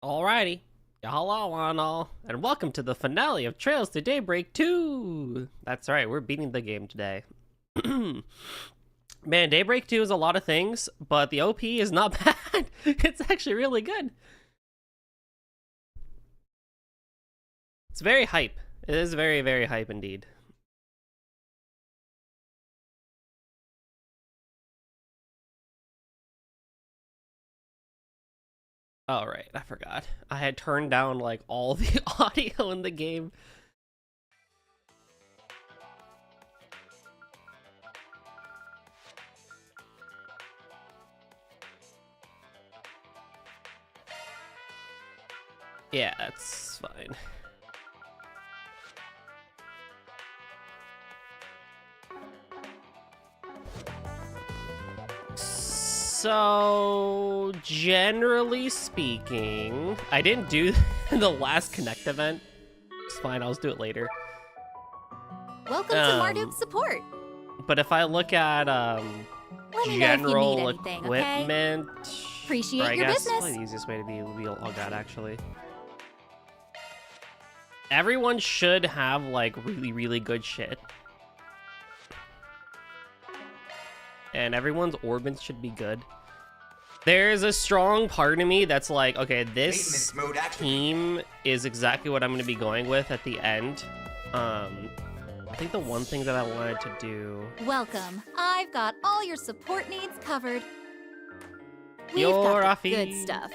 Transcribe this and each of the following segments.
Alrighty, hello on all, and welcome to the finale of Trails to Daybreak 2! That's right, we're beating the game today. Man, Daybreak 2 is a lot of things, but the OP is not bad. It's actually really good. It's very hype. It is very, very hype indeed. Oh, right, I forgot. I had turned down, like, all the audio in the game. Yeah, that's fine. So, generally speaking, I didn't do the last Connect event. It's fine, I'll just do it later. Welcome to Marduk's support. But if I look at general equipment, okay? Appreciate I your guess business. probably the easiest way to be would be log out actually. everyone should have like really, really good shit. And everyone's orbits should be good. There's a strong part of me that's like, okay, this team is exactly what I'm going to be going with at the end. I think the one thing that I wanted to do... Welcome. I've got all your support needs covered. We've You're got the Rafi. good stuff.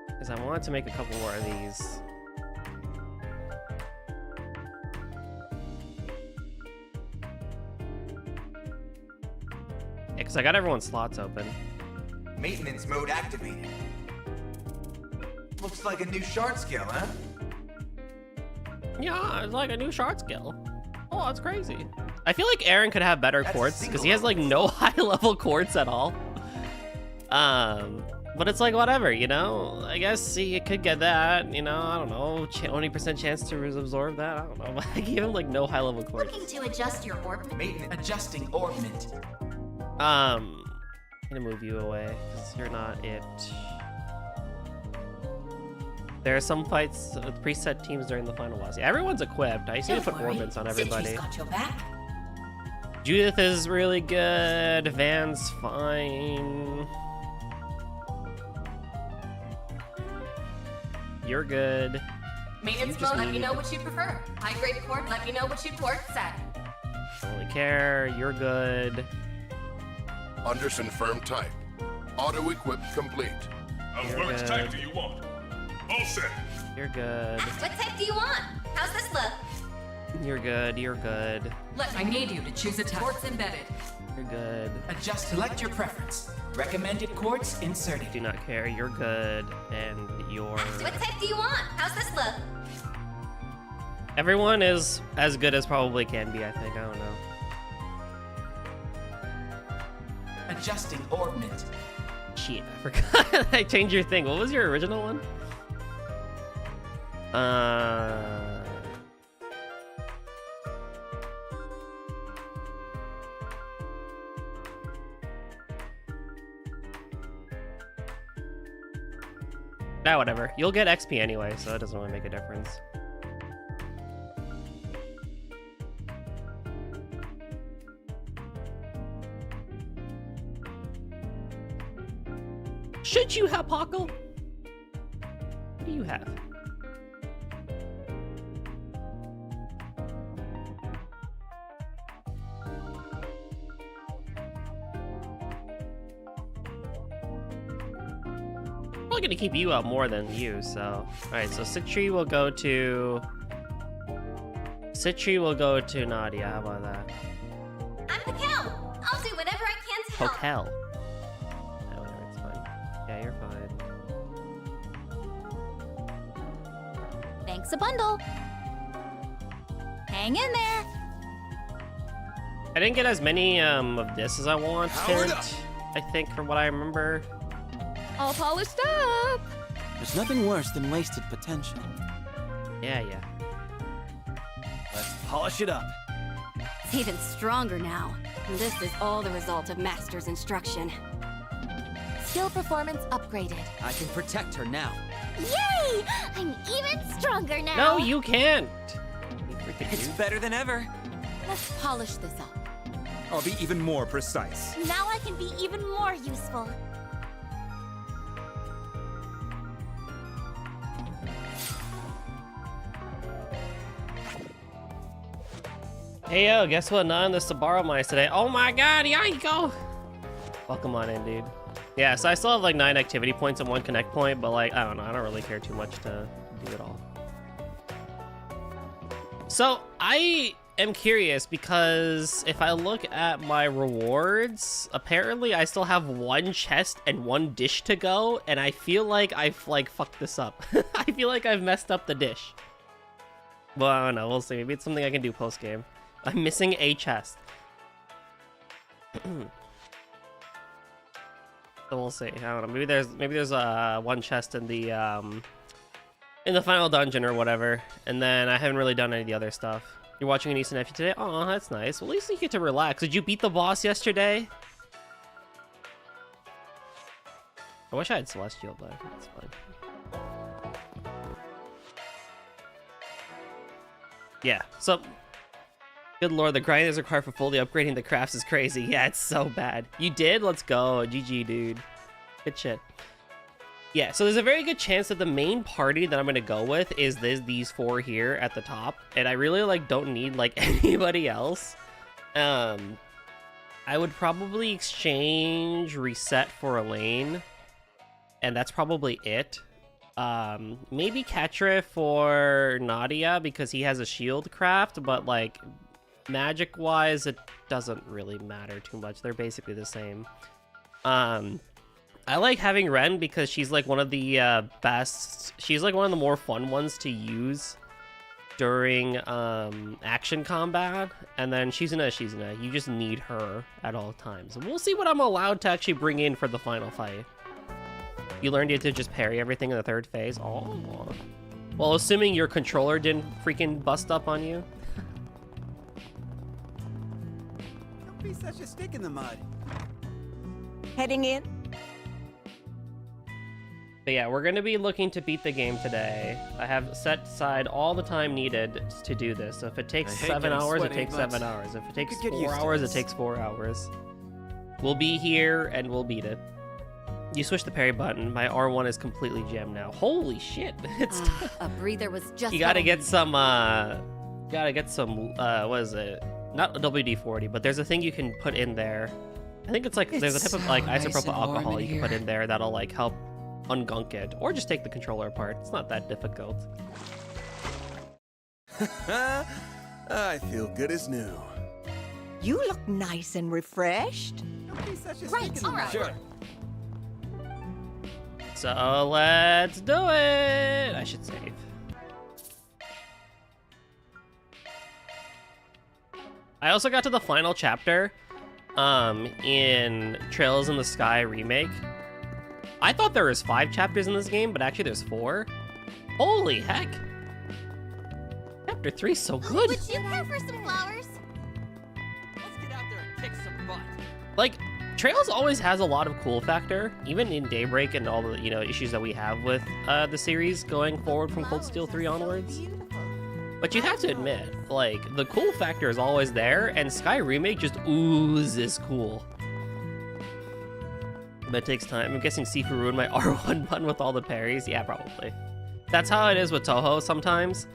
Because I wanted to make a couple more of these. Yeah, because I got everyone's slots open. Maintenance mode activated. Looks like a new shard skill, huh? Yeah, it's like a new shard skill. Oh, that's crazy. I feel like Aaron could have better quartz because he has like no high level quartz at all. But it's like whatever, you know? I guess he could get that, you know? I don't know. 20% chance to absorb that? I don't know. I gave him like no high level quartz. Looking to adjust your orb. Maintenance adjusting orbment. I'm gonna move you away because you're not it. There are some fights with preset teams during the final boss. Yeah, everyone's equipped. I just need to put orbits on everybody. Got your back. Judith is really good. Van's fine. You're good. Maintenance mode, let me know what you prefer. High grade cord, let me know what you'd port set. Don't really care. You're good. Under confirmed type. Auto equip complete. You're Which good. type do you want? All set. You're good. What type do you want? How's this look? You're good. You're good. I need you to choose a type. Ports embedded. You're good. Select your preference. Recommended quartz inserted. Do not care. You're good. And you're... What type do you want? How's this look? Everyone is as good as probably can be, I think. I don't know. Adjusting orbment. Shit, I forgot. I changed your thing. What was your original one? Nah, whatever. You'll get XP anyway, so it doesn't really make a difference. Should you have Paco? What do you have? Probably gonna keep you out more than you, so. Alright, so Citri will go to... Citri will go to Nadia, how about that? I'm Pakel. I'll do whatever I can to help. Hotel. Yeah, whatever, it's fine. Yeah, you're fine. Thanks a bundle. Hang in there. I didn't get as many of this as I wanted, Powered up. I think, from what I remember. All polished up. There's nothing worse than wasted potential. Yeah, yeah. Let's polish it up. It's even stronger now. This is all the result of Master's instruction. Skill performance upgraded. I can protect her now. Yay! I'm even stronger now. No, you can't! You freaking It's dude. better than ever. Let's polish this up. I'll be even more precise. Now I can be even more useful. Hey yo, guess what? Not in the Sabaro mines today. Oh my god, yeah, you go! Welcome on in, dude. Yeah, so I still have like 9 activity points and 1 connect point, but like, I don't know, I don't really care too much to do it all. So, I am curious because if I look at my rewards, apparently I still have 1 chest and 1 dish to go, and I feel like I've like fucked this up. I feel like I've messed up the dish. Well, I don't know, we'll see. Maybe it's something I can do post-game. I'm missing a chest. So we'll see. I don't know. Maybe there's 1 chest in the final dungeon or whatever, and then I haven't really done any of the other stuff. You're watching a niece and nephew today? Oh, that's nice. Well, at least you get to relax. Did you beat the boss yesterday? I wish I had Celestial, but it's fine. Yeah, so... Good lord, the grind is required for fully upgrading the crafts is crazy. Yeah, it's so bad. You did? Let's go. GG, dude. Good shit. Yeah, so there's a very good chance that the main party that I'm gonna go with is these four here at the top, and I really like don't need like anybody else. I would probably exchange Reset for Elaine, and that's probably it. Maybe Catra for Nadia because he has a shield craft, but like magic wise it doesn't really matter too much. They're basically the same. I like having Ren because she's like one of the best, she's like one of the more fun ones to use during action combat, and then Shizuna, you just need her at all times. We'll see what I'm allowed to actually bring in for the final fight. You learned you to just parry everything in the third phase. Oh, well, assuming your controller didn't freaking bust up on you. Don't be such a stick in the mud. Heading in? But yeah, we're going to be looking to beat the game today. I have set aside all the time needed to do this. So if it takes 7 hours, it takes 7 hours. If it takes 4 hours, it takes 4 hours. We'll be here and we'll beat it. You switch the parry button. My R1 is completely jammed now. Holy shit. It's a breather was just You gotta get some, what is it? Not WD-40, but there's a thing you can put in there. I think it's like, there's a type of like isopropyl alcohol you can put in there that'll like help ungunk it, or just take the controller apart. It's not that difficult. I feel good as new. You look nice and refreshed. Right, all right. Sure. So let's do it! I should save. I also got to the final chapter in Trails in the Sky Remake. I thought there was 5 chapters in this game, but actually there's 4. Holy heck! Chapter 3 is so good! Would you care for some flowers? Let's get out there and kick some butt. Like, Trails always has a lot of cool factor, even in Daybreak and all the, issues that we have with the series going forward from Cold Steel 3 onwards. But you have to admit, like, the cool factor is always there, and Sky Remake just oozes cool. But it takes time. I'm guessing Sifu ruined my R1 button with all the parries. Yeah, probably. That's how it is with Toho sometimes.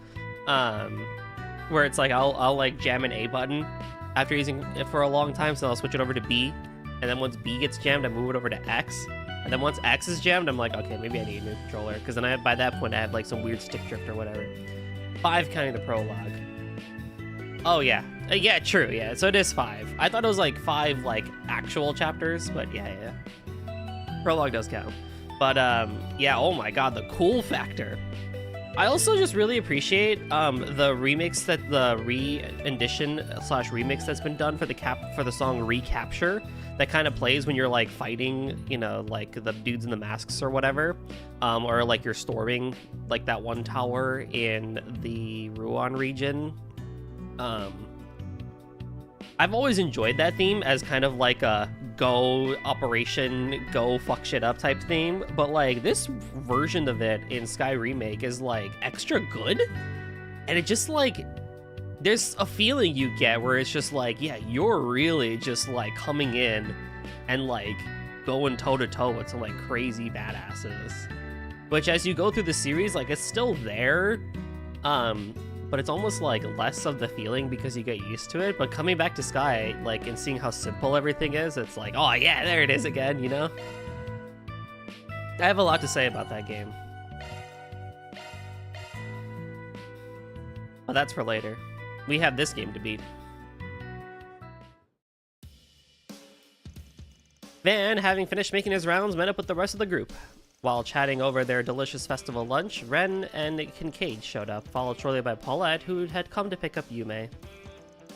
Where it's like, I'll like jam an A button after using it for a long time, so I'll switch it over to B. And then once B gets jammed, I move it over to X. And then once X is jammed, I'm like, okay, maybe I need a new controller. Because then by that point, I have like some weird stick drift or whatever. 5 counting the prologue. Oh, yeah. Yeah, true, yeah. So it is 5. I thought it was like 5 like actual chapters, but yeah. Prologue does count. But yeah, oh my god, the cool factor. I also just really appreciate the remix that the re-edition / remix that's been done for the song Recapture that kind of plays when you're like fighting, like the dudes in the masks or whatever, or like you're storming like that one tower in the Ruan region. I've always enjoyed that theme as kind of like a go operation, go fuck shit up type theme, but like this version of it in Sky Remake is like extra good, and it just like, there's a feeling you get where it's just like, yeah, you're really just like coming in and like going toe to toe with some like crazy badasses, which as you go through the series, like it's still there, but it's almost like less of the feeling because you get used to it. But coming back to Sky, like, and seeing how simple everything is, it's like, oh yeah, there it is again, I have a lot to say about that game. But that's for later. We have this game to beat. Van, having finished making his rounds, met up with the rest of the group. While chatting over their delicious festival lunch, Ren and Kincaid showed up, followed shortly by Paulette, who had come to pick up Yume.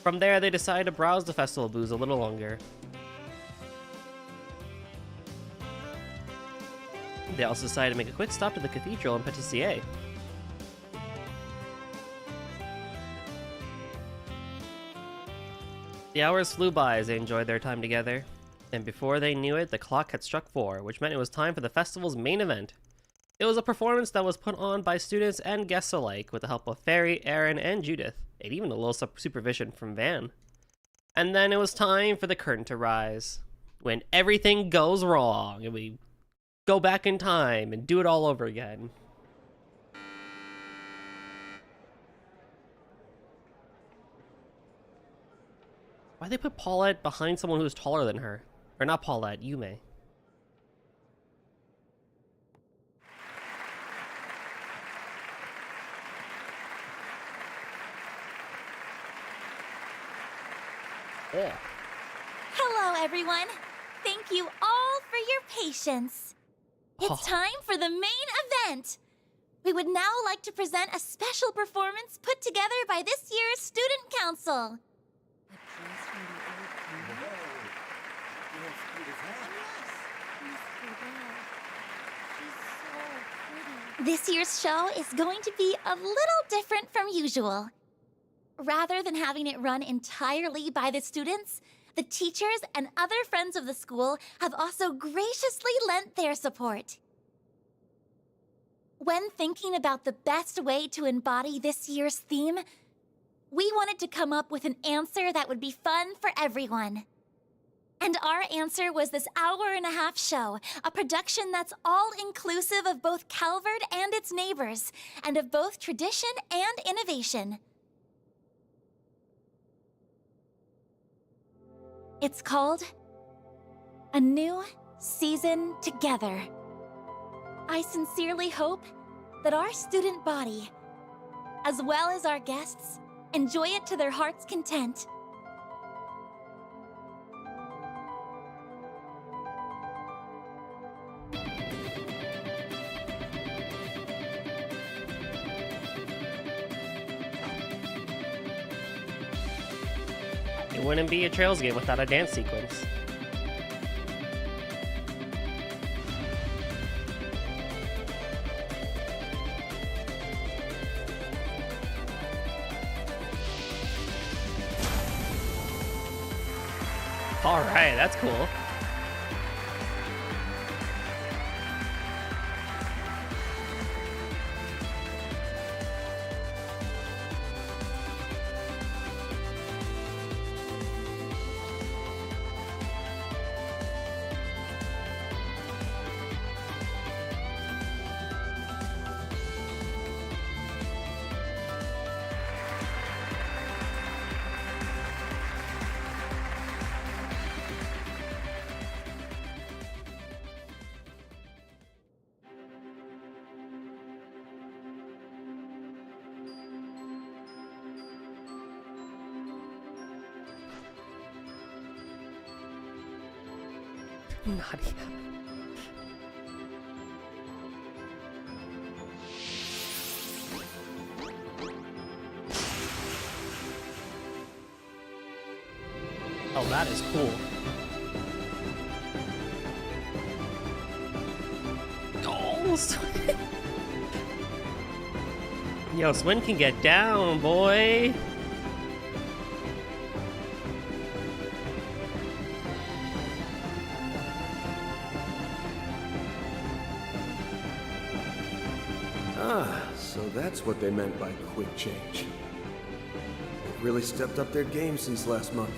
From there, they decided to browse the festival booths a little longer. They also decided to make a quick stop to the cathedral and Patissier. The hours flew by as they enjoyed their time together. And before they knew it, the clock had struck 4, which meant it was time for the festival's main event. It was a performance that was put on by students and guests alike with the help of Fairy, Aaron, and Judith, and even a little supervision from Van. And then it was time for the curtain to rise, when everything goes wrong, and we go back in time and do it all over again. Why'd they put Paulette behind someone who's taller than her? Or not Paulette, Yume. Yeah. Hello, everyone. Thank you all for your patience. It's time for the main event. We would now like to present a special performance put together by this year's Student Council. This year's show is going to be a little different from usual. Rather than having it run entirely by the students, the teachers and other friends of the school have also graciously lent their support. When thinking about the best way to embody this year's theme, we wanted to come up with an answer that would be fun for everyone. And our answer was this hour-and-a-half show, a production that's all-inclusive of both Calvert and its neighbors, and of both tradition and innovation. It's called A New Season Together. I sincerely hope that our student body, as well as our guests, enjoy it to their heart's content. It wouldn't be a Trails game without a dance sequence. Alright, that's cool. Nadia. Oh, that is cool. Oh, Swin. Yo, Swin can get down, boy. So that's what they meant by quick change. They've really stepped up their game since last month.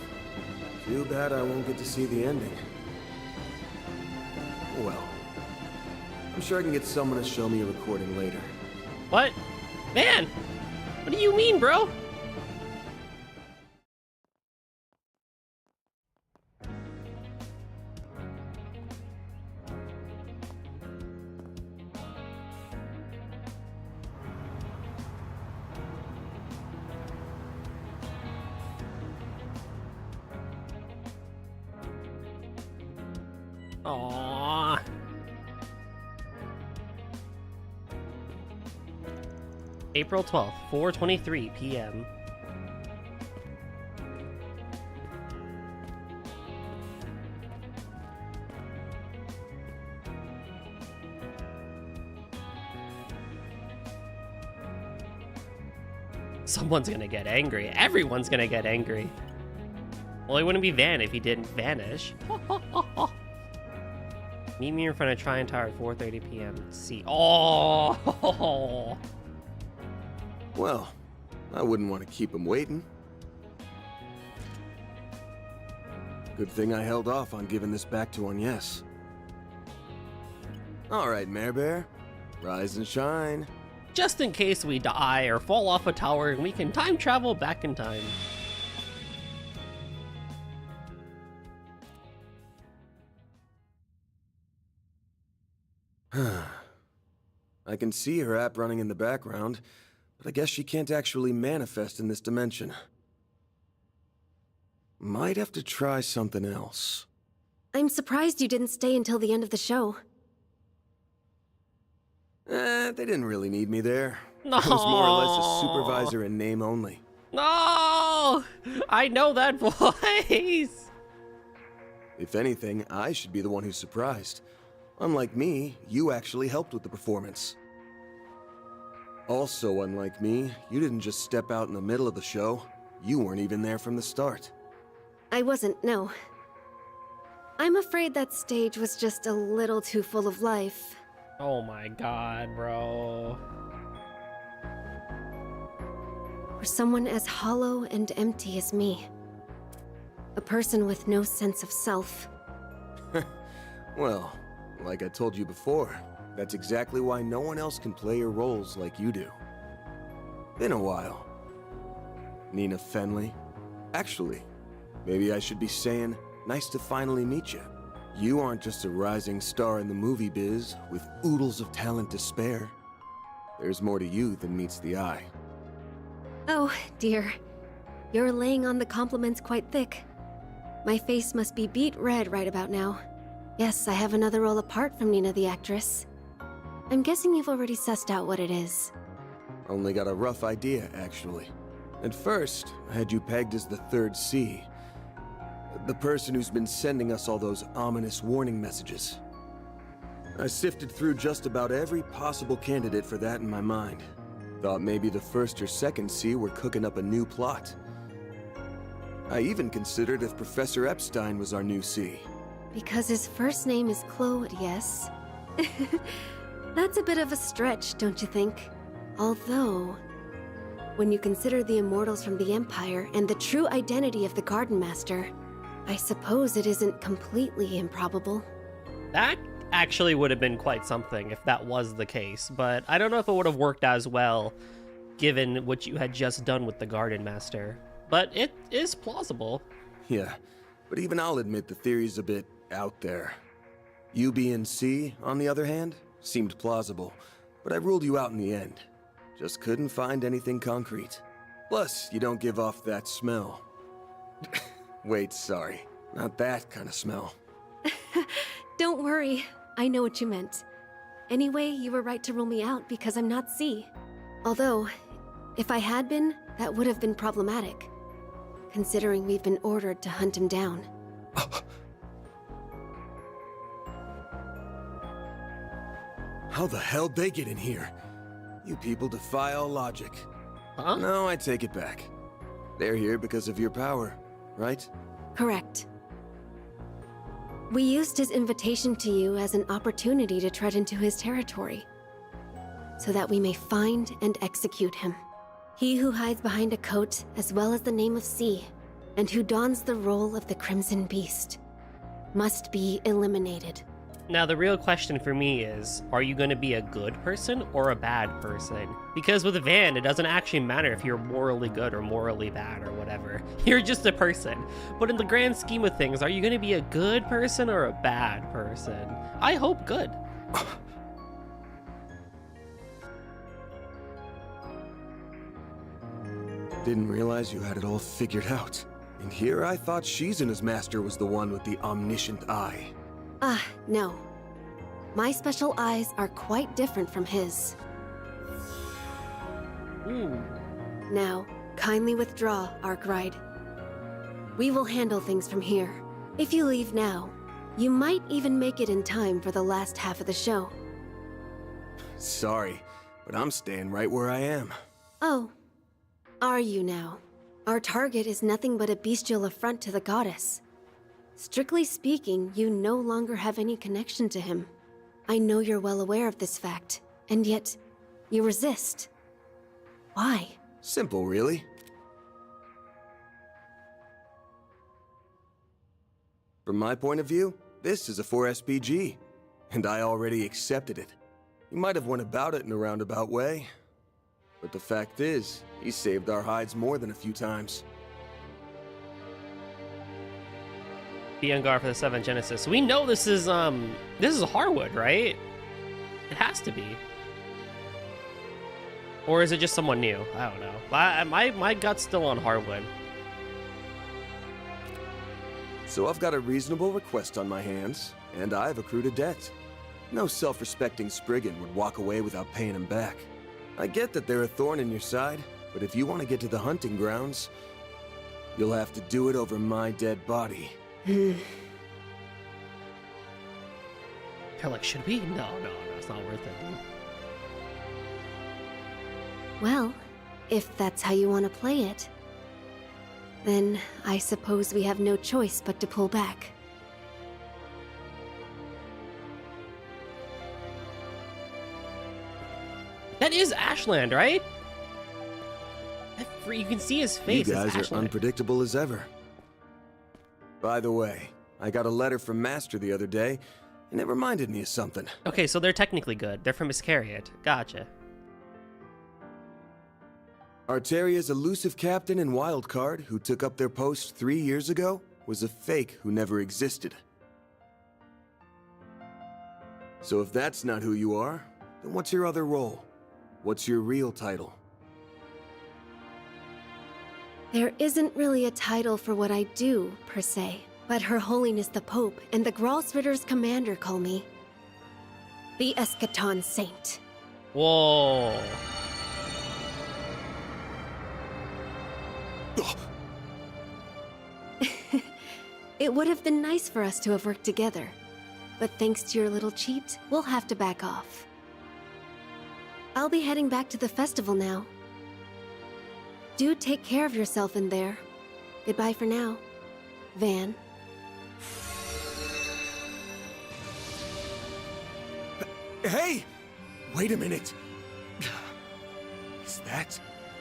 Too bad I won't get to see the ending. Well, I'm sure I can get someone to show me a recording later. What? Man! What do you mean, bro? Aww. April 12th, 4:23 p.m. Someone's gonna get angry. Everyone's gonna get angry. Well, he wouldn't be Van if he didn't vanish. Meet me in front of Tryon Tower at 4:30 p.m. See. Oh! Well, I wouldn't want to keep him waiting. Good thing I held off on giving this back to Agnes. All right, Mare Bear. Rise and shine. Just in case we die or fall off a tower, we can time travel back in time. I can see her app running in the background, but I guess she can't actually manifest in this dimension. Might have to try something else. I'm surprised you didn't stay until the end of the show. They didn't really need me there. No. I was more or less a supervisor in name only. No! I know that voice! If anything, I should be the one who's surprised. Unlike me, you actually helped with the performance. Also, unlike me, you didn't just step out in the middle of the show. You weren't even there from the start. I wasn't, no. I'm afraid that stage was just a little too full of life. Oh my god, bro. For someone as hollow and empty as me. A person with no sense of self. Well, like I told you before, that's exactly why no one else can play your roles like you do. Been a while. Nina Fenley. Actually, maybe I should be saying, nice to finally meet you. You aren't just a rising star in the movie biz with oodles of talent to spare. There's more to you than meets the eye. Oh, dear. You're laying on the compliments quite thick. My face must be beet red right about now. Yes, I have another role apart from Nina the actress. I'm guessing you've already sussed out what it is. Only got a rough idea, actually. At first, I had you pegged as the third C. The person who's been sending us all those ominous warning messages. I sifted through just about every possible candidate for that in my mind. Thought maybe the first or second C were cooking up a new plot. I even considered if Professor Epstein was our new C. Because his first name is Claude, yes? That's a bit of a stretch, don't you think? Although, when you consider the immortals from the Empire and the true identity of the Garden Master, I suppose it isn't completely improbable. That actually would have been quite something if that was the case, but I don't know if it would have worked as well given what you had just done with the Garden Master. But it is plausible. Yeah, but even I'll admit the theory's a bit out there. You being C, on the other hand, seemed plausible, but I ruled you out in the end. Just couldn't find anything concrete. Plus, you don't give off that smell. Wait, sorry. Not that kind of smell. Don't worry, I know what you meant. Anyway, you were right to rule me out because I'm not C. Although, if I had been, that would have been problematic. Considering we've been ordered to hunt him down. How the hell'd they get in here? You people defy all logic. Huh? No, I take it back. They're here because of your power, right? Correct. We used his invitation to you as an opportunity to tread into his territory, so that we may find and execute him. He who hides behind a coat, as well as the name of C, and who dons the role of the Crimson Beast, must be eliminated. Now, the real question for me is, are you going to be a good person or a bad person? Because with Van, it doesn't actually matter if you're morally good or morally bad or whatever. You're just a person. But in the grand scheme of things, are you going to be a good person or a bad person? I hope good. Didn't realize you had it all figured out. And here I thought Shizuna's master was the one with the omniscient eye. No. My special eyes are quite different from his. Now, kindly withdraw, Arkwright. We will handle things from here. If you leave now, you might even make it in time for the last half of the show. Sorry, but I'm staying right where I am. Oh, are you now? Our target is nothing but a bestial affront to the goddess. Strictly speaking, you no longer have any connection to him. I know you're well aware of this fact, and yet, you resist. Why? Simple, really. From my point of view, this is a 4SPG, and I already accepted it. He might have went about it in a roundabout way, but the fact is, he saved our hides more than a few times. Be on guard for the 7th Genesis. We know this is Harwood, right? It has to be. Or is it just someone new? I don't know. My gut's still on Harwood. So I've got a reasonable request on my hands, and I've accrued a debt. No self-respecting Spriggan would walk away without paying him back. I get that they're a thorn in your side, but if you want to get to the hunting grounds, you'll have to do it over my dead body. They're like, should we? No, it's not worth it, dude. Well, if that's how you want to play it, then I suppose we have no choice but to pull back. That is Ashland, right? You can see his face. You guys it's are Ashland. unpredictable as ever. By the way, I got a letter from Master the other day, and it reminded me of something. Okay, so they're technically good. They're from Iscariot. Gotcha. Arteria's elusive captain and wildcard, who took up their post 3 years ago, was a fake who never existed. So if that's not who you are, then what's your other role? What's your real title? There isn't really a title for what I do, per se, but Her Holiness the Pope and the Gralsritter's commander call me the Eschaton Saint. Whoa. It would have been nice for us to have worked together, but thanks to your little cheat, we'll have to back off. I'll be heading back to the festival now. Do take care of yourself in there. Goodbye for now, Van. Hey! Wait a minute! Is that?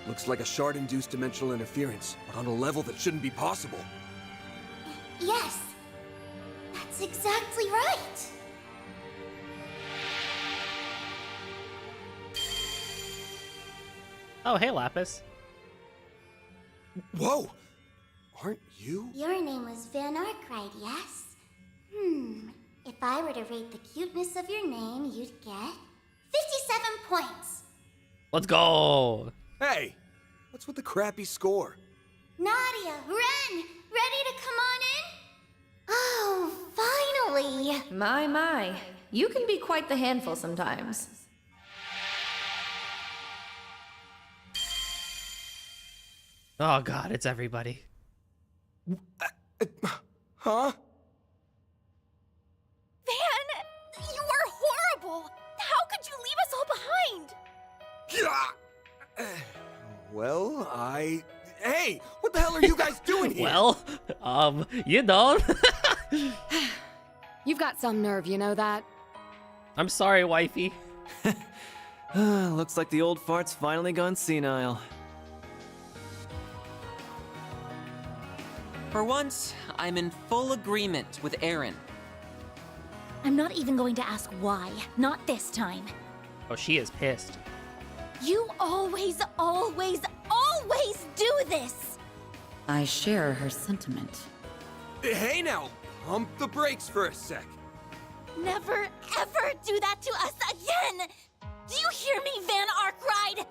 Looks like a shard-induced dimensional interference, but on a level that shouldn't be possible. Yes, that's exactly right. Oh, hey, Lapis. Whoa! Aren't you? Your name was Van Arkwright, yes? If I were to rate the cuteness of your name, you'd get 57 points. Let's go. Hey! What's with the crappy score? Nadia, Ren, ready to come on in? Oh, finally! My. You can be quite the handful sometimes. Oh god, it's everybody. Huh? Van, you are horrible! How could you leave us all behind? Well, Hey! What the hell are you guys doing here? Well, you know. You've got some nerve, you know that? I'm sorry, wifey. Looks like the old fart's finally gone senile. For once, I'm in full agreement with Aaron. I'm not even going to ask why. Not this time. Oh, she is pissed. You always do this! I share her sentiment. Hey now! Pump the brakes for a sec. Never, ever do that to us again! Do you hear me, Van Arkwright?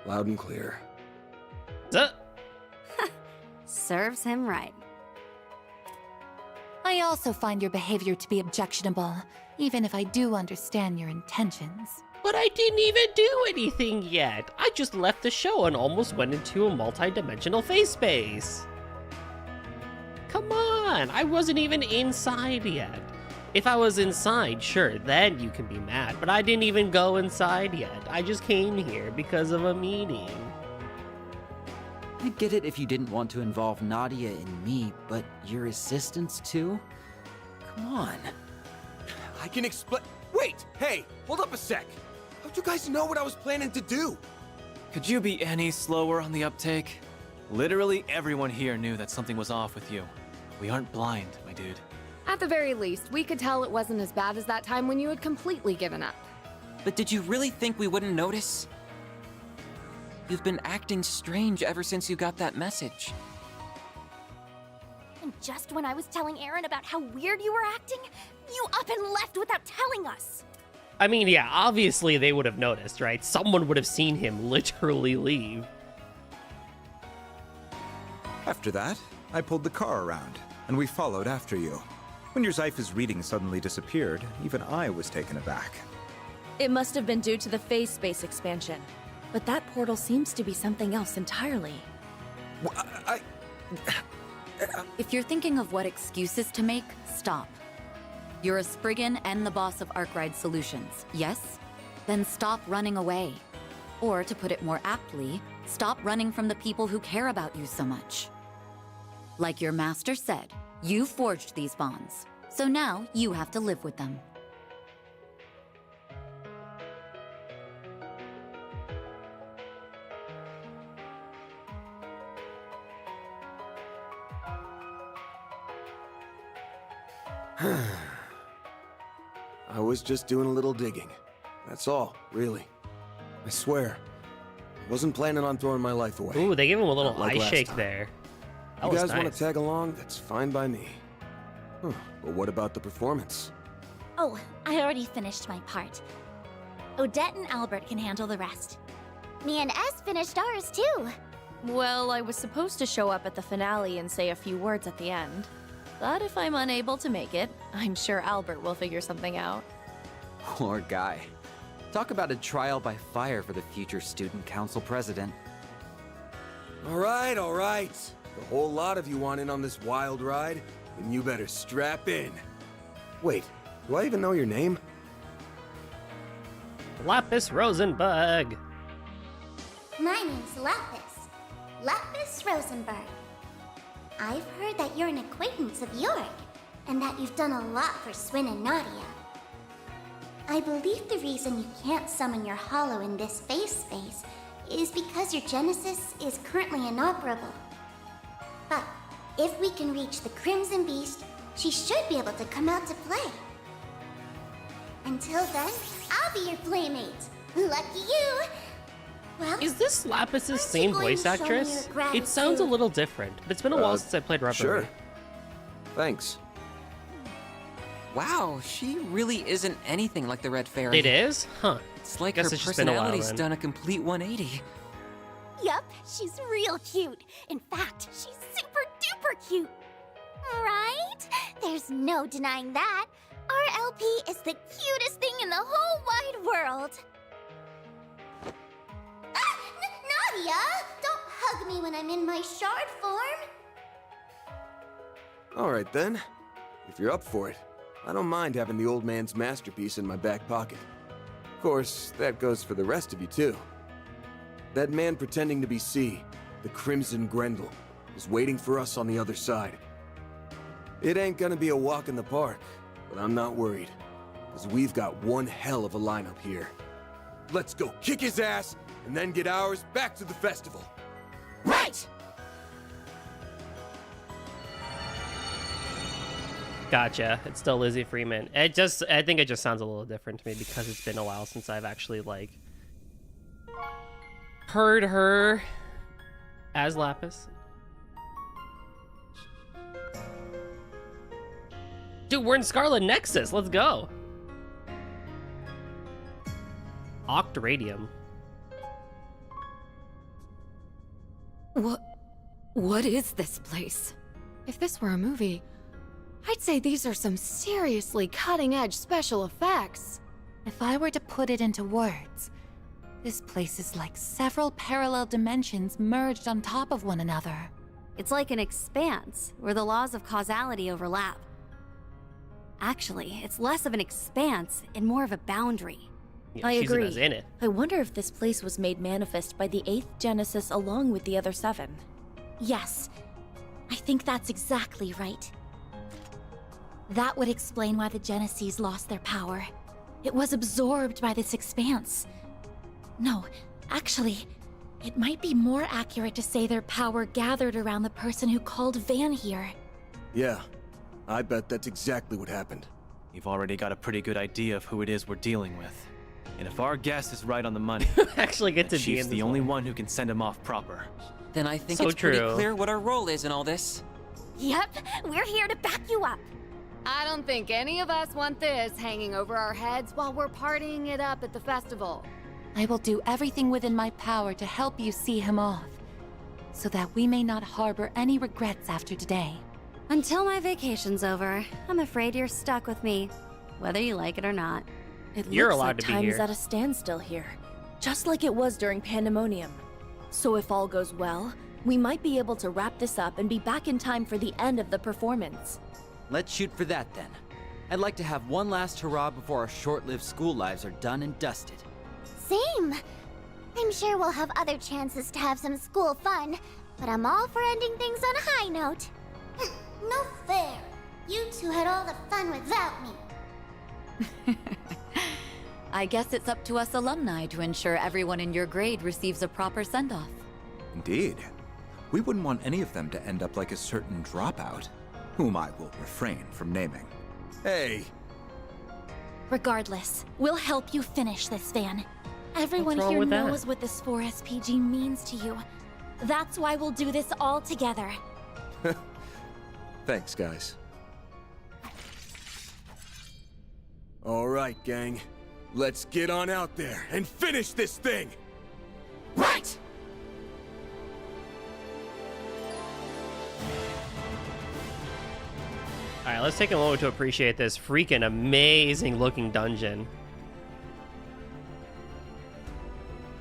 Loud and clear. Serves him right. I also find your behavior to be objectionable, even if I do understand your intentions. But I didn't even do anything yet. I just left the show and almost went into a multi-dimensional phase space. Come on, I wasn't even inside yet. If I was inside, sure, then you can be mad. But I didn't even go inside yet. I just came here because of a meeting. I get it if you didn't want to involve Nadia and me, but your assistants too? Come on. I can explain. Wait, hey, hold up a sec. How'd you guys know what I was planning to do? Could you be any slower on the uptake? Literally everyone here knew that something was off with you. We aren't blind, my dude. At the very least, we could tell it wasn't as bad as that time when you had completely given up. But did you really think we wouldn't notice? You've been acting strange ever since you got that message. And just when I was telling Aaron about how weird you were acting, you up and left without telling us. I mean, yeah, obviously they would have noticed, right? Someone would have seen him literally leave. After that, I pulled the car around, and we followed after you. When your Zypha's reading suddenly disappeared, even I was taken aback. It must have been due to the phase space expansion. But that portal seems to be something else entirely. If you're thinking of what excuses to make, stop. You're a Spriggan and the boss of Arkride Solutions, yes? Then stop running away. Or, to put it more aptly, stop running from the people who care about you so much. Like your master said, you forged these bonds, so now you have to live with them. I was just doing a little digging. That's all, really. I swear. I wasn't planning on throwing my life away. Ooh, they gave him a little Like eye last shake time. there. That You was guys nice. want to tag along? That's fine by me. Huh. But what about the performance? Oh, I already finished my part. Odette and Albert can handle the rest. Me and S finished ours too. Well, I was supposed to show up at the finale and say a few words at the end. But if I'm unable to make it, I'm sure Albert will figure something out. Poor guy. Talk about a trial by fire for the future student council president. All right, all right. The whole lot of you want in on this wild ride, then you better strap in. Wait, do I even know your name? Lapis Rosenbug. My name's Lapis. Lapis Rosenberg. I've heard that you're an acquaintance of Yorick, and that you've done a lot for Swin and Nadia. I believe the reason you can't summon your hollow in this phase space is because your Genesis is currently inoperable. But if we can reach the Crimson Beast, she should be able to come out to play. Until then, I'll be your playmate. Lucky you! Well, Is this Lapis's same going voice to show me your actress? It gratitude? sounds a little different, but it's been a while since I played Rubber. Sure. Thanks. Wow, she really isn't anything like the Red Fairy. It is? Huh. It's like Guess her it's just been a while personality's then. done a complete 180. Yup, she's real cute. In fact, she's super duper cute. Right? There's no denying that. Our LP is the cutest thing in the whole wide world. Nadia! Don't hug me when I'm in my shard form! All right then. If you're up for it, I don't mind having the old man's masterpiece in my back pocket. Of course, that goes for the rest of you too. That man pretending to be C, the Crimson Grendel, is waiting for us on the other side. It ain't gonna be a walk in the park, but I'm not worried, because we've got one hell of a lineup here. Let's go kick his ass, and then get ours back to the festival. Right! Gotcha. It's still Lizzie Freeman. I think it just sounds a little different to me because it's been a while since I've actually, like, heard her as Lapis. Dude, we're in Scarlet Nexus. Let's go. Octaradium. What is this place? If this were a movie, I'd say these are some seriously cutting-edge special effects. If I were to put it into words, this place is like several parallel dimensions merged on top of one another. It's like an expanse, where the laws of causality overlap. Actually, it's less of an expanse and more of a boundary. Yeah, I she's an agree. as in it. I wonder if this place was made manifest by the 8th Genesis along with the other 7. Yes, I think that's exactly right. That would explain why the Genesees lost their power. It was absorbed by this expanse. No, actually, it might be more accurate to say their power gathered around the person who called Van here. Yeah, I bet that's exactly what happened. You've already got a pretty good idea of who it is we're dealing with. And if our guess is right on the money, actually get to then be in Chief's this the only one who can send him off proper. Then I think So it's pretty true. clear what our role is in all this. Yep, we're here to back you up. I don't think any of us want this hanging over our heads while we're partying it up at the festival. I will do everything within my power to help you see him off, so that we may not harbor any regrets after today. Until my vacation's over, I'm afraid you're stuck with me, whether you like it or not. It You're looks allowed like to be time is here. at a standstill here, just like it was during Pandemonium. So if all goes well, we might be able to wrap this up and be back in time for the end of the performance. Let's shoot for that then. I'd like to have one last hurrah before our short-lived school lives are done and dusted. Same. I'm sure we'll have other chances to have some school fun, but I'm all for ending things on a high note. No fair. You two had all the fun without me. I guess it's up to us alumni to ensure everyone in your grade receives a proper send-off. Indeed. We wouldn't want any of them to end up like a certain dropout, whom I will refrain from naming. Hey! Regardless, we'll help you finish this, Van. Everyone wrong here with that? knows what this 4SPG means to you. That's why we'll do this all together. Thanks, guys. All right, gang. Let's get on out there and finish this thing! Right! Alright, let's take a moment to appreciate this freaking amazing looking dungeon.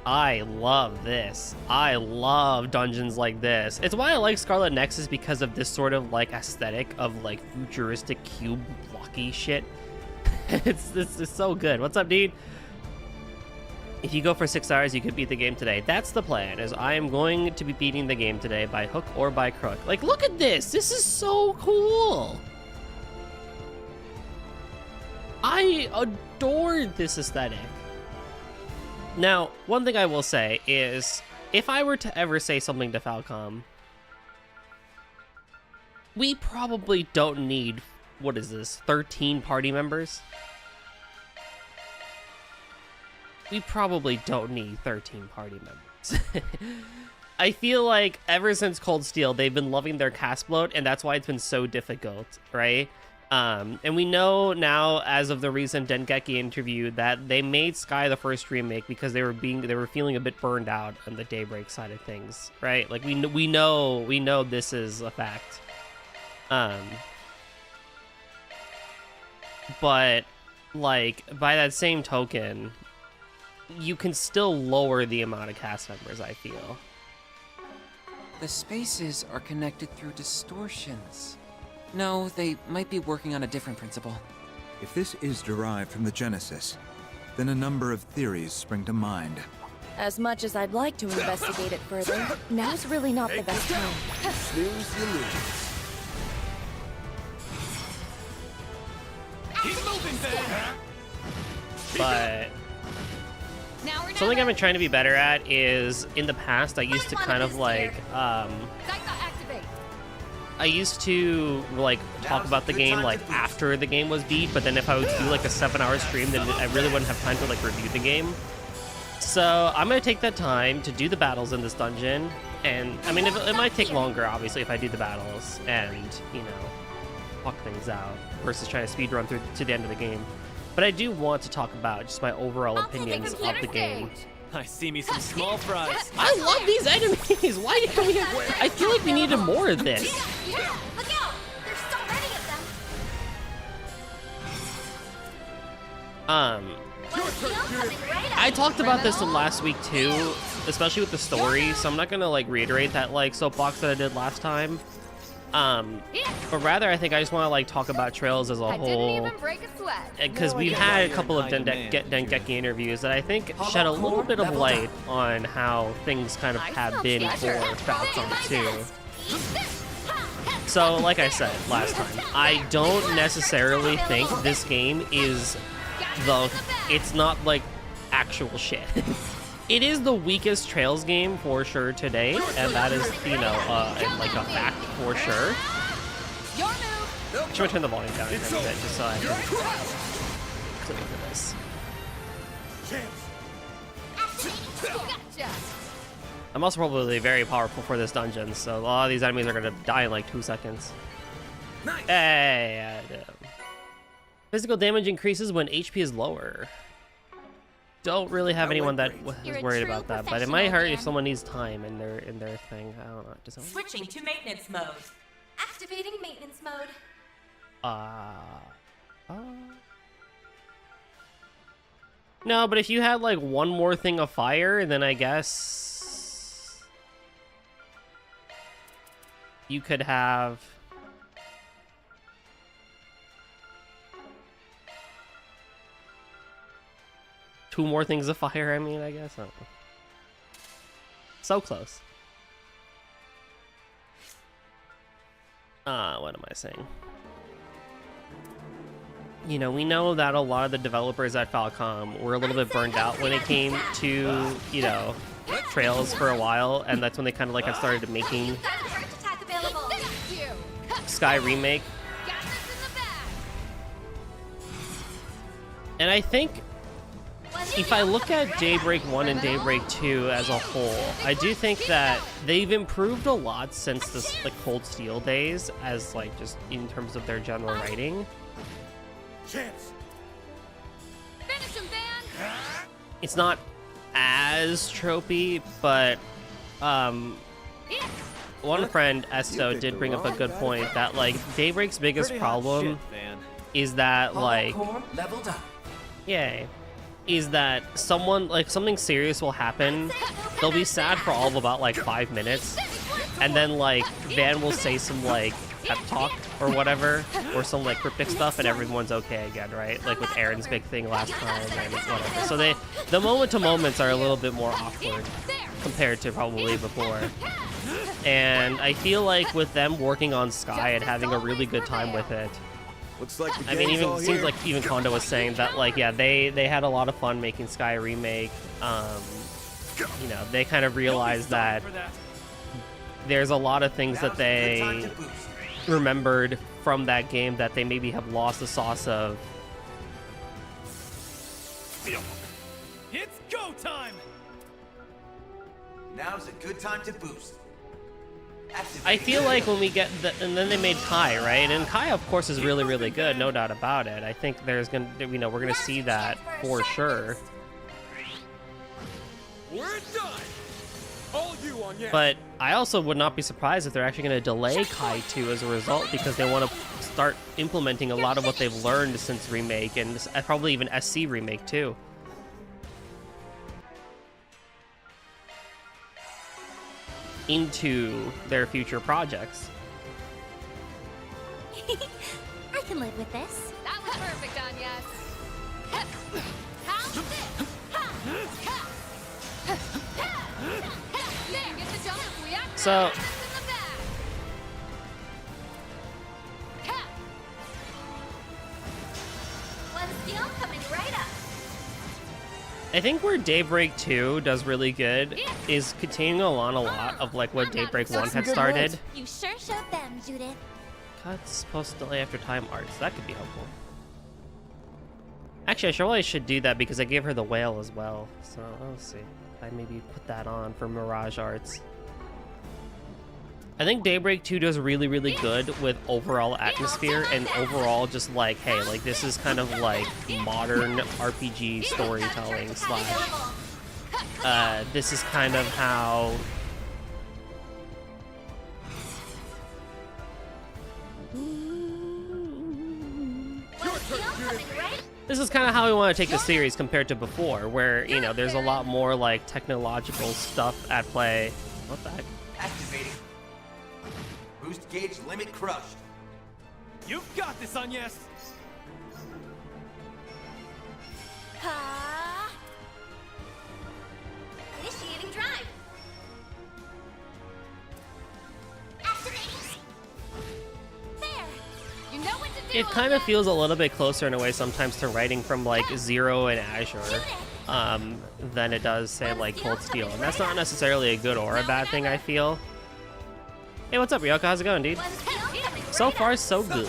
I love this. I love dungeons like this. It's why I like Scarlet Nexus, because of this sort of like aesthetic of like futuristic cube blocky shit. It's so good. What's up, dude? If you go for 6 hours, you could beat the game today. That's the plan, is I am going to be beating the game today by hook or by crook. Like, look at this. This is so cool. I adored this aesthetic. Now, one thing I will say is, if I were to ever say something to Falcom, we probably don't need, what is this, 13 party members? We probably don't need 13 party members. I feel like ever since Cold Steel, they've been loving their cast bloat, and that's why it's been so difficult, right? And we know now, as of the recent Dengeki interview, that they made Sky the first remake because they were feeling a bit burned out on the Daybreak side of things, right? Like we know this is a fact. But like by that same token, you can still lower the amount of cast members, I feel. The spaces are connected through distortions. No, they might be working on a different principle. If this is derived from the Genesis, then a number of theories spring to mind. As much as I'd like to investigate it further, now's really not the best time. Snooze, you lose. Keep moving, Ben! But something I've been trying to be better at is, in the past, I used to kind of like, I used to like talk about the game like after the game was beat, but then if I would do like a 7-hour stream, then I really wouldn't have time to like review the game. So I'm gonna take that time to do the battles in this dungeon, and I mean it might take longer, obviously, if I do the battles and, you know, fuck things out versus trying to speedrun through to the end of the game. But I do want to talk about just my overall opinions of the game. I see me some small fries. I love these enemies. Why do we have? I feel like we needed more of this. Look out! There's so many of them. I talked about this last week too, especially with the story, so I'm not gonna like reiterate that like soapbox that I did last time. But rather, I think I just want to like talk about Trails as a whole, because we've had a couple of Dengeki interviews that I think shed a little bit of light on how things kind of have been for Falcom 2. So, like I said last time, I don't necessarily think this game is it's not like actual shit. It is the weakest Trails game for sure today, and that is, you know, like a fact for sure. Should I turn the volume down a bit just so I can clear for this? I'm also probably very powerful for this dungeon, so a lot of these enemies are gonna die in like 2 seconds. Hey, physical damage increases when HP is lower. Don't really have anyone that is worried about that, but it might hurt if someone needs time in their thing. I don't know. Does someone... Switching to maintenance mode. Activating maintenance mode. No, but if you had like one more thing of fire, then I guess you could have. Two more things of fire, I mean, I guess. I don't know. So close. What am I saying? You know, we know that a lot of the developers at Falcom were a little bit burned out when it came to, you know, Trails for a while, and that's when they kind of like had started making Sky Remake. And I think if I look at Daybreak 1 and Daybreak 2 as a whole, I do think that they've improved a lot since the like Cold Steel days, as like just in terms of their general writing. It's not as tropey, but one friend, Esto, did bring up a good point that like Daybreak's biggest problem is that like yay. Is that someone, like, something serious will happen, they'll be sad for all of about, like, 5 minutes, and then, like, Van will say some, like, pep talk or whatever, or some, like, cryptic stuff, and everyone's okay again, right? Like, with Aaron's big thing last time, and whatever. So the moment-to-moments are a little bit more awkward compared to probably before. And I feel like with them working on Sky and having a really good time with it, looks like I mean, even seems like even Kondo was saying that, like, yeah, they had a lot of fun making Sky Remake. You know, they kind of realized that there's a lot of things that they remembered from that game that they maybe have lost the sauce of. It's go time. Now's a good time to boost. I feel like when we get and then they made Kai, right? And Kai, of course, is really, really good, no doubt about it. I think there's gonna, you know, we're gonna see that for sure. We're done. All you on yes. But I also would not be surprised if they're actually gonna delay Kai 2 as a result, because they want to start implementing a lot of what they've learned since Remake, and probably even SC Remake too. Into their future projects. I can live with this. That was perfect, Anya. How's this? There, get the jump if we act. So One steel coming right up. I think where Daybreak 2 does really good is continuing on a lot of like what Daybreak 1 had started. You sure showed them, Judith. Cuts post delay after time arcs. That could be helpful. Actually, I surely should do that because I gave her the whale as well. So let's see. I maybe put that on for Mirage Arts. I think Daybreak 2 does really, really good with overall atmosphere and overall just like, hey, like this is kind of like modern RPG storytelling slash. This is kind of how. This is kind of how we want to take the series compared to before, where, you know, there's a lot more like technological stuff at play. What the heck? Activating. Boost gauge limit crushed. You've got this, Agnes. Initiating drive. Activating. There. You know what to do. It kind of feels a little bit closer in a way sometimes to writing from like Zero and Azure than it does say like Cold Steel, and that's not necessarily a good or a bad thing, I feel. Hey, what's up, Ryoko? How's it going, dude? So far, so good.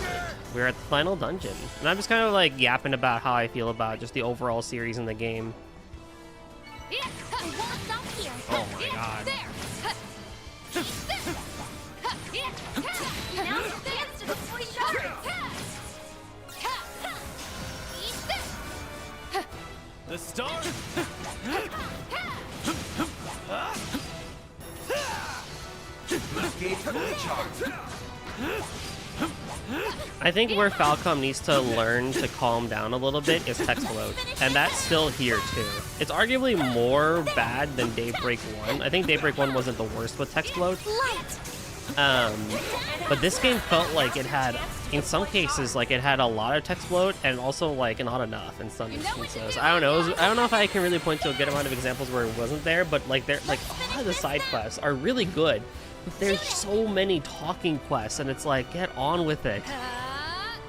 We're at the final dungeon, and I'm just kind of like yapping about how I feel about just the overall series in the game. Oh my god. The star. Gauge fully charged. I think where Falcom needs to learn to calm down a little bit is text bloat, and that's still here too. It's arguably more bad than Daybreak 1. I think Daybreak 1 wasn't the worst with text bloat. But this game felt like it had, in some cases, like it had a lot of text bloat and also like not enough in some instances. I don't know. I don't know if I can really point to a good amount of examples where it wasn't there, but like a lot of the side quests are really good. But there's so many talking quests, and it's like, get on with it.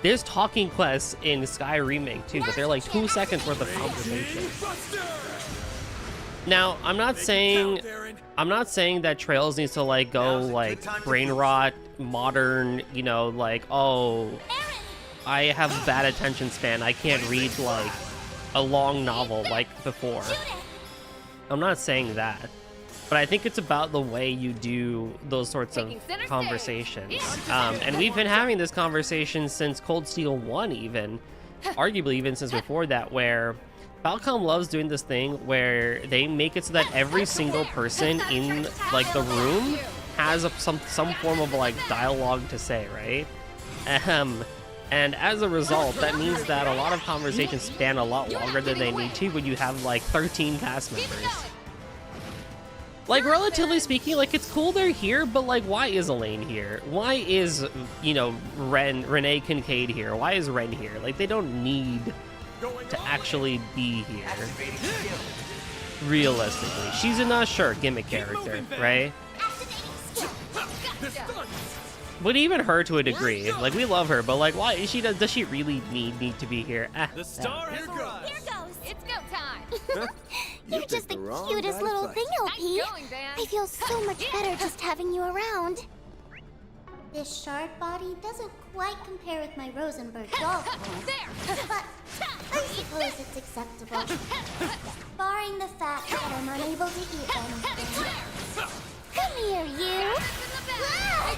There's talking quests in Sky Remake too, but they're like 2 seconds worth of conversation. Now, I'm not saying that Trails needs to like go like brain rot, modern, you know, like, oh, I have bad attention span, I can't read like a long novel like before. I'm not saying that. But I think it's about the way you do those sorts of conversations. And we've been having this conversation since Cold Steel 1 even, arguably even since before that, where Falcom loves doing this thing where they make it so that every single person in like the room has some form of like dialogue to say, right? And as a result, that means that a lot of conversations span a lot longer than they need to when you have like 13 cast members. Like, relatively speaking, like, it's cool they're here, but, like, why is Elaine here? Why is, you know, Renee Kincaid here? Why is Ren here? Like, they don't need to actually be here. Realistically. She's a sure gimmick character, right? But even her to a degree. Like, we love her, but, like, why is she, does she really need to be here? The star has arrived. Here goes. It's go time. You're just the cutest little thing, LP. I feel so much better just having you around. This shard body doesn't quite compare with my Rosenberg doll form. But I suppose it's acceptable. Barring the fact that I'm unable to eat anything. Come here, you. Wow!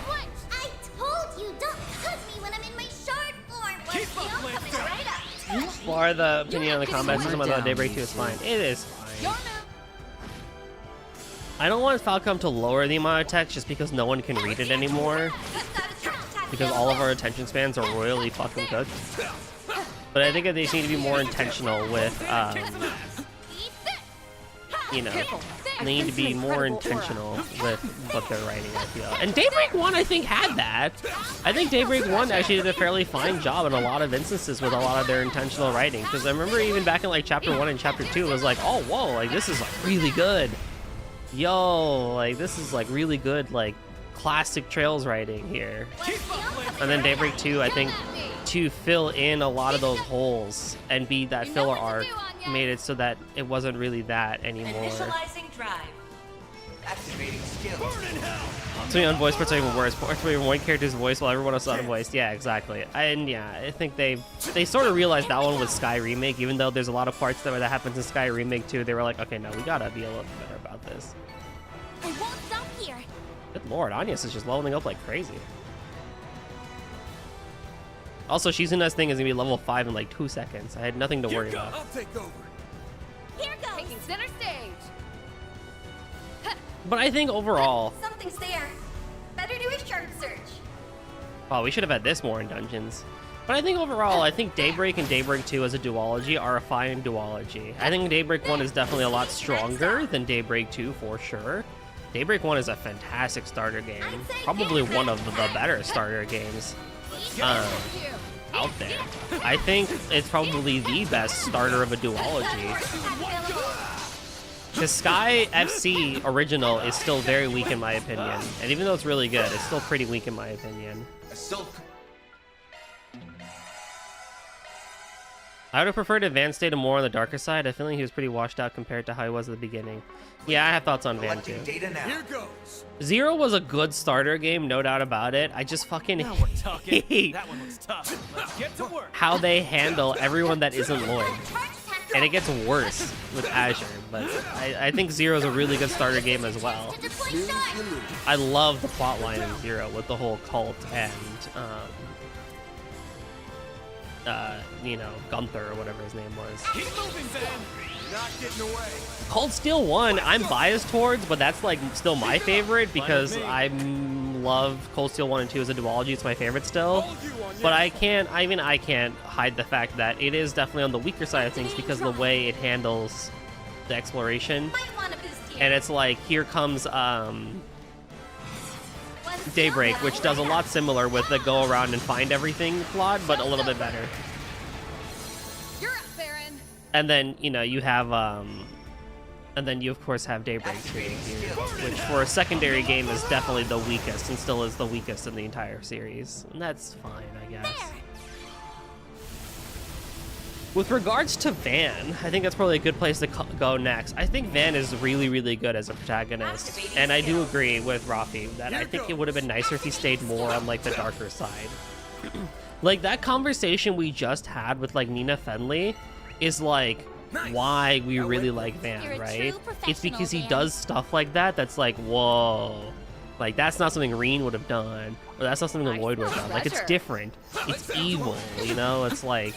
I told you, don't hug me when I'm in my shard form. Keep up, Lancer. Right up. For the opinion in the comments, someone thought Daybreak 2 is fine. It is fine. I don't want Falcom to lower the amount of text just because no one can read it anymore. Because all of our attention spans are royally fucking good. But I think that they need to be more intentional with, you know, they need to be more intentional with what they're writing, I feel. And Daybreak 1, I think, had that. I think Daybreak 1 actually did a fairly fine job in a lot of instances with a lot of their intentional writing. Because I remember even back in, like, Chapter 1 and Chapter 2, it was like, oh, whoa, like, this is, like, really good. Yo, like, this is, like, really good, like, classic Trails writing here. And then Daybreak 2, I think, to fill in a lot of those holes and be that filler arc, made it so that it wasn't really that anymore. Initializing drive. Activating skill. So on voice parts are even worse. Parts where one character's voice while everyone else is unvoiced. Yeah, exactly. And yeah, I think they sort of realized that one with Sky Remake, even though there's a lot of parts that happens in Sky Remake too. They were like, okay, no, we gotta be a little better about this. I won't stop here. Good lord, Agnes is just leveling up like crazy. Also, Shizuna's thing is gonna be level 5 in like 2 seconds. I had nothing to worry about. I'll take over. Here goes. Taking center stage. But I think overall, Something's there. Better do a shard search. wow, we should have had this more in Dungeons. But I think overall, I think Daybreak and Daybreak 2 as a duology are a fine duology. I think Daybreak 1 is definitely a lot stronger than Daybreak 2 for sure. Daybreak 1 is a fantastic starter game. Probably one of the better starter games out there. I think it's probably the best starter of a duology. The Sky FC original is still very weak in my opinion. And even though it's really good, it's still pretty weak in my opinion. I would have preferred Advanced Data more on the darker side. I feel like he was pretty washed out compared to how he was at the beginning. Yeah, I have thoughts on Van too. Here goes. Zero was a good starter game, no doubt about it. I just fucking hate That one looks tough. Let's get to work. how they handle everyone that isn't Lloyd. And it gets worse with Azure, but I think Zero is a really good starter game as well. I love the plotline in Zero with the whole cult and you know, Gunther or whatever his name was. Keep moving, Van. Not getting away. Cold Steel 1, I'm biased towards, but that's like still my favorite because I love Cold Steel 1 and 2 as a duology. It's my favorite still. But I can't hide the fact that it is definitely on the weaker side of things because of the way it handles the exploration. And it's like, here comes Daybreak, which does a lot similar with the go around and find everything plot, but a little bit better. You're up, Baron. And then, you know, you have, and then you of course have Daybreak too, which for a secondary game is definitely the weakest and still is the weakest in the entire series. And that's fine, I guess. With regards to Van, I think that's probably a good place to go next. I think Van is really, really good as a protagonist. And I do agree with Rafi that I think it would have been nicer if he stayed more on like the darker side. Like that conversation we just had with like Nina Fenley is like why we really like Van, right? It's because he does stuff like that that's like, whoa. Like, that's not something Reen would have done, or that's not something Lloyd would have done. Like, it's different. It's evil, you know? It's like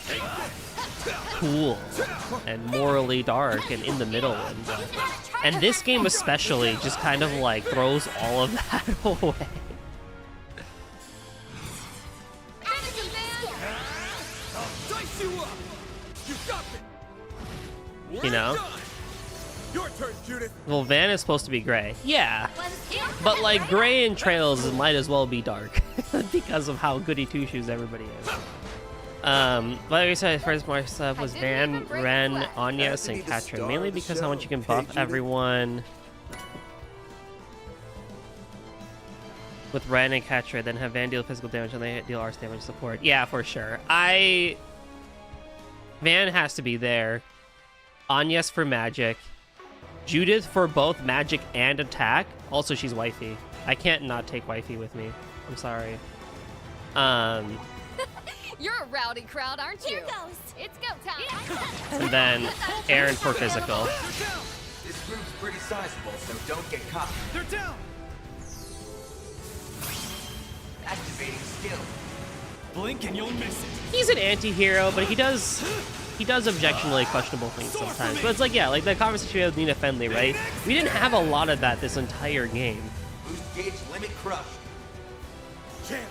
cool and morally dark and in the middle. And this game especially just kind of like throws all of that away. You know? Your turn, Judith. Well, Van is supposed to be gray. Yeah. But like gray and Trails might as well be dark because of how goody two shoes everybody is. Like I said, first my stuff was Van, Ren, Anyas, and Katrin. Mainly because how much you can buff everyone with Ren and Katrin, then have Van deal physical damage and they deal arts damage support. Yeah, for sure. Van has to be there. Anyas for magic. Judith for both magic and attack. Also, she's wifey. I can't not take wifey with me. I'm sorry. You're a rowdy crowd, aren't you? Here goes. It's go time. And then Aaron for physical. This group's pretty sizable, so don't get caught. They're down. Activating skill. Blink and you'll miss it. He's an anti-hero, but he does objectionably questionable things sometimes. But it's like, yeah, like the conversation we had with Nina Fenley, right? We didn't have a lot of that this entire game. Boost gauge limit crushed. Chance.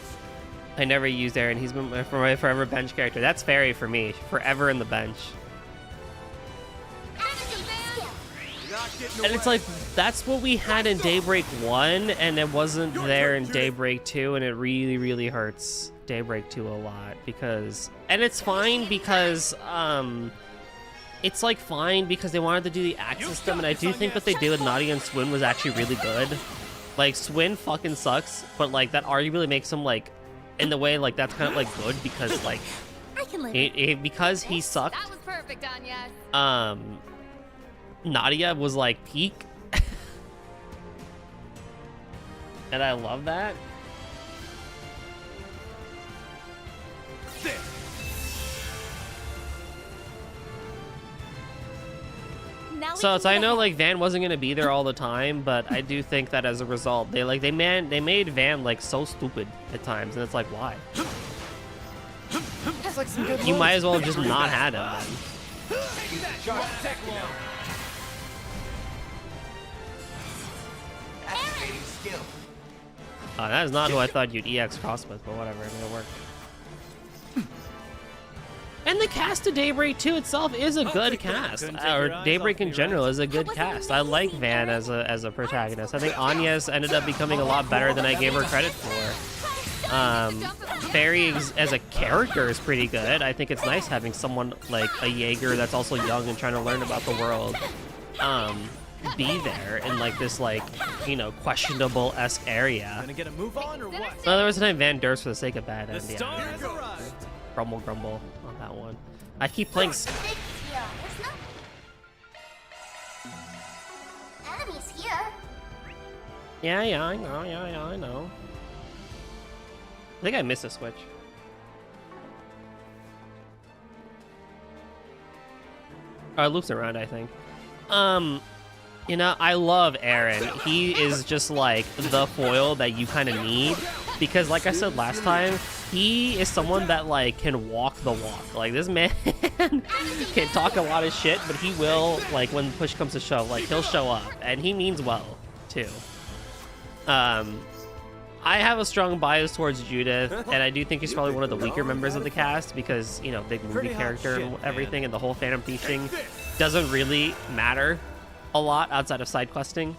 I never used Aaron. He's been my forever bench character. That's Fairy for me. Forever in the bench. And it's like, that's what we had in Daybreak 1, and it wasn't there in Daybreak 2, and it really, really hurts Daybreak 2 a lot, because... And it's fine because, it's like fine because they wanted to do the axe system, and I do think what they did with Nadia and Swin was actually really good. Like, Swin fucking sucks, but like, that arguably makes him like, in the way, like, that's kind of like good, because like, because he sucked. That was perfect, Anyas. Nadia was like peak. And I love that. So I know like Van wasn't gonna be there all the time, but I do think that as a result, they made Van like so stupid at times, and it's like, why? You might as well have just not had him then. Activating skill. That is not who I thought you'd EX cross with, but whatever, it worked. And the cast of Daybreak 2 itself is a good cast. Or Daybreak in general is a good cast. I like Van as a protagonist. I think Anya's ended up becoming a lot better than I gave her credit for. Barry as a character is pretty good. I think it's nice having someone like a Jaeger that's also young and trying to learn about the world. Be there in like this like, you know, questionable-esque area. Gonna get a move on or what? No, there was a time Van Durst for the sake of bad The end. star has arrived. Grumble on that one. I keep playing. Enemies here. Yeah, I know. I think I missed a switch. Oh, it loops around, I think. You know, I love Aaron. He is just like the foil that you kind of need because, like I said last time, he is someone that like can walk the walk. Like this man can talk a lot of shit, but he will, like, when push comes to shove, like he'll show up, and he means well too. I have a strong bias towards Judith, and I do think she's probably one of the weaker members of the cast because, you know, big movie character and everything, and the whole Phantom Thief thing doesn't really matter a lot outside of side questing.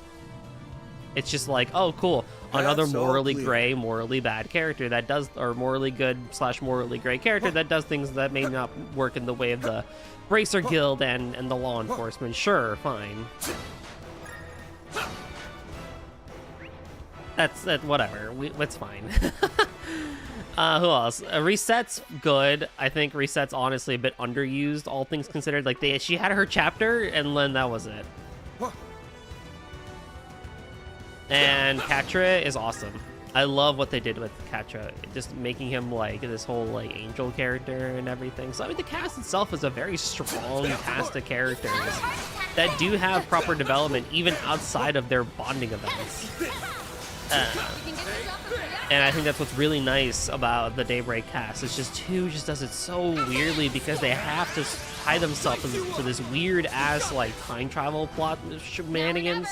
It's just like, oh, cool, another morally gray, morally bad character that does, or morally good / morally gray character that does things that may not work in the way of the Bracer Guild and the law enforcement. Sure, fine. That's whatever. That's fine. Who else? Reset's good. I think Reset's honestly a bit underused, all things considered. Like she had her chapter, and then that was it. And Katra is awesome. I love what they did with Katra, just making him like this whole like angel character and everything. So I mean, the cast itself is a very strong cast of characters that do have proper development even outside of their bonding events. And I think that's what's really nice about the Daybreak cast. It's just 2 just does it so weirdly because they have to tie themselves to this weird ass like time travel plot shenanigans.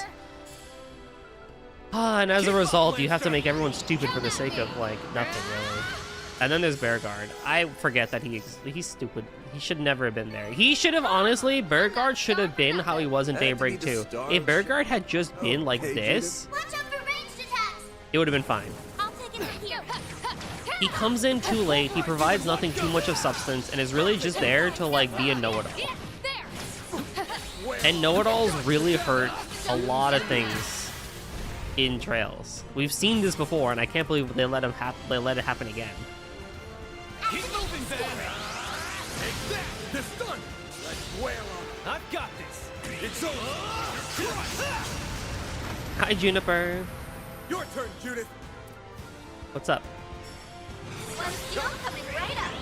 And as a result, you have to make everyone stupid for the sake of like nothing really. And then there's Bearguard. I forget that he's stupid. He should never have been there. He should have, honestly, Bearguard should have been how he was in Daybreak 2. If Bearguard had just been like this, it would have been fine. He comes in too late, he provides nothing too much of substance, and is really just there to like be a know-it-all. And know-it-alls really hurt a lot of things in Trails. We've seen this before, and I can't believe they let it happen again. Keep moving, Van. Take that. They're stunned. Let's wail on. I've got this. It's over. Hi, Juniper. Your turn, Judith. What's up?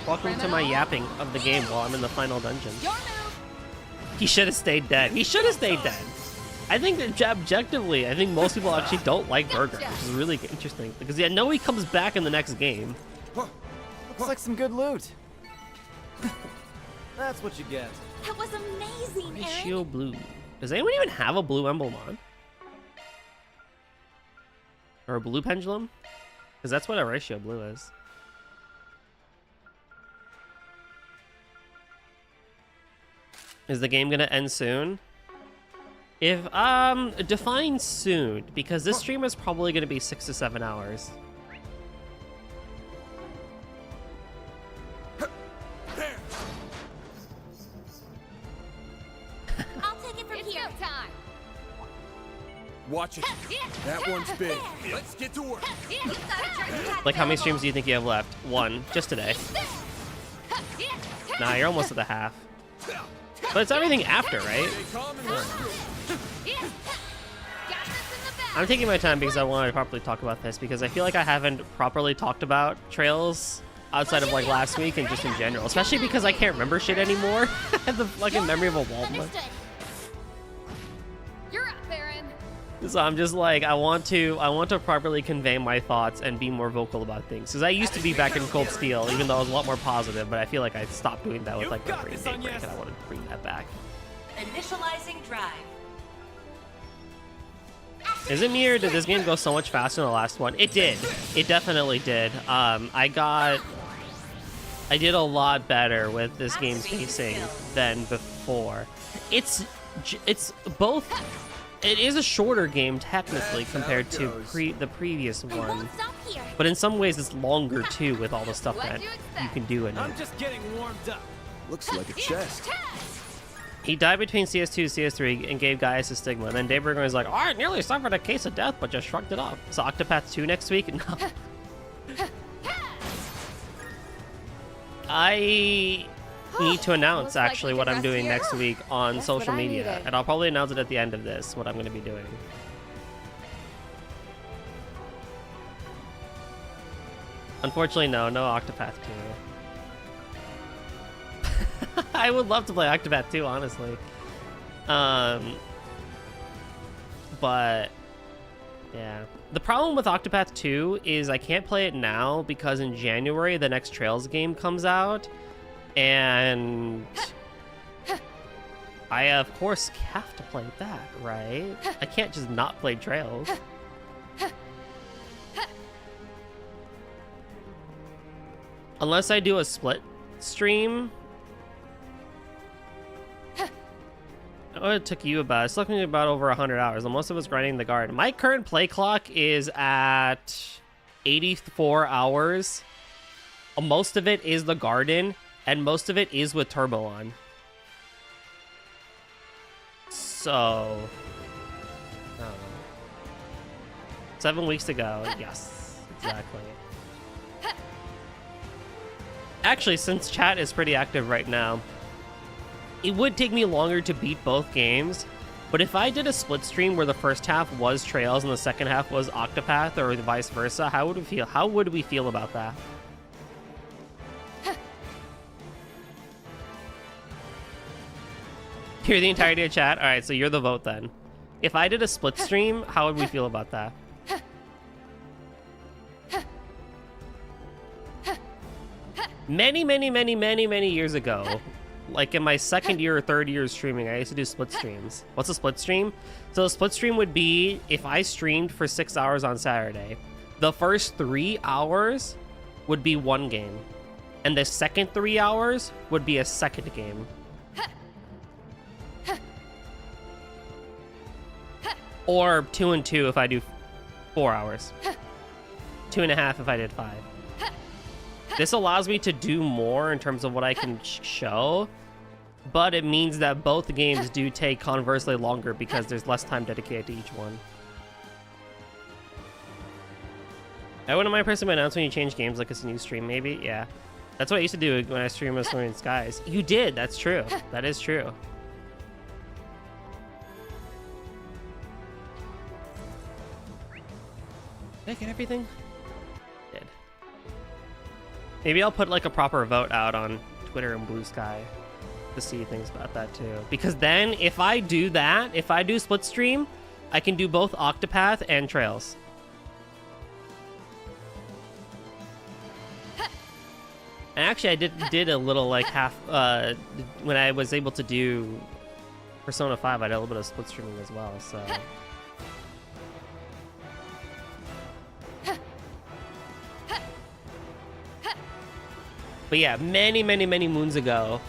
Welcome to my yapping of the game while I'm in the final dungeon. He should have stayed dead. He should have stayed dead. I think that objectively, I think most people actually don't like Burger, which is really interesting because I know he comes back in the next game. Looks like some good loot. That's what you get. That was amazing, Ratio blue. Does anyone even have a blue emblem on? Or a blue pendulum? Because that's what a ratio blue is. Is the game gonna end soon? If define soon, because this stream is probably gonna be 6 to 7 hours. I'll take it from here. Time. Watch it. That one's big. Let's get to work. Like, how many streams do you think you have left? 1, just today. Nah, you're almost at the half. But it's everything after, right? I'm taking my time because I want to properly talk about this because I feel like I haven't properly talked about Trails outside of like last week and just in general, especially because I can't remember shit anymore. I have the fucking memory of a Walmart. You're up, Aaron. So I'm just like, I want to properly convey my thoughts and be more vocal about things. Because I used to be back in Cold Steel, even though I was a lot more positive, but I feel like I stopped doing that with like Daybreak, and I want to bring that back. Initializing drive. Is it me or did this game go so much faster than the last one? It did. It definitely did. I got I did a lot better with this game's pacing than before. It's both. It is a shorter game technically compared to the previous one, but in some ways it's longer too with all the stuff that you can do in it. I'm just getting warmed up. Looks like a chest. He died between CS2 and CS3 and gave Gaius a stigma. Then Daybreak was like, "Oh, I nearly suffered a case of death, but just shrugged it off." So Octopath 2 next week? No. I need to announce actually what I'm doing next week on social media, and I'll probably announce it at the end of this, what I'm going to be doing. Unfortunately, no Octopath 2. I would love to play Octopath 2, honestly. But yeah. The problem with Octopath 2 is I can't play it now because in January the next Trails game comes out, and I of course have to play that, right? I can't just not play Trails. Unless I do a split stream. Oh, it took you about, it's looking about over 100 hours, and most of us grinding the garden. My current play clock is at 84 hours. Most of it is the garden, and most of it is with Turbo on. So, I don't know. 7 weeks to go. Yes, exactly. Actually, since chat is pretty active right now, it would take me longer to beat both games, but if I did a split stream where the first half was Trails and the second half was Octopath, or vice versa, how would we feel? How would we feel about that? Hear the entirety of chat? Alright, so you're the vote then. If I did a split stream, how would we feel about that? Many years ago, like in my second year or third year of streaming, I used to do split streams. What's a split stream? So a split stream would be if I streamed for 6 hours on Saturday, the first 3 hours would be one game, and the second 3 hours would be a second game. Or 2 and 2 if I do 4 hours. 2.5 if I did 5. This allows me to do more in terms of what I can show, but it means that both games do take conversely longer because there's less time dedicated to each one. I wouldn't mind pressing my announce when you change games, like it's a new stream, maybe? Yeah. That's what I used to do when I streamed with Swimming Skies. You did, that's true. That is true. Did I get everything? Did. Maybe I'll put like a proper vote out on Twitter and Blue Sky to see things about that too. Because then if I do that, if I do split stream, I can do both Octopath and Trails. And actually I did a little like half, when I was able to do Persona 5, I did a little bit of split streaming as well, so. But yeah, many moons ago,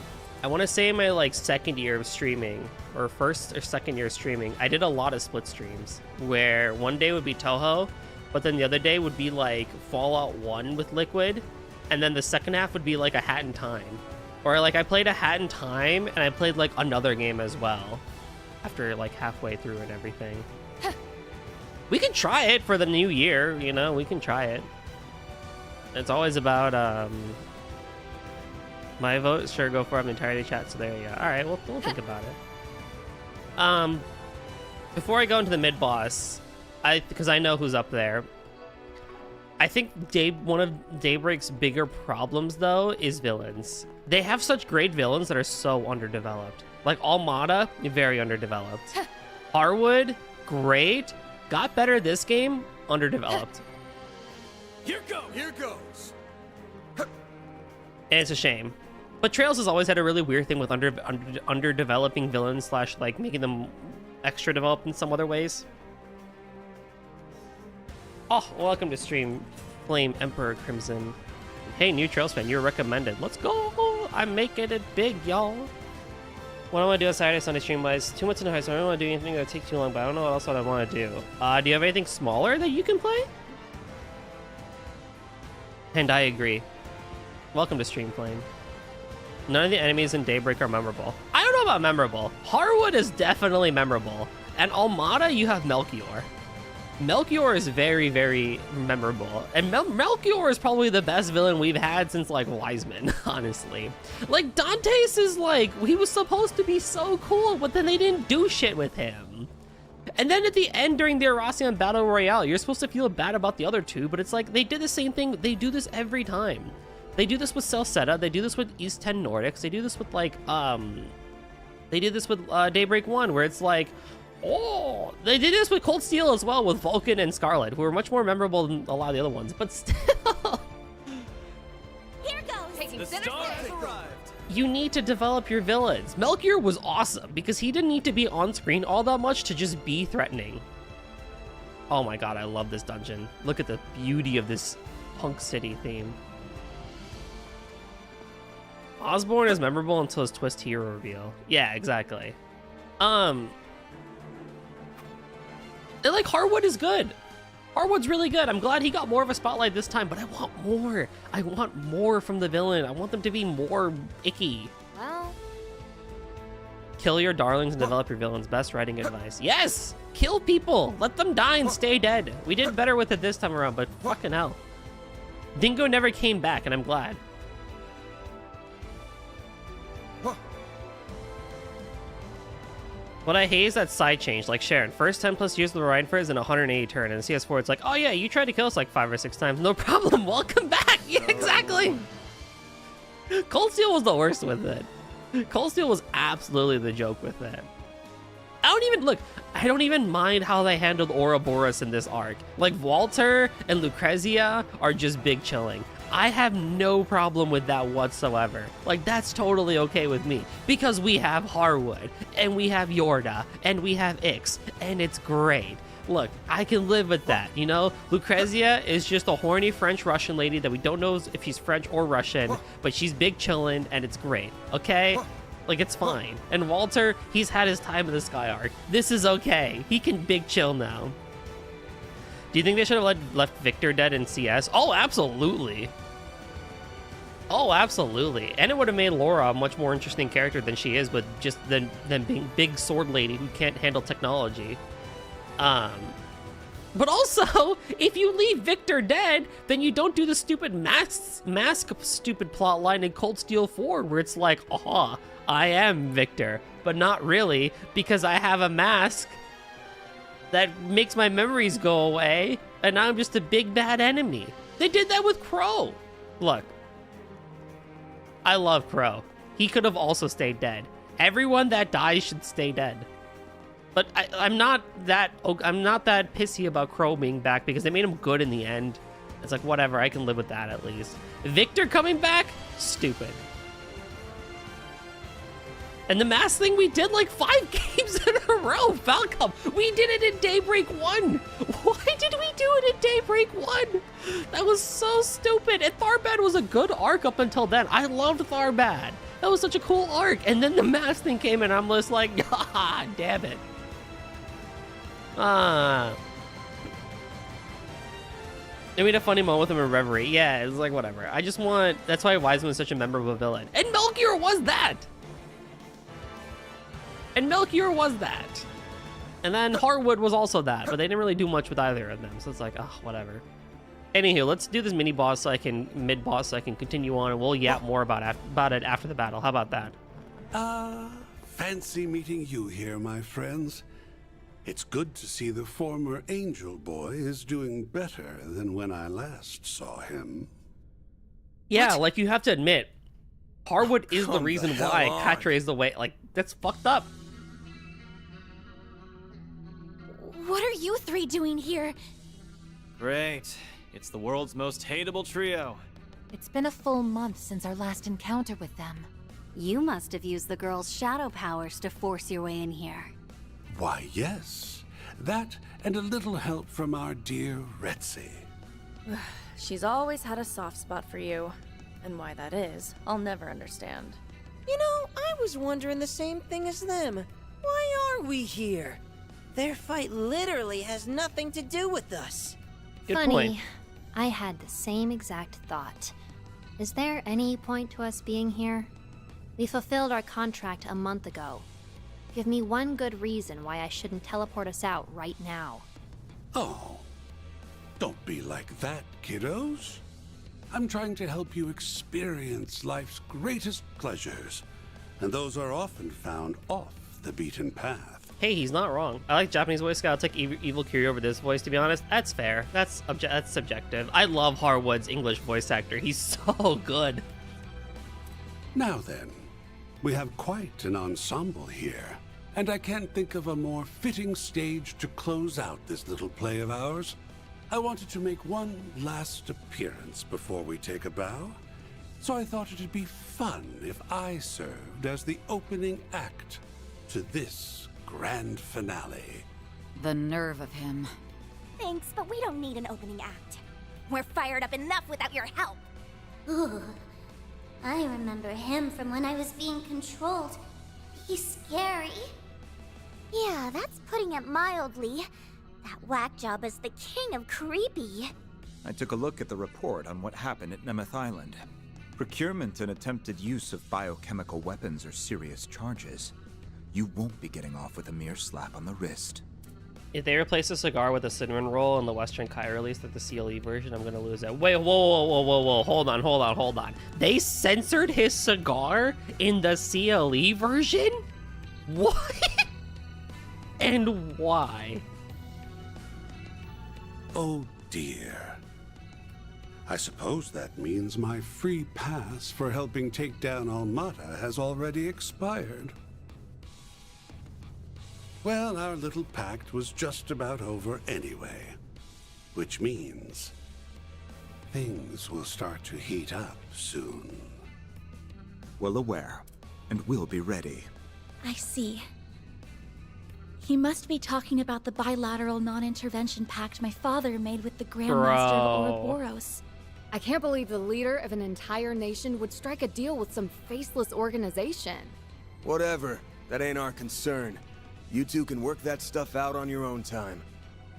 I want to say my like second year of streaming, or first or second year of streaming, I did a lot of split streams where one day would be Toho, but then the other day would be like Fallout 1 with Liquid, and then the second half would be like a Hat in Time. Or like I played a Hat in Time and I played like another game as well after like halfway through and everything. We can try it for the new year, you know, we can try it. It's always about my vote, sure, go for it. I'm entirely chat, so there you go. Alright, we'll think about it. Before I go into the mid-boss, because I know who's up there, I think one of Daybreak's bigger problems, though, is villains. They have such great villains that are so underdeveloped. Like, Almada, very underdeveloped. Harwood, great. Got better this game, underdeveloped. Here goes. And it's a shame. But Trails has always had a really weird thing with underdeveloping villains slash like making them extra developed in some other ways. Oh, welcome to stream, Flame Emperor Crimson. Hey, new Trails fan, you're recommended. Let's go! I'm making it big, y'all. What I want to do on Saturday, Sunday stream-wise? 2 months in high school, I don't want to do anything that would take too long, but I don't know what else I want to do. Do you have anything smaller that you can play? And I agree. Welcome to Stream Playing. None of the enemies in Daybreak are memorable. I don't know about memorable. Harwood is definitely memorable. And Almada, you have Melchior. Melchior is very, very memorable. And Melchior is probably the best villain we've had since, like, Wiseman, honestly. Like, Dante's is, like, he was supposed to be so cool, but then they didn't do shit with him. And then at the end, during the Erasion Battle Royale, you're supposed to feel bad about the other two, but it's like, they did the same thing. They do this every time. They do this with Celceta, they do this with East 10 Nordics, they do this with, like, they did this with Daybreak 1, where it's like, oh, they did this with Cold Steel as well, with Vulcan and Scarlet, who were much more memorable than a lot of the other ones, but still. Here goes! Taking The center star stage. has arrived. You need to develop your villains. Melchior was awesome, because he didn't need to be on screen all that much to just be threatening. Oh my god, I love this dungeon. Look at the beauty of this Punk City theme. Osborne is memorable until his twist hero reveal. Yeah, exactly. And, like, Harwood is good. Harwood's really good. I'm glad he got more of a spotlight this time, but I want more. I want more from the villain. I want them to be more icky. Well, kill your darlings and develop your villains. Best writing advice. Yes! Kill people! Let them die and stay dead. We did better with it this time around, but fucking hell. Dingo never came back, and I'm glad. What I hate is that side change, like Sharon. First 10 plus years of the Rhine Frizz and 180 turn, and CS4 it's like, oh yeah, you tried to kill us like 5 or 6 times. No problem, welcome back! Yeah, exactly! Cold Steel was the worst with it. Cold Steel was absolutely the joke with it. I don't even mind how they handled Ouroboros in this arc. Like, Walter and Lucrezia are just big chilling. I have no problem with that whatsoever. Like, that's totally okay with me. Because we have Harwood, and we have Yorda, and we have Ix, and it's great. Look, I can live with that, you know? Lucrezia is just a horny French-Russian lady that we don't know if she's French or Russian, but she's big chillin', and it's great, okay? Like, it's fine. And Walter, he's had his time in the Sky Arc. This is okay. He can big chill now. Do you think they should have left Victor dead in CS? Oh, absolutely. Oh, absolutely. And it would have made Laura a much more interesting character than she is, but just than being big sword lady who can't handle technology. But also, if you leave Victor dead, then you don't do the stupid mask stupid plot line in Cold Steel 4, where it's like, aha, I am Victor, but not really, because I have a mask that makes my memories go away, and now I'm just a big bad enemy. They did that with Crow. Look, I love Crow. He could have also stayed dead. Everyone that dies should stay dead. But I'm not that pissy about Crow being back because they made him good in the end. It's like, whatever, I can live with that at least. Victor coming back? Stupid. And the mask thing, we did like 5 games in a row, Falcom. We did it in Daybreak 1. Why did we do it in Daybreak 1? That was so stupid. And Tharbad was a good arc up until then. I loved Tharbad. That was such a cool arc. And then the mask thing came and I'm just like, ah, damn it. They made a funny moment with him in Reverie. Yeah, it's like, whatever. I just want, that's why Wiseman is such a memorable villain. And Melchior was that. And Melchior was that. And then Harwood was also that, but they didn't really do much with either of them. So it's like, oh, whatever. Anywho, let's do this mini boss mid-boss so I can continue on, and we'll yap more about it after the battle. How about that? Fancy meeting you here, my friends. It's good to see the former Angel Boy is doing better than when I last saw him. Yeah, like, you have to admit, Harwood is the reason why Catre is the way. Like, that's fucked up. What are you 3 doing here? Great. It's the world's most hateable trio. It's been a full month since our last encounter with them. You must have used the girl's shadow powers to force your way in here. Why, yes. That and a little help from our dear Retzi. She's always had a soft spot for you. And why that is, I'll never understand. You know, I was wondering the same thing as them. Why are we here? Their fight literally has nothing to do with us. Funny, I had the same exact thought. Is there any point to us being here? We fulfilled our contract a month ago. Give me one good reason why I shouldn't teleport us out right now. Oh, don't be like that, kiddos. I'm trying to help you experience life's greatest pleasures, and those are often found off the beaten path. Hey, he's not wrong. I like Japanese voice guy. I'll take Evil Curie over this voice, to be honest. That's fair. That's subjective. I love Harwood's English voice actor. He's so good. Now then, we have quite an ensemble here, and I can't think of a more fitting stage to close out this little play of ours. I wanted to make one last appearance before we take a bow, so I thought it'd be fun if I served as the opening act to this grand finale. The nerve of him. Thanks, but we don't need an opening act. We're fired up enough without your help. Ooh, I remember him from when I was being controlled. He's scary. Yeah, that's putting it mildly. That whack job is the king of creepy. I took a look at the report on what happened at Nemeth Island. Procurement and attempted use of biochemical weapons are serious charges. You won't be getting off with a mere slap on the wrist. If they replace the cigar with a cinnamon roll in the Western Kai release, like the CLE version, I'm gonna lose it. Wait, whoa, hold on. They censored his cigar in the CLE version? What? And why? Oh dear. I suppose that means my free pass for helping take down Almata has already expired. Well, our little pact was just about over anyway, which means things will start to heat up soon. Well aware, and we'll be ready. I see. He must be talking about the bilateral non-intervention pact my father made with the Grandmaster of Ouroboros. I can't believe the leader of an entire nation would strike a deal with some faceless organization. Whatever. That ain't our concern. You two can work that stuff out on your own time.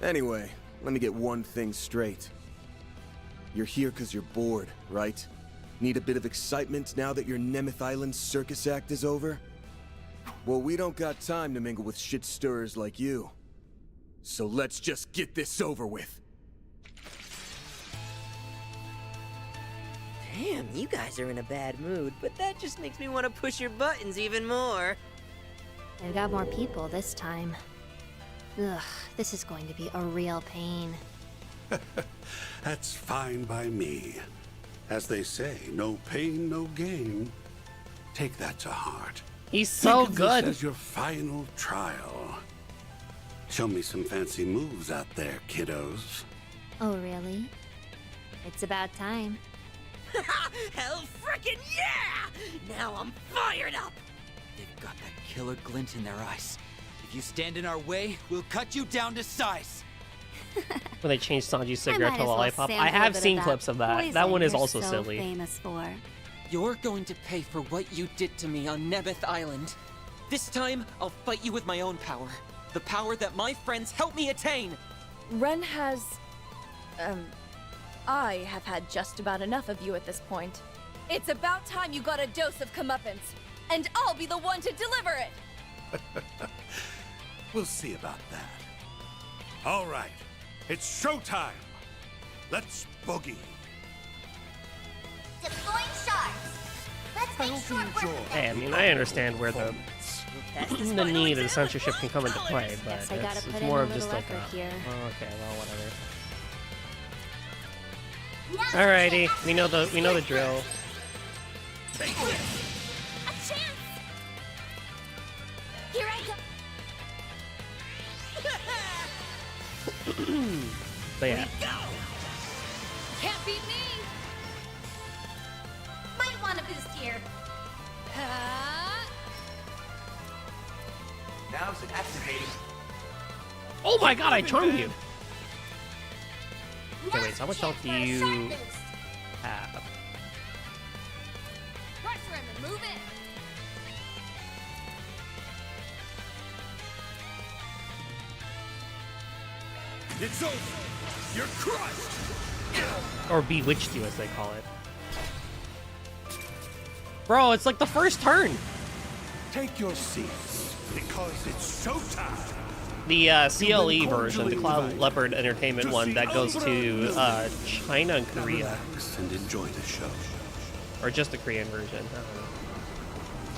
Anyway, let me get one thing straight. You're here because you're bored, right? Need a bit of excitement now that your Nemeth Island circus act is over? Well, we don't got time to mingle with shit stirrers like you. So let's just get this over with. Damn, you guys are in a bad mood, but that just makes me want to push your buttons even more. They've got more people this time. Ugh, this is going to be a real pain. That's fine by me. As they say, no pain, no gain. Take that to heart. He's so Think of good. This as your final trial. Show me some fancy moves out there, kiddos. Oh, really? It's about time. Hell frickin' yeah! Now I'm fired up! They've got that killer glint in their eyes. If you stand in our way, we'll cut you down to size. When they changed Sanji's cigarette to well lollipop. sample I a have bit of seen that clips of that. poison That one is you're also so silly. famous for. You're going to pay for what you did to me on Nebeth Island. This time, I'll fight you with my own power. The power that my friends helped me attain! Ren has... I have had just about enough of you at this point. It's about time you got a dose of comeuppance, and I'll be the one to deliver it! We'll see about that. All right, it's showtime. Let's boogie. Deploying shards. Let's make short work of Hey, I mean, I understand where the need of censorship can come into play, but Guess I gotta it's put in more a of just little like effort a, here. oh, okay, well, whatever. Alrighty, we know the drill. A chance! Here I go! But yeah. Can't beat me! Might want a boost here. Now's activating. Oh my god, I charmed you! Okay, wait, so how much health do you have? Pressure him and move in. It's over. You're crushed. Or bewitched you, as they call it. Bro, it's like the first turn. Take your seats, because it's showtime. The CLE version, the Cloud Leopard Entertainment one, that goes to China and Korea. And enjoy the show. Or just the Korean version. I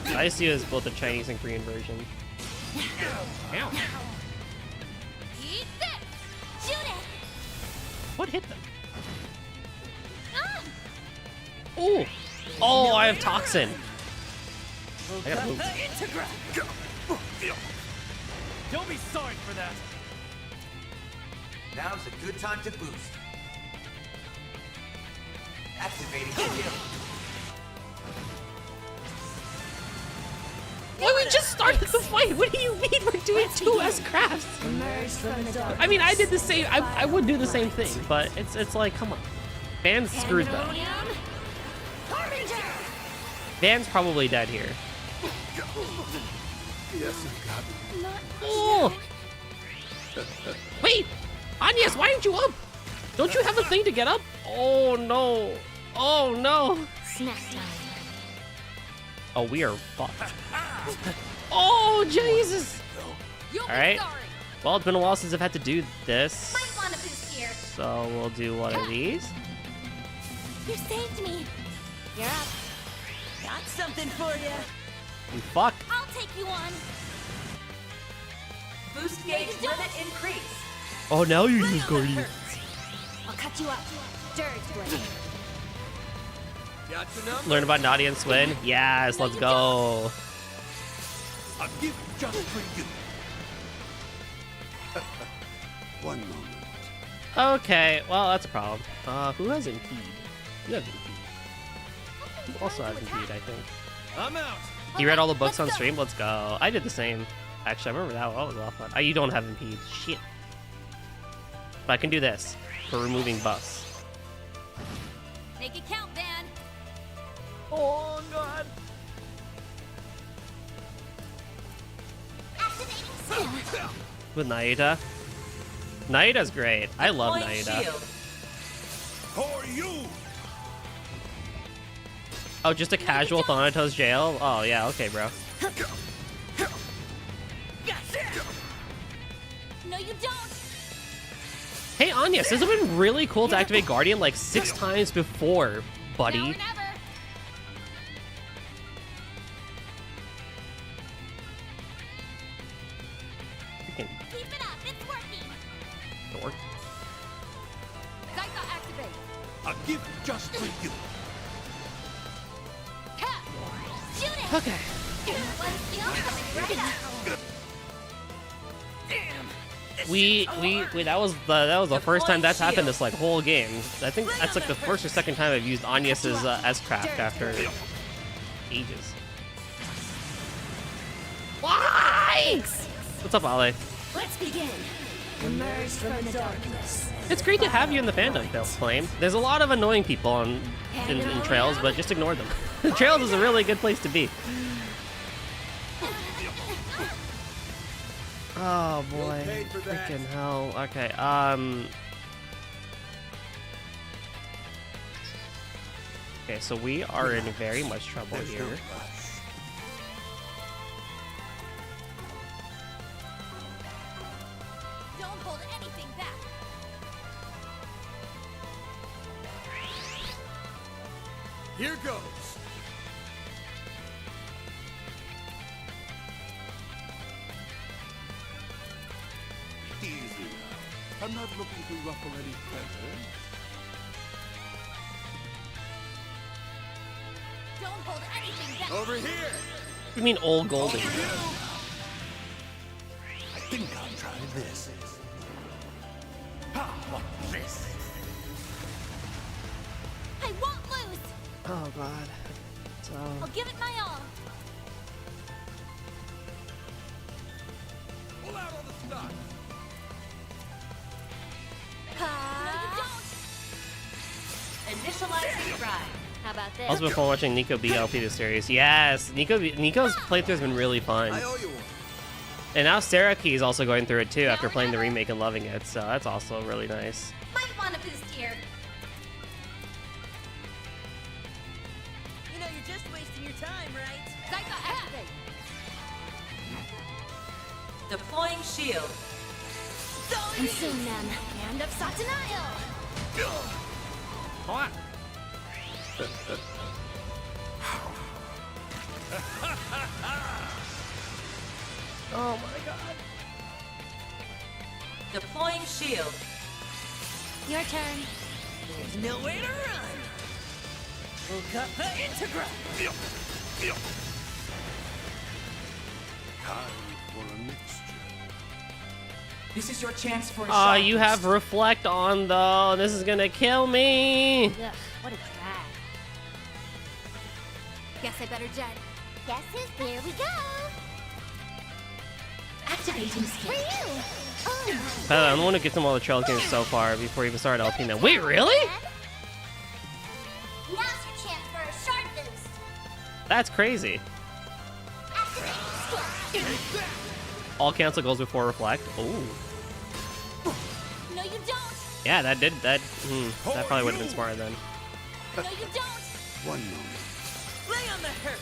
don't know. I see it as both the Chinese and Korean version. Ow. Eat this! Shoot it! What hit them? Oh! Oh, I have Toxin! I gotta move. Don't be sorry for that. Now's a good time to boost. Activating skill. Well, we just started the fight! What do you mean we're doing 2S crafts? I mean, I did the same. I would do the same thing, but it's like, come on. Van's screwed though. Van's probably dead here. Yes, I got it. Oh! Wait! Agnes, why aren't you up? Don't you have a thing to get up? Oh no! Oh no! Snack time. Oh, we are fucked. Oh, Jesus! Alright. Well, it's been a while since I've had to do this. Might want a boost here. So we'll do one of these. You saved me. You're up. Got something for you. We fucked. I'll take you on. Boost gauge limit increase. Oh, now you use Guardian. I'll cut you up. Dirge blade. Got your number? Learn about Nadia and Swin? Yes, let's go. A gift just for you. One moment. Okay, well, that's a problem. Who has Impede? You have Impede. You also have Impede, I think. I'm out. You read all the books on stream? Let's go. I did the same. Actually, I remember that was off fun. You don't have Impede. Shit. But I can do this for removing buffs. Make it count, Van. Oh, God. Activating skill. With Naida. Naida's great. I love Naida. For you. Oh, just a casual Thanatos jail? Oh, yeah, okay, bro. No, you don't. Hey, Anya, this would have been really cool to activate Guardian like 6 times before, buddy. Now or never. Freaking Keep it up. It's working. dork. Gaika activate. A gift just for you. Shoot it. Okay. One skill coming right up. That was the first time that's happened this like whole game. I think that's like the first or second time I've used Agnes's S-Craft after ages. Why? What's up, Ale? Let's begin. Emerge from the darkness. It's great to have you in the fandom, Flame. There's a lot of annoying people in Trails, but just ignore them. Trails is a really good place to be. Oh boy, freaking hell. Okay, okay, so we are in very much trouble here. Don't hold anything back. Here goes. Easy now. I'm not looking to ruffle any feathers. Don't hold anything back. Over here. You mean old Golden? I think I'll try this. How about this? I won't lose. Oh god. So I'll give it my all. Pull out all the stock. No, you don't. Initializing drive. How about this? Also, before watching Nico BLP the series, yes, Nico's playthrough has been really fun. I owe you one. And now Saraki is also going through it too after playing the remake and loving it, so that's also really nice. Might want a boost here. You know you're just wasting your time, right? Psycho activate. Deploying shield. Consume them. Hand of Satanael. What? Oh my god. Deploying shield. Your turn. There's nowhere to run. Ukapa Integra. Time for a mixture. This is your chance for a Oh, shot. you have reflect on though. This is gonna kill me. Ugh, what a drag. Guess I better jet. Guesses, here we go. Activating For skill. you. Oh, By the way, I'm the one who gets them all the trail games so far before we even started LP now. Wait, really? now's your chance for a sharp boost. That's crazy. Activating skill. All cancel goes before reflect. Oh. No, you don't. Yeah, that did that. That probably would have been smarter then. No, you don't. One moment. Lay on the hurt.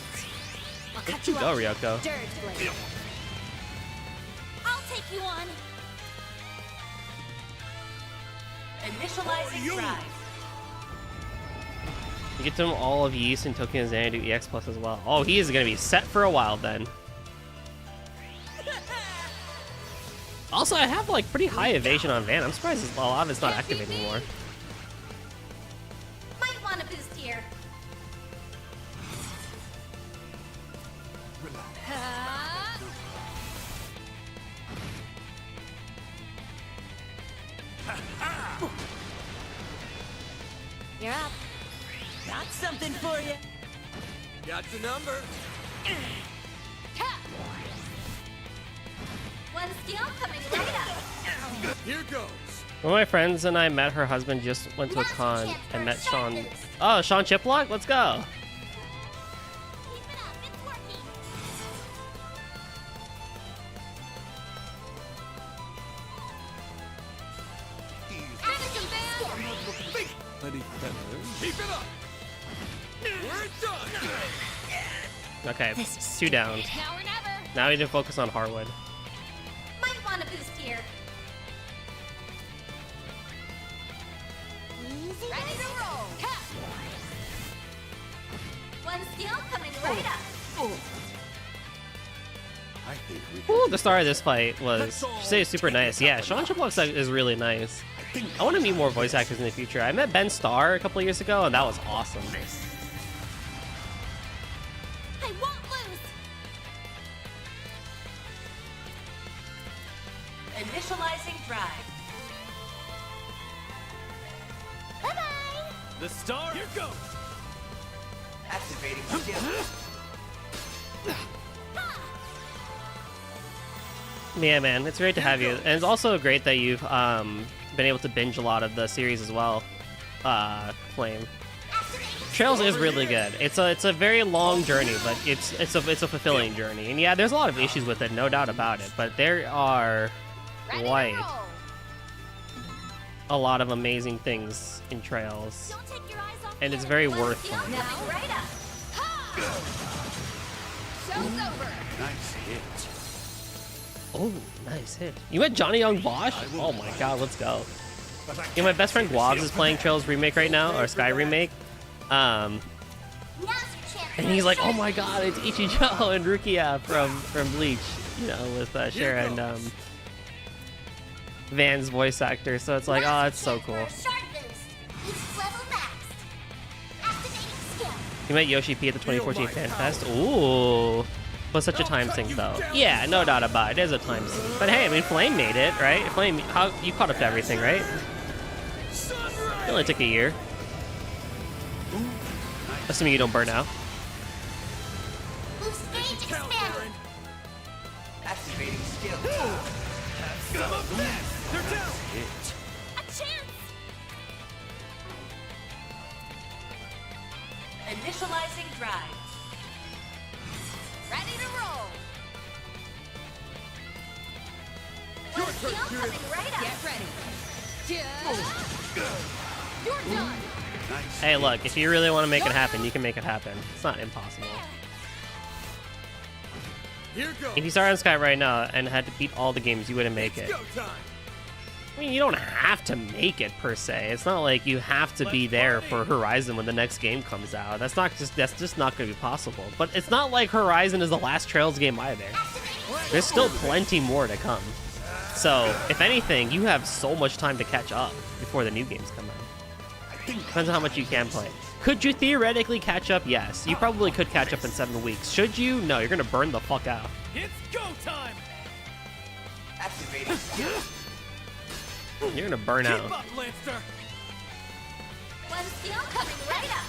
I'll cut You you go, off. Ryoko. Dirge blade. I'll take you on. Initializing drive. You get them all of Yeast and Tokyo and Xanadu EX Plus as well. Oh, he is gonna be set for a while then. Also, I have like pretty high evasion on Van. I'm surprised a lot of it's not activated anymore. Might want a boost here. You're up. Got something for you. Got your number. One skill coming right up. Here goes. One of my friends and I met her husband just went to a con and met Sean. Oh, Sean Chiplock? Let's go. Keep it up. It's working. Activating skill. Bloody feathers. Keep it up. We're done. Okay, 2 down. Now or never. Now we need to focus on Harwood. Might want a boost here. Easy. Ready to roll. One skill coming right up. I think we can Ooh, the start of this fight was, she say, super nice. Yeah, Sean Chiplock is really nice. I want to meet more voice actors in the future. I met Ben Starr a couple years ago, and that was awesome. I won't lose. Initializing drive. Bye-bye. The star. Here goes. Activating skill. Yeah, man, it's great to have you, and it's also great that you've been able to binge a lot of the series as well. Flame. Trails is really good. It's a very long journey, but it's a fulfilling journey. And yeah, there's a lot of issues with it, no doubt about it. But there are quite a lot of amazing things in Trails, and it's very worth playing. Now right up. Show's over. Nice hit. Oh, nice hit. You met Johnny Young Bosch? Oh my god, let's go. Yeah, my best friend Guabs is playing Trails Remake right now, or Sky Remake. And he's like, oh my god, it's Ichijo and Rukia from Bleach, you know, with Shara and Van's voice actor. So it's like, oh, it's so cool. You met Yoshi P at the 2014 Fan Fest. Ooh. Was such a time sink though. Yeah, no doubt about it. It is a time sink. But hey, I mean, Flame made it, right? Flame, how you caught up to everything, right? It only took a year. Assuming you don't burn out. Activating skill. Some of this. They're down. A chance. Initializing drive. Ready to roll. Your turn, Steel coming right up. Get ready. You're done. Hey, look, if you really want to make it happen, you can make it happen. It's not impossible. Here goes. If you started on Sky right now and had to beat all the games, you wouldn't make it. Go time. I mean, you don't have to make it per se. It's not like you have to be there for Horizon when the next game comes out. That's just not going to be possible. But it's not like Horizon is the last Trails game either. There's still plenty more to come. So, if anything, you have so much time to catch up before the new games come out. Depends on how much you can play. Could you theoretically catch up? Yes. You probably could catch up in 7 weeks. Should you? No, you're going to burn the fuck out. It's go time. Activating. You're going to burn out. Keep up, Lancer. One steel coming right up.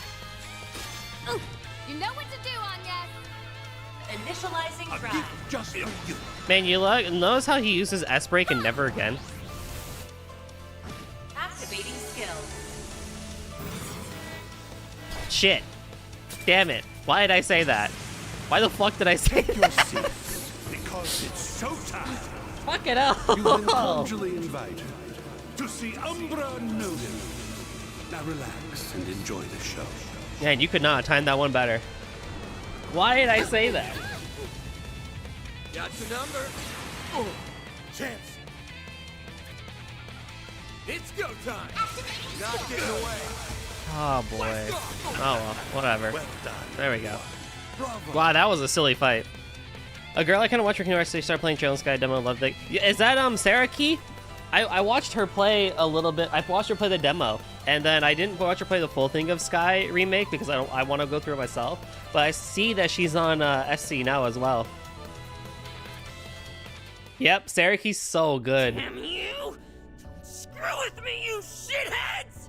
Ooh, you know what to do, Anya. Initializing drive. Just for you. Man, you notice how he uses S-Break and never again? Activating skill. Shit. Damn it. Why did I say that? Why the fuck did I say that? Because it's showtime. Fuck it up. You've been cordially invited to see Umbra Noden. Now relax and enjoy the show. Man, you could not have timed that one better. Why did I say that? Got your number. Oh, chance. It's go time. Not getting away. Oh boy. Oh well, whatever. Well done. There we go. Bravo. Wow, that was a silly fight. A girl I kind of watched her actually start playing Trail Sky demo. Loved it. Is that Sarah Key? I watched her play a little bit. I watched her play the demo, and then I didn't watch her play the full thing of Sky remake because I want to go through it myself. But I see that she's on SC now as well. Yep, Sarah Key's so good. Damn you! Don't screw with me, you shitheads!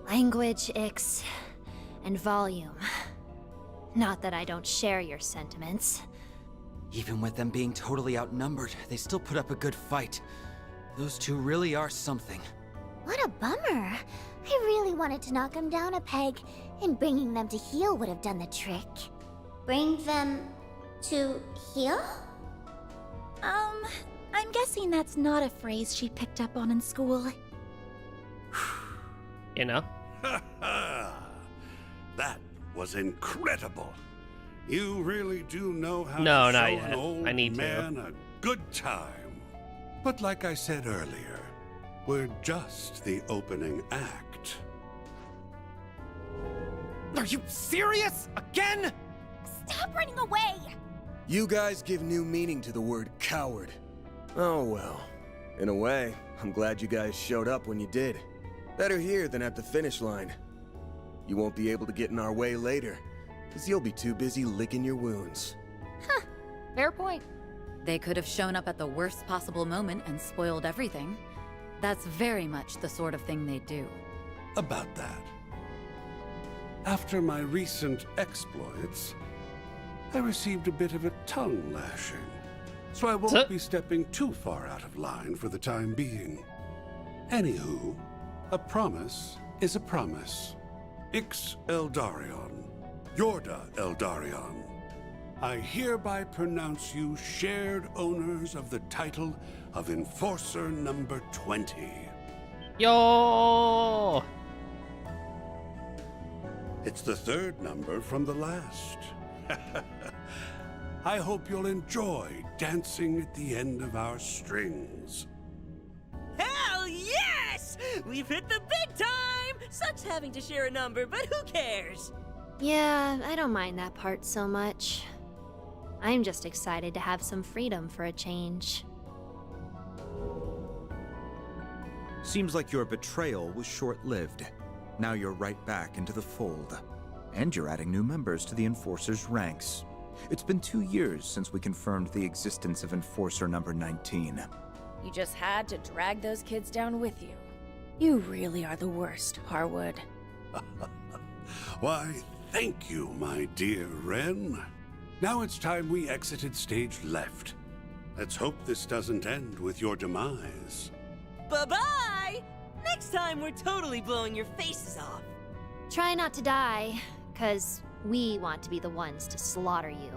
Language, ix, and volume. Not that I don't share your sentiments. Even with them being totally outnumbered, they still put up a good fight. Those two really are something. What a bummer. I really wanted to knock them down a peg, and bringing them to heel would have done the trick. Bring them to heel? I'm guessing that's not a phrase she picked up on in school. You know? That was incredible. You really do know how No, to not show yet. an old I need to. man a good time. But like I said earlier, we're just the opening act. Are you serious? Again? Stop running away! You guys give new meaning to the word coward. Oh well. In a way, I'm glad you guys showed up when you did. Better here than at the finish line. You won't be able to get in our way later, because you'll be too busy licking your wounds. Huh. Fair point. They could have shown up at the worst possible moment and spoiled everything. That's very much the sort of thing they do. About that. After my recent exploits, I received a bit of a tongue lashing. So I won't be stepping too far out of line for the time being. Anywho, a promise is a promise. Ix Eldarion, Yorda Eldarion. I hereby pronounce you shared owners of the title of Enforcer number 20. Yo! It's the third number from the last. I hope you'll enjoy dancing at the end of our strings. Hell yes! We've hit the big time! Sucks having to share a number, but who cares? Yeah, I don't mind that part so much. I'm just excited to have some freedom for a change. Seems like your betrayal was short-lived. Now you're right back into the fold. And you're adding new members to the Enforcer's ranks. It's been 2 years since we confirmed the existence of Enforcer number 19. You just had to drag those kids down with you. You really are the worst, Harwood. Why, thank you, my dear Ren. Now it's time we exited stage left. Let's hope this doesn't end with your demise. Bye-bye! Next time we're totally blowing your faces off. Try not to die, because we want to be the ones to slaughter you.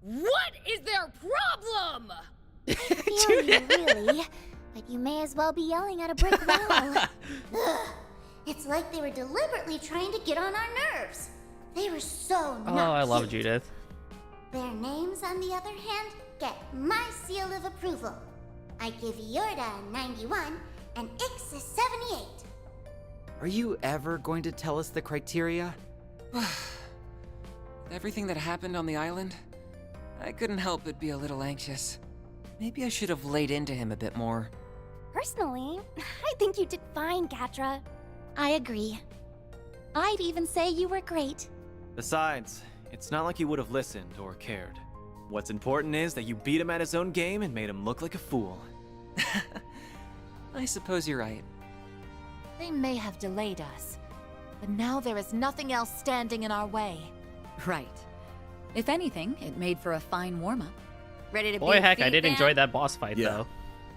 What is their problem? Really, but you may as well be yelling at a brick wall. Ugh. It's like they were deliberately trying to get on our nerves. They were so Oh, not I love cute. Judith. Their names, on the other hand, get my seal of approval. I give Yorda a 91 and Ix a 78. Are you ever going to tell us the criteria? Everything that happened on the island, I couldn't help but be a little anxious. Maybe I should have laid into him a bit more. Personally, I think you did fine, Catra. I agree. I'd even say you were great. Besides, it's not like he would have listened or cared. What's important is that you beat him at his own game and made him look like a fool. I suppose you're right. They may have delayed us, but now there is nothing else standing in our way. Right. If anything, it made for a fine warm-up. Ready to Boy, heck, I did enjoy that boss fight, though.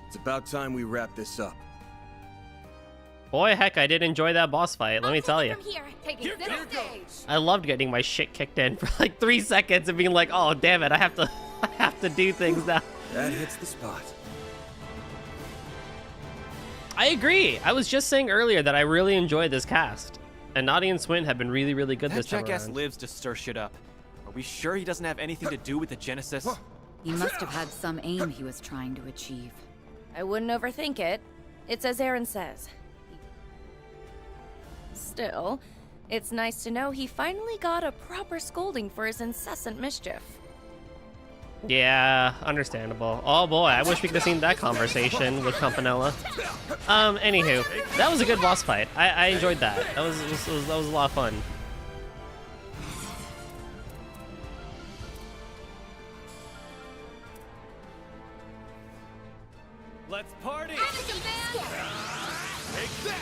It's about time we wrap this up. Boy, heck, I did enjoy that boss fight, let me tell you. Taking center stage. I loved getting my shit kicked in for like 3 seconds and being like, oh, damn it, I have to do things now. That hits the spot. I agree. I was just saying earlier that I really enjoyed this cast. And Naughty and Swin have been really, really good this time jackass around. lives to stir shit up. Are we sure he doesn't have anything to do with the Genesis? He must have had some aim he was trying to achieve. I wouldn't overthink it. It's as Aaron says. Still, it's nice to know he finally got a proper scolding for his incessant mischief. Yeah, understandable. Oh boy, I wish we could have seen that conversation with Campanella. Anywho, that was a good boss fight. I enjoyed that. That was a lot of fun. Let's party! Take that!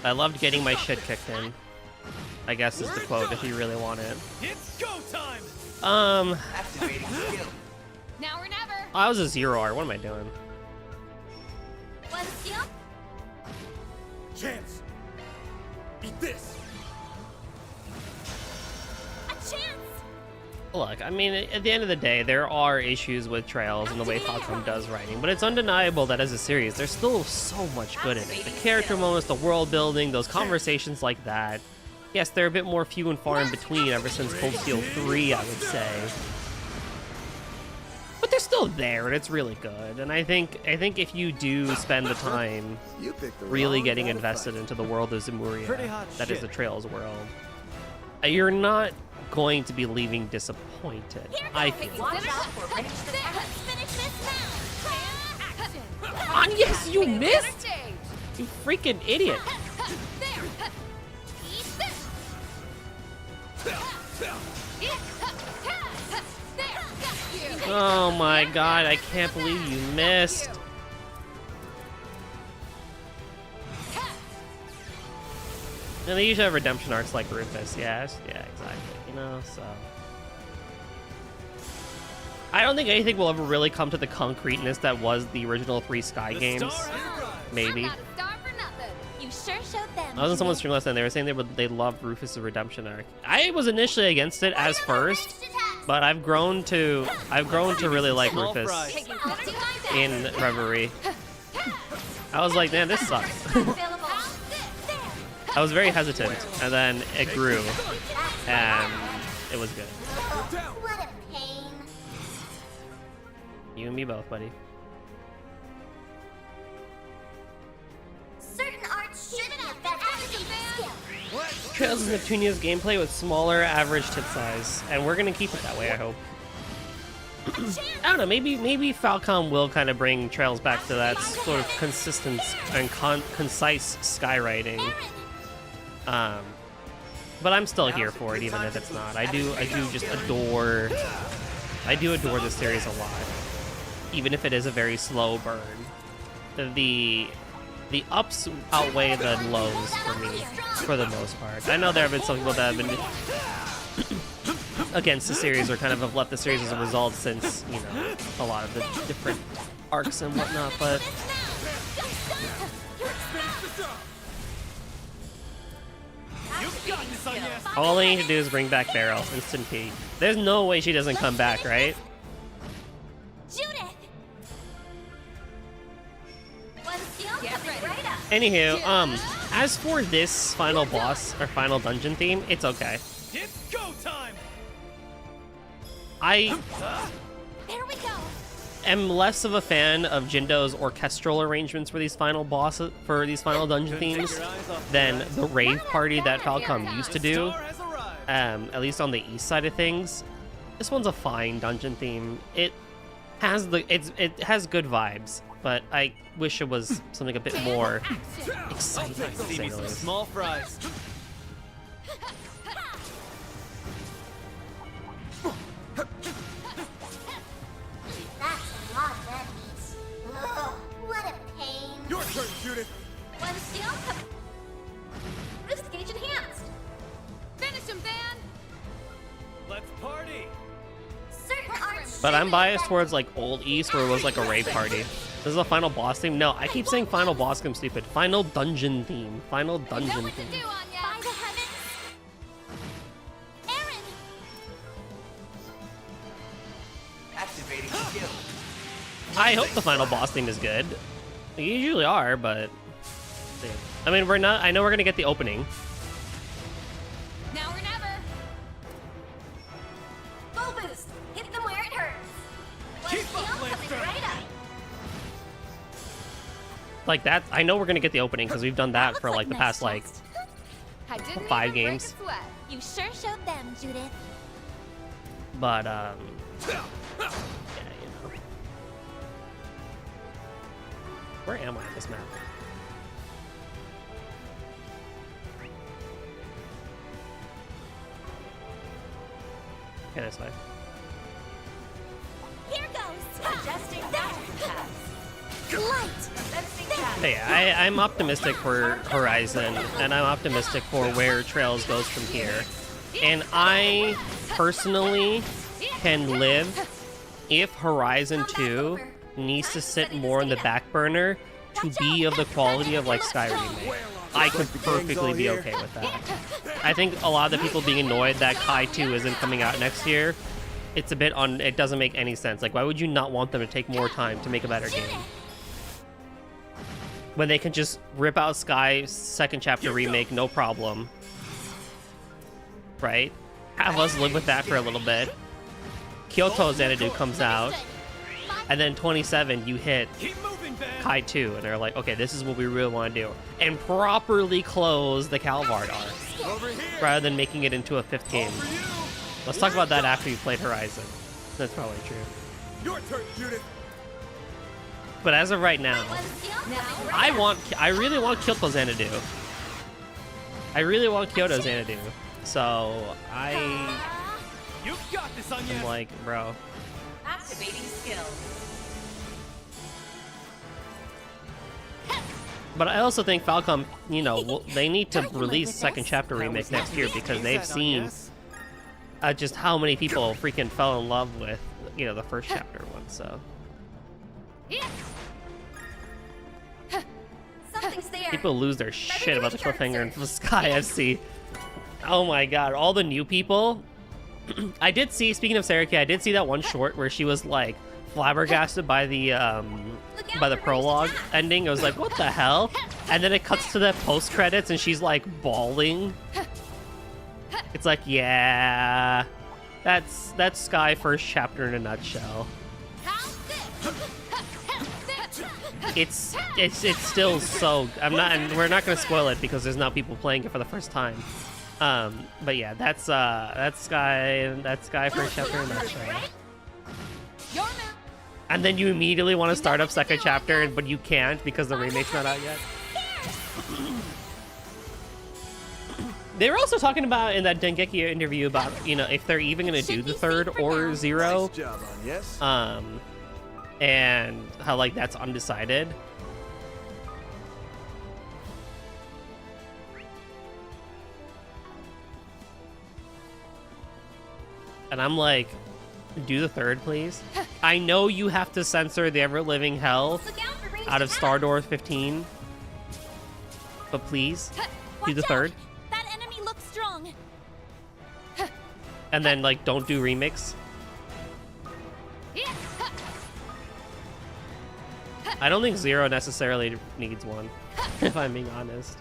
I loved getting my shit kicked in. I guess is the quote if you really want it. It's go time! Activating skill. Now or never. I was a 0R. What am I doing? One skill. Chance! Eat this! A chance! Look, I mean, at the end of the day, there are issues with Trails and the way Falcom does writing, but it's undeniable that as a series, there's still so much good in it. The character moments, the world building, those conversations like that. Yes, they're a bit more few and far in between ever since Cold Steel 3, I would say. But they're still there, and it's really good. And I think if you do spend the time really getting invested into the world of Zemuria, that is the Trails world, you're not going to be leaving disappointed. I feel. Yes, you missed! You freaking idiot! Oh my god, I can't believe you missed. And they usually have redemption arcs like Rufus, yeah, exactly, you know, so. I don't think anything will ever really come to the concreteness that was the original 3 Sky games. Maybe. You sure showed them. I was on someone's stream last night, they were saying they loved Rufus' redemption arc. I was initially against it as first, but I've grown to really like Rufus in Reverie. I was like, man, this sucks. I was very hesitant, and then it grew, and it was good. What a pain. You and me both, buddy. Certain arts should be effective skill. Trails is Neptunia's gameplay with smaller average tit size, and we're gonna keep it that way, I hope. I don't know, maybe Falcom will kind of bring Trails back to that sort of consistent and concise skywriting. But I'm still here for it, even if it's not. I do just adore this series a lot, even if it is a very slow burn. The ups outweigh the lows for me, for the most part. I know there have been some people that have been against the series or kind of have left the series as a result since, you know, a lot of the different arcs and whatnot, but all I need to do is bring back Beryl, instant P. There's no way she doesn't come back, right? Judith! Anywho, as for this final boss or final dungeon theme, it's okay. It's go time. I There we go. am less of a fan of Jindo's orchestral arrangements for these final bosses, for these final dungeon themes, than the rave party that Falcom used to do. At least on the east side of things, this one's a fine dungeon theme. It has it has good vibes, but I wish it was something a bit more exciting. To say the least. Small fries. That's a lot of enemies. Ugh, what a pain. Your turn, Judith. One skill. Risk gauge enhanced. Finish him, Van. Let's party. Certain arts. But I'm biased towards like old East, where it was like a rave party. This is a final boss theme. No, I keep saying final boss theme, stupid. Final dungeon theme. Final dungeon theme. By the heavens! Aaron! Activating skill. I hope the final boss theme is good. They usually are, but I mean, we're not. I know we're gonna get the opening. Now or never. Full boost. Hit them where it hurts. One Keep skill up, coming Lancer. right up. Like that, I know we're gonna get the opening because we've done that for like the past like I didn't 5 even break games. a sweat. You sure showed them, Judith. But yeah, you know. Where am I on this map? Okay, this way. Here goes! Adjusting action paths. Light! Hey, I'm optimistic for Horizon, and I'm optimistic for where Trails goes from here. And I personally can live if Horizon 2 needs to sit more in the back burner to be of the quality of like Sky Remake. I could perfectly be okay with that. I think a lot of the people being annoyed that Kai 2 isn't coming out next year, it's a bit it doesn't make any sense. Like, why would you not want them to take more time to make a better game? When they can just rip out Sky's second chapter remake, no problem. Right? Have us live with that for a little bit. Kyoto Xanadu comes out, and then 27 you hit Kai 2, and they're like, okay, this is what we really want to do. And properly close the Calvard arc, rather than making it into a 5th game. Let's talk about that after you played Horizon. That's probably true. Your turn, Judith. But as of right now, I really want Kyoto Xanadu. I really want Kyoto Xanadu. So You've got this, Anya. I'm like, bro. Activating skill. But I also think Falcom, you know, they need to release second chapter remake next year because they've seen just how many people freaking fell in love with, you know, the first chapter one. So Something's there. people lose their shit about the cliffhanger in the Sky FC. Oh my god, all the new people. I did see, speaking of Saraki, I did see that one short where she was like flabbergasted by the prologue ending. I was like, what the hell? And then it cuts to the post credits and she's like bawling. It's like, yeah, that's Sky first chapter in a nutshell. It's still so, we're not gonna spoil it because there's now people playing it for the first time. But yeah, that's Sky first chapter in a nutshell. And then you immediately want to start up second chapter, but you can't because the remake's not out yet. They were also talking about in that Dengeki interview about, you know, if they're even going to do the 3rd or 0. Nice job, yes. And how like that's undecided. And I'm like, do the third, please. I know you have to censor the ever-living hell out of Star Door 15. But please, do the third. That enemy looks strong. And then, like, don't do remix. I don't think Zero necessarily needs one, if I'm being honest.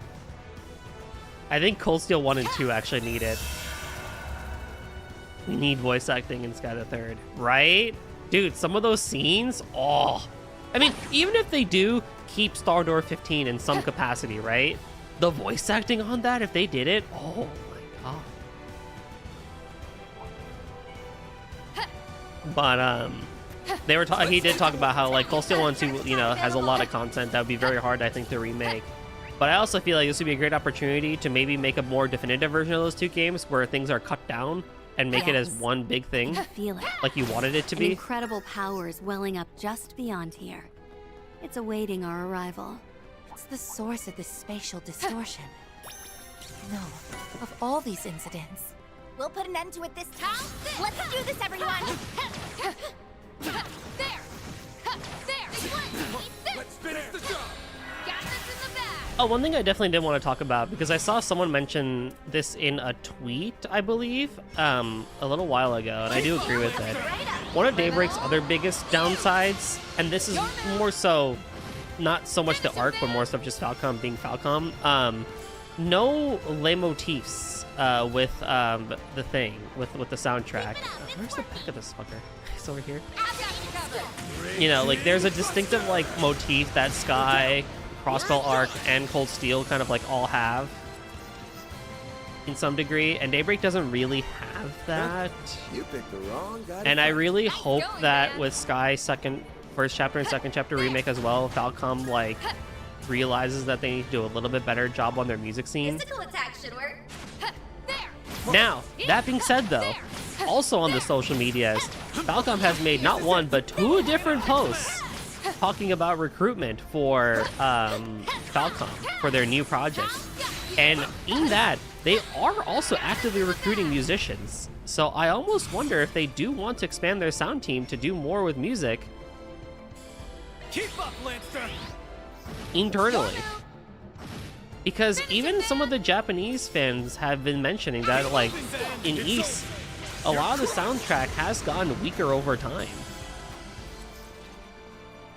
I think Cold Steel 1 and 2 actually need it. We need voice acting in Sky the Third, right? Dude, some of those scenes, oh. I mean, even if they do keep Star Door 15 in some capacity, right? The voice acting on that, if they did it, oh my god. But, they were he did talk about how, like, Cold Steel 1 2, you know, has a lot of content that would be very hard, I think, to remake. But I also feel like this would be a great opportunity to maybe make a more definitive version of those two games where things are cut down and make it as one big thing, I feel it. like you wanted it to An be. incredible power is welling up just beyond here. It's awaiting our arrival. What's the source of this spatial distortion? No, of all these incidents. We'll put an end to it this time. Let's do this, everyone. There! Let's finish the job! Got this in the bag! Oh, one thing I definitely did want to talk about, because I saw someone mention this in a tweet, I believe, a little while ago, and I do agree with it. One of Daybreak's other biggest downsides, and this is more so, not so much the arc, but more so just Falcom being Falcom, no leitmotifs with the thing, with the soundtrack. Where's the back of this fucker? He's over here. You know, like, there's a distinctive, like, motif that Sky, Crossbell Arc, and Cold Steel kind of, like, all have in some degree, and Daybreak doesn't really have that. You picked the wrong guy. And I really hope that with Sky's first chapter and second chapter remake as well, Falcom, like, realizes that they need to do a little bit better job on their music scene. Physical attack should work. Now, that being said, though, also on the social medias, Falcom has made not one, but 2 different posts talking about recruitment for Falcom, for their new project. And in that, they are also actively recruiting musicians. So I almost wonder if they do want to expand their sound team to do more with music. Keep up, Lancer! Internally. Because even some of the Japanese fans have been mentioning that, like, in East, a lot of the soundtrack has gotten weaker over time.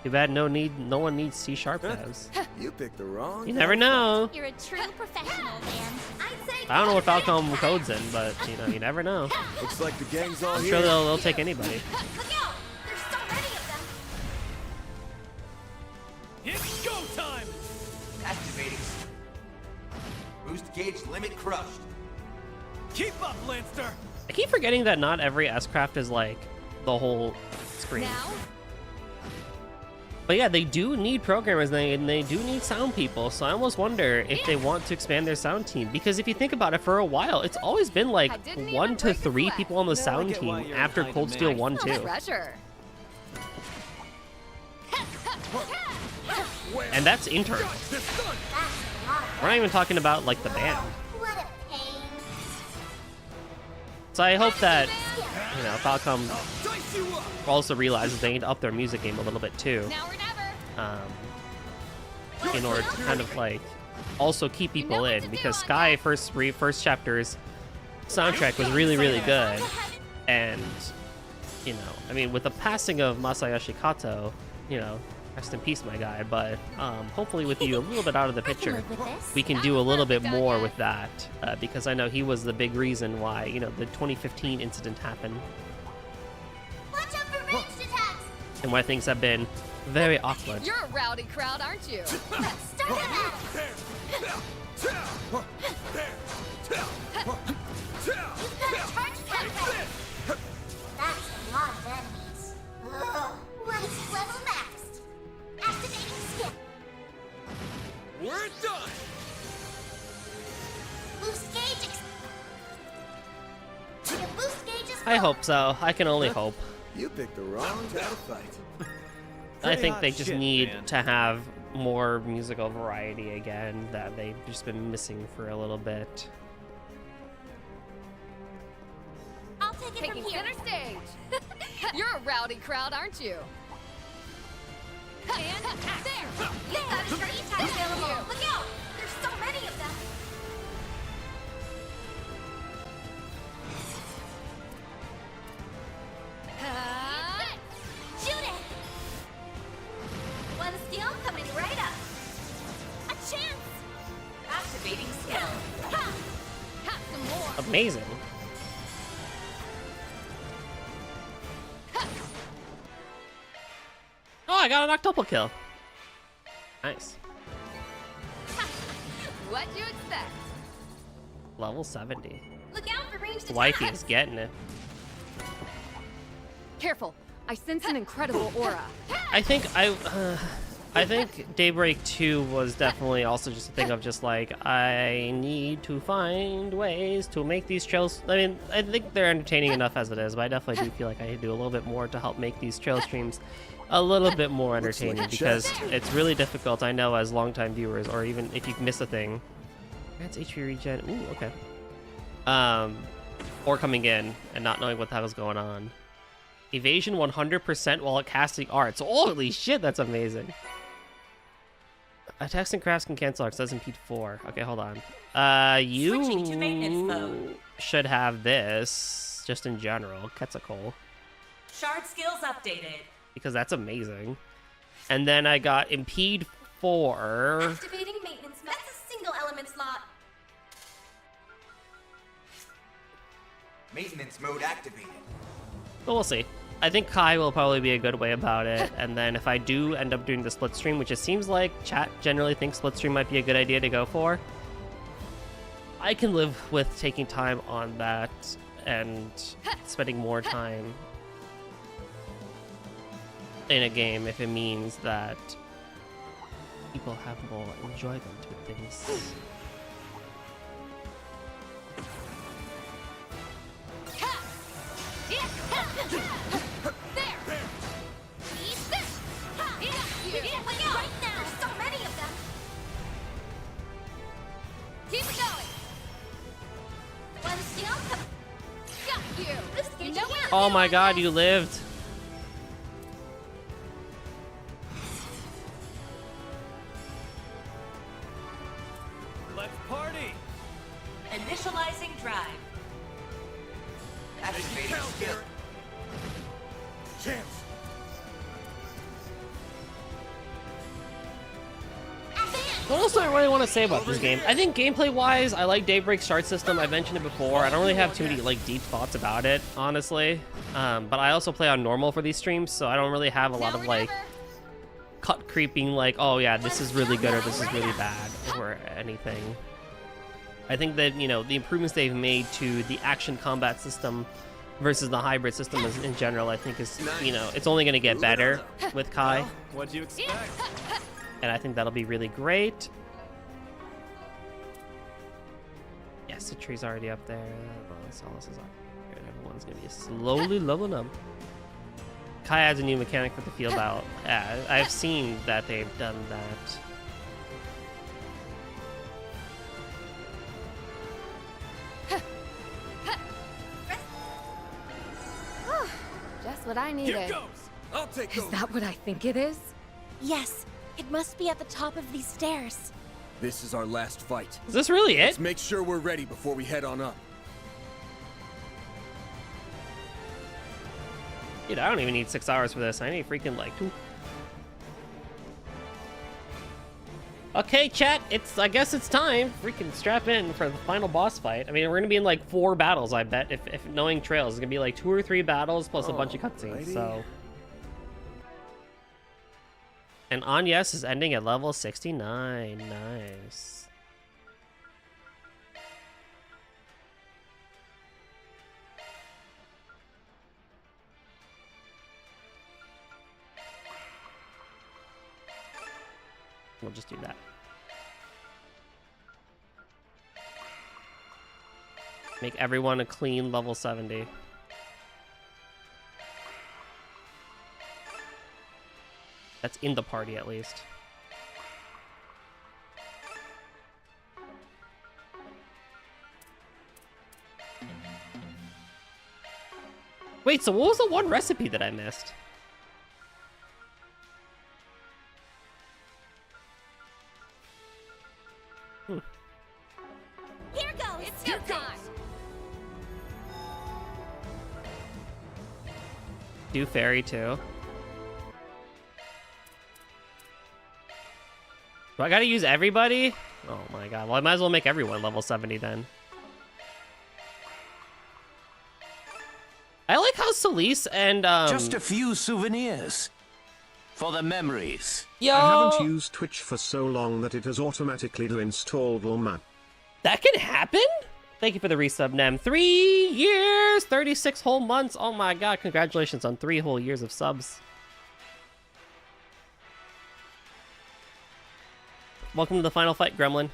Too bad no one needs C# devs. You picked the wrong. You never know. You're a true professional, man. I'd say I don't know what Falcom code's in, but, you know, you never know. Looks like the gang's all I'm here. sure they'll take anybody. Look out! There's so many of them! It's go time! Activating. Boost gauge limit crushed. Keep up, Lancer! I keep forgetting that not every S-Craft is, like, the whole screen. Now? But yeah, they do need programmers and they do need sound people, so I almost wonder if they want to expand their sound team. Because if you think about it, for a while, it's always been like 1 to 3 people on the sound team after Cold Steel 1 2. Treasure. And that's internal. We're not even talking about, like, the band. What a pain. So I hope that, you know, Falcom also realizes they need to up their music game a little bit too. Now or never. In order to kind of, like, also keep people in, because Sky first chapter's soundtrack was really, really good. And, you know, I mean, with the passing of Masayoshi Kato, you know, rest in peace, my guy, but hopefully with you a little bit out of the picture, we can do a little bit more with that, because I know he was the big reason why, you know, the 2015 incident happened. Watch out for ranged attacks. And why things have been very awkward. You're a rowdy crowd, aren't you? Start him out. You've got a charge pathway. That's a lot of enemies. Ugh, what is level maxed? Activating skip. We're done! Boost gauge. Your boost gauge is I hope so. I can only hope. You picked the wrong guy to fight. I think they just need to have more musical variety again that they've just been missing for a little bit. I'll take take it Taking from here. center stage. You're a rowdy crowd, aren't you? And there. You've got a free attack available. Look out! There's so many of them. Shoot it! One steal coming right up. A chance! Activating skill. Ha! Have some more. Amazing. Oh, I got an octuple kill. Nice. What'd you expect? Level 70. Look out for ranged Wifey's attacks. getting it. Careful. I sense an incredible aura. I think Daybreak 2 was definitely also just a thing of just like, I need to find ways to make these trails. I mean, I think they're entertaining enough as it is, but I definitely do feel like I could do a little bit more to help make these trail streams a little bit more entertaining, because it's really difficult, I know, as longtime viewers, or even if you miss a thing. Grants HP regen. Ooh, okay. Or coming in and not knowing what the hell is going on. Evasion 100% while casting arts. Holy shit, that's amazing. Attacks and crafts can cancel arts. Does impede 4. Okay, hold on. Switching to maintenance You mode. should have this, just in general. Quetzalcoatl. Shard skills updated. Because that's amazing. And then I got impede 4. Activating maintenance. That's a single element slot. Maintenance mode activated. But we'll see. I think Kai will probably be a good way about it. And then if I do end up doing the split stream, which it seems like chat generally thinks split stream might be a good idea to go for, I can live with taking time on that and spending more time in a game if it means that people have more enjoyment with things. Keep it going. One steal coming. Got you. You know what? Oh my god, you lived. Let's party! Initializing drive. Activating skill. Chance! What else do I really want to say about this game? I think gameplay-wise, I like Daybreak's start system. I mentioned it before. I don't really have too many like deep thoughts about it, honestly. But I also play on normal for these streams, so I don't really have a lot of like cut creeping like, oh yeah, this is really good or this is really bad or anything. I think that, you know, the improvements they've made to the action combat system versus the hybrid system in general, I think is, you know, it's only going to get better with Kai. What'd you expect? And I think that'll be really great. Yes, the tree's already up there. Solace is up there. Everyone's gonna be slowly leveling up. Kai adds a new mechanic for the field out. Yeah, I've seen that they've done that. Just what I needed. Here goes! I'll take Is over. that what I think it is? Yes, it must be at the top of these stairs. This is our last fight. Is this really it? Let's make sure we're ready before we head on up. Dude, I don't even need 6 hours for this. I need freaking like 2. Okay, chat, I guess it's time. Freaking strap in for the final boss fight. I mean, we're gonna be in like 4 battles, I bet. If knowing Trails, it's gonna be like 2 or 3 battles plus a bunch of cutscenes, so. And Anyes is ending at level 69. Nice. We'll just do that. Make everyone a clean level 70. That's in the party, at least. Wait, so what was the one recipe that I missed? Here goes! It's your time! Do fairy too. Do I gotta use everybody? Oh my god. Well, I might as well make everyone level 70 then. I like how Celise and Just a few souvenirs. For the memories. Yo! I haven't used Twitch for so long that it has automatically installed all map. That can happen? Thank you for the resub, Nem. 3 years! 36 whole months! Oh my god, congratulations on 3 whole years of subs. Welcome to the final fight, Gremlin.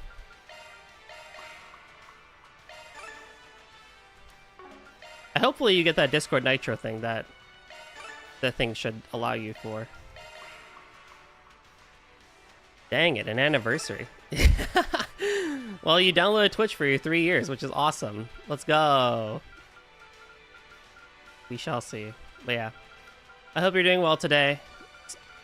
Hopefully you get that Discord Nitro thing that the thing should allow you for. Dang it, an anniversary. Well, you downloaded Twitch for your 3 years, which is awesome. Let's go. We shall see. But yeah, I hope you're doing well today,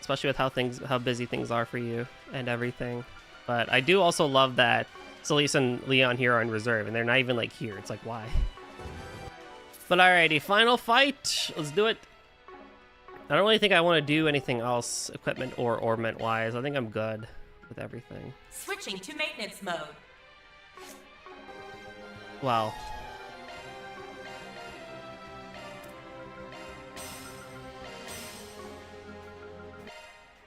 especially with how busy things are for you and everything. But I do also love that Celise and Leon here are in reserve, and they're not even like here. It's like, why? But alrighty, final fight. Let's do it. I don't really think I want to do anything else, equipment or ornament wise. I think I'm good with everything. Switching to maintenance mode. Wow.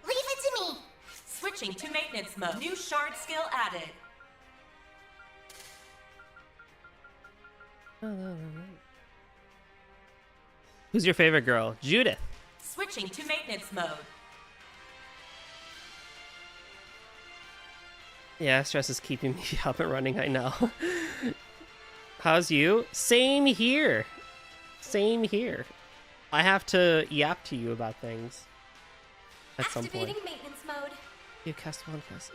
Leave it to me. Switching to maintenance mode. New shard skill added. Who's your favorite girl? Judith. Switching to maintenance mode. Yeah, stress is keeping me up and running, I know. How's you? Same here. Same here. I have to yap to you about things at some point. Activating maintenance mode. You cast one, cast.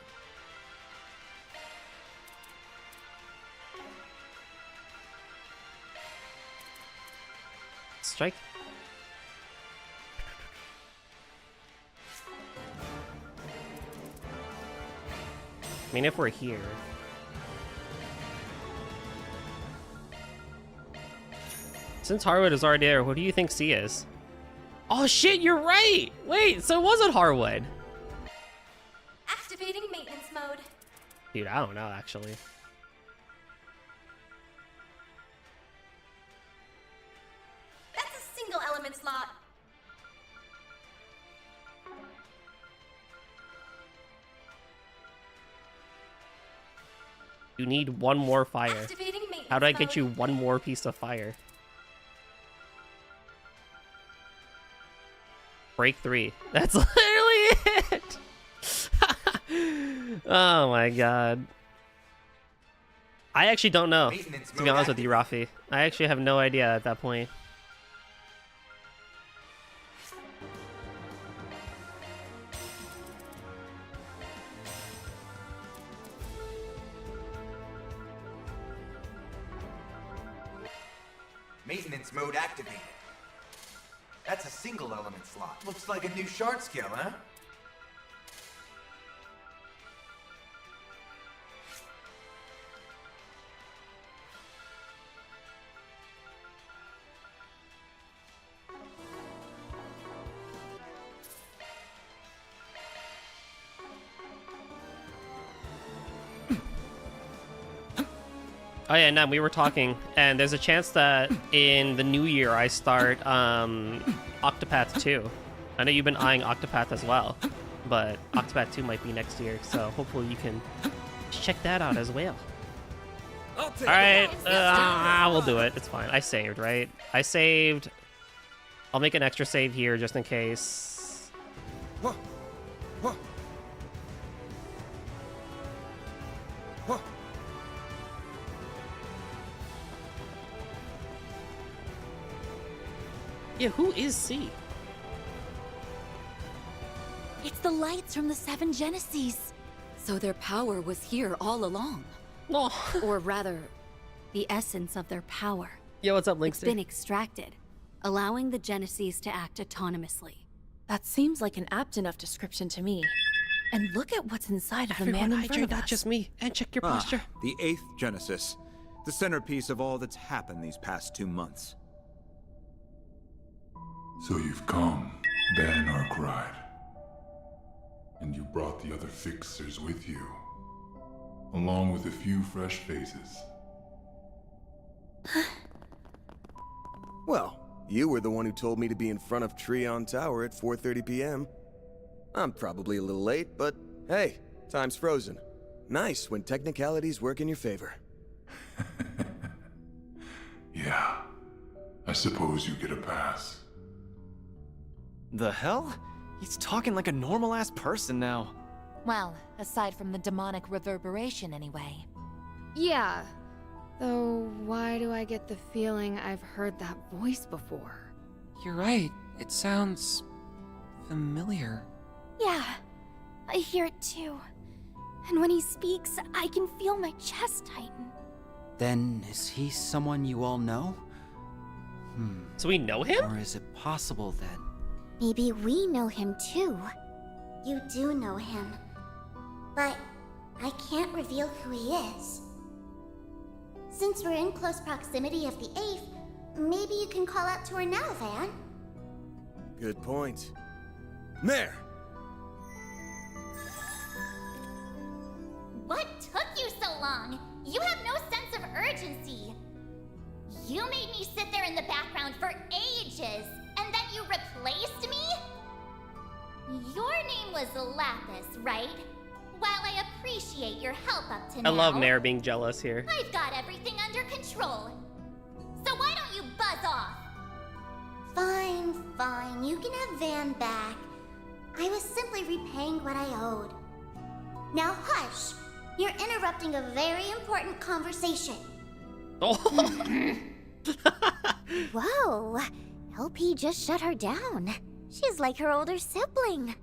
Strike. I mean, if we're here. Since Harwood is already there, what do you think C is? Oh shit, you're right! Wait, so it wasn't Harwood. Activating maintenance mode. Dude, I don't know, actually. That's a single element slot. You need one more fire. Activating maintenance How do I get mode. you one more piece of fire? Break 3. That's literally it! Oh my god. I actually don't know, to be honest with you, Rafi. I actually have no idea at that point. Maintenance mode activated. That's a single element slot. Looks like a new shard skill, huh? Oh yeah, no, we were talking, and there's a chance that in the new year I start Octopath 2. I know you've been eyeing Octopath as well, but Octopath 2 might be next year, so hopefully you can check that out as well. Alright, we'll do it. It's fine. I saved, right? I saved. I'll make an extra save here just in case. Yeah, who is C? It's the lights from the 7 Genesis. So their power was here all along. No. Or rather, the essence of their power. Yo, what's up, It's Linkster? been extracted. allowing the Genesees to act autonomously. That seems like an apt enough description to me. And look at what's inside of the man in front of us. Not just me. And check your posture. The 8th Genesis. The centerpiece of all that's happened these past 2 months. So you've come, Van Arkwright. And you brought the other fixers with you, along with a few fresh faces. Well, you were the one who told me to be in front of Treon Tower at 4:30 p.m. I'm probably a little late, but hey, time's frozen. Nice when technicalities work in your favor. Yeah, I suppose you get a pass. The hell? He's talking like a normal-ass person now. Well, aside from the demonic reverberation anyway. Yeah. Though, why do I get the feeling I've heard that voice before? You're right. It sounds... familiar. Yeah, I hear it too. And when he speaks, I can feel my chest tighten. Then, is he someone you all know? So we know him? Or is it possible that... Maybe we know him too. You do know him. But I can't reveal who he is. Since we're in close proximity of the 8th, maybe you can call out to her now, Van. Good point. There! What took you so long? You have no sense of urgency. You made me sit there in the background for ages, and then you replaced me? Your name was Lapis, right? While I appreciate your help up to now, I love Nair being jealous here. I've got everything under control. So why don't you buzz off? Fine, fine. You can have Van back. I was simply repaying what I owed. Now hush. You're interrupting a very important conversation. Whoa, LP just shut her down. She's like her older sibling.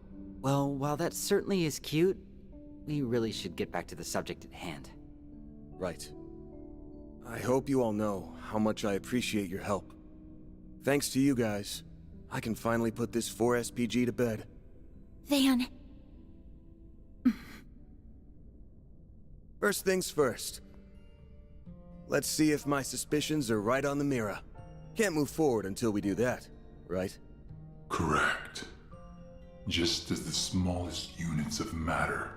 Well, while that certainly is cute, we really should get back to the subject at hand. Right. I hope you all know how much I appreciate your help. Thanks to you guys, I can finally put this 4SPG to bed. Van. First things first. Let's see if my suspicions are right on the mirror. Can't move forward until we do that, right? Correct. Just as the smallest units of matter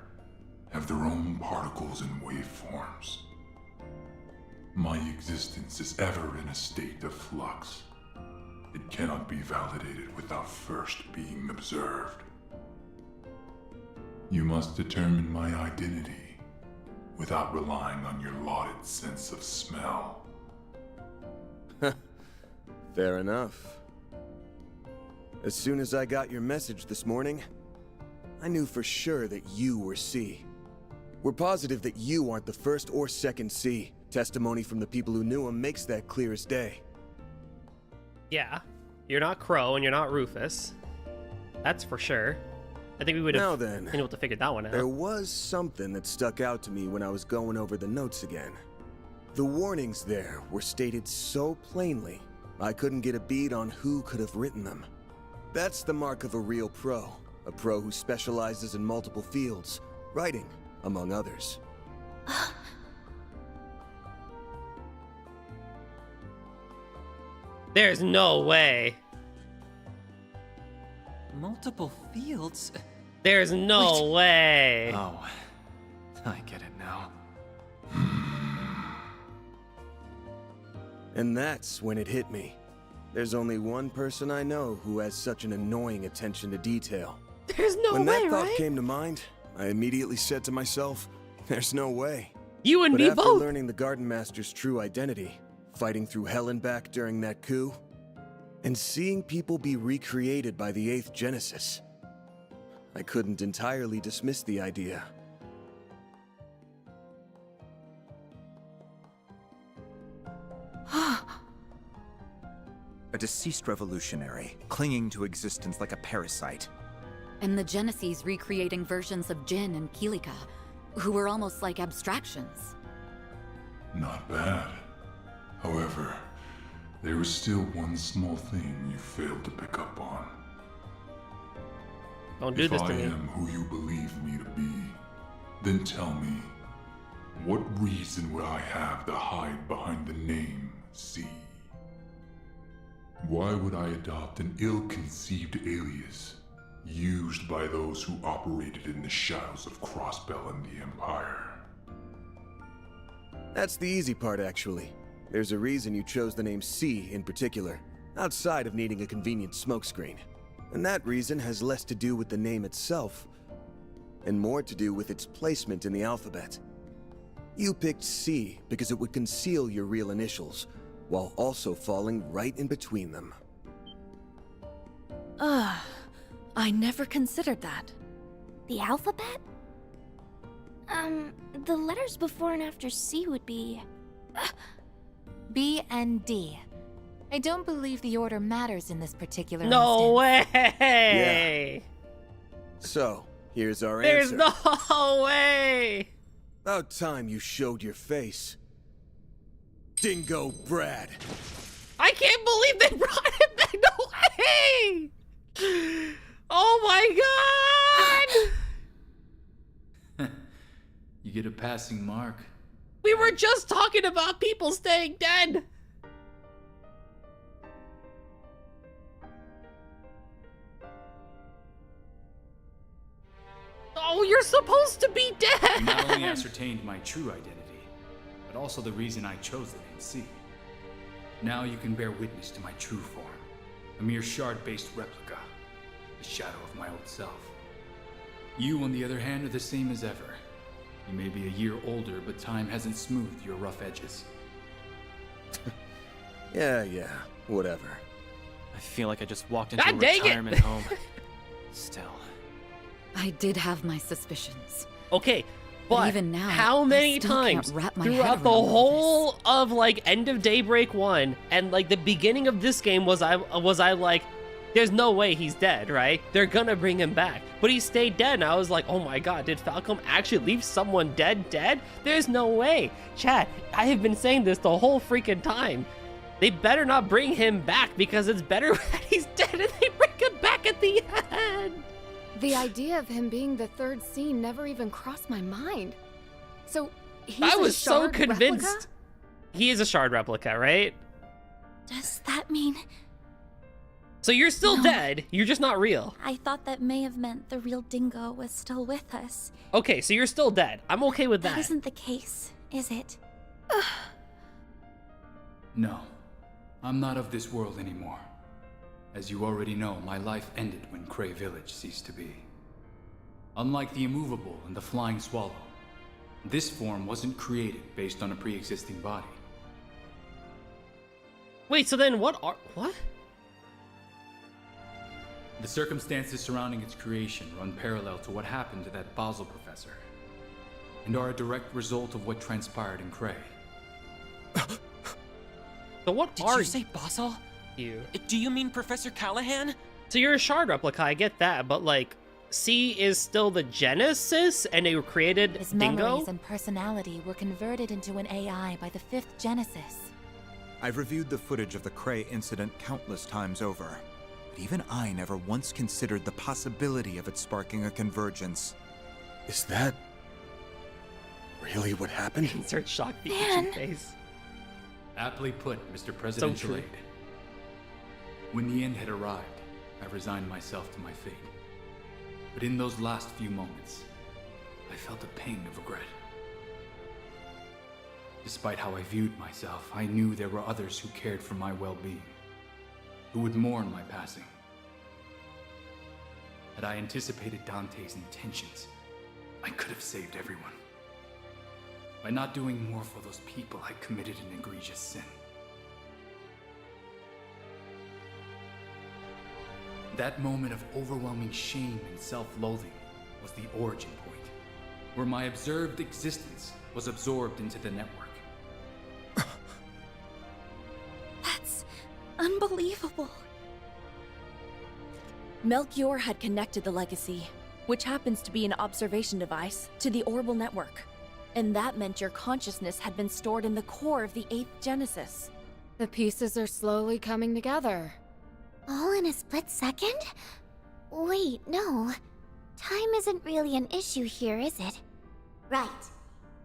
have their own particles and waveforms, my existence is ever in a state of flux. It cannot be validated without first being observed. You must determine my identity without relying on your lauded sense of smell. Fair enough. As soon as I got your message this morning, I knew for sure that you were C. We're positive that you aren't the first or second C. Testimony from the people who knew him makes that clear as day. Yeah, you're not Crow and you're not Rufus. That's for sure. I think we would have been able to figure that one out. There was something that stuck out to me when I was going over the notes again. The warnings there were stated so plainly, I couldn't get a bead on who could have written them. That's the mark of a real pro. A pro who specializes in multiple fields, writing, among others. There's no way. Multiple fields? There's no way. Oh, I get it now. And that's when it hit me. There's only one person I know who has such an annoying attention to detail. There's no when way, that thought right? came to mind, I immediately said to myself, there's no way. You and but me after both. learning the Garden Master's true identity, fighting through hell and back during that coup, and seeing people be recreated by the 8th Genesis, I couldn't entirely dismiss the idea. A deceased revolutionary, clinging to existence like a parasite. And the Genesees recreating versions of Jin and Kilika, who were almost like abstractions. Not bad. However, there is still one small thing you failed to pick up on. Don't do this to me. If I am who you believe me to be, then tell me, what reason would I have to hide behind the name C? Why would I adopt an ill-conceived alias used by those who operated in the shadows of Crossbell and the Empire? That's the easy part, actually. There's a reason you chose the name C in particular, outside of needing a convenient smokescreen. And that reason has less to do with the name itself, and more to do with its placement in the alphabet. You picked C because it would conceal your real initials, while also falling right in between them. I never considered that. The alphabet? The letters before and after C would be... B and D. I don't believe the order matters in this particular No instance. way! Yeah. So, here's our There's answer. no way! About time you showed your face. Dingo Brad. I can't believe they brought him back! No way! Oh my god! You get a passing mark. We were just talking about people staying dead! Oh, you're supposed to be dead! You not only ascertained my true identity, but also the reason I chose the name C. Now you can bear witness to my true form, a mere shard-based replica, the shadow of my old self. You, on the other hand, are the same as ever. You may be a year older, but time hasn't smoothed your rough edges. Yeah, whatever. I feel like I just walked into God a dang it! retirement home. Still. I did have my suspicions. Okay, but even now, how many I still can't times wrap my head throughout the around all whole of like end of Daybreak 1 and like the beginning of this game was I like, there's no way he's dead, right? They're gonna bring him back. But he stayed dead and I was like, oh my god, did Falcom actually leave someone dead? There's no way. Chat, I have been saying this the whole freaking time. They better not bring him back because it's better that he's dead and they bring him back at the end. The idea of him being the third scene never even crossed my mind. So, he's I a was so shard convinced. replica? He is a shard replica, right? Does that mean... So you're still No. dead, you're just not real. I thought that may have meant the real Dingo was still with us. Okay, so you're still dead. I'm okay with that. That isn't the case, is it? No, I'm not of this world anymore. As you already know, my life ended when Cray Village ceased to be. Unlike the immovable and the flying swallow, this form wasn't created based on a pre-existing body. Wait, so then what? The circumstances surrounding its creation run parallel to what happened to that Basel professor, and are a direct result of what transpired in Cray. So what Did are you say Basel? you? Do you mean Professor Callahan? So you're a shard replica, I get that, but like, C is still the Genesis, and they created His Dingo? memories and personality were converted into an AI by the 5th Genesis. I've reviewed the footage of the Cray incident countless times over, but even I never once considered the possibility of it sparking a convergence. Is that really what happened? Insert shock the Man. itchy face. Aptly put, Mr. Presidential true. Aide. When the end had arrived, I resigned myself to my fate. But in those last few moments, I felt a pang of regret. Despite how I viewed myself, I knew there were others who cared for my well-being, who would mourn my passing. Had I anticipated Dante's intentions, I could have saved everyone. By not doing more for those people, I committed an egregious sin. That moment of overwhelming shame and self-loathing was the origin point, where my observed existence was absorbed into the network. That's unbelievable. Melchior had connected the legacy, which happens to be an observation device, to the orbital network. And that meant your consciousness had been stored in the core of the 8th Genesis. The pieces are slowly coming together. All in a split second? Wait, no. Time isn't really an issue here, is it? Right.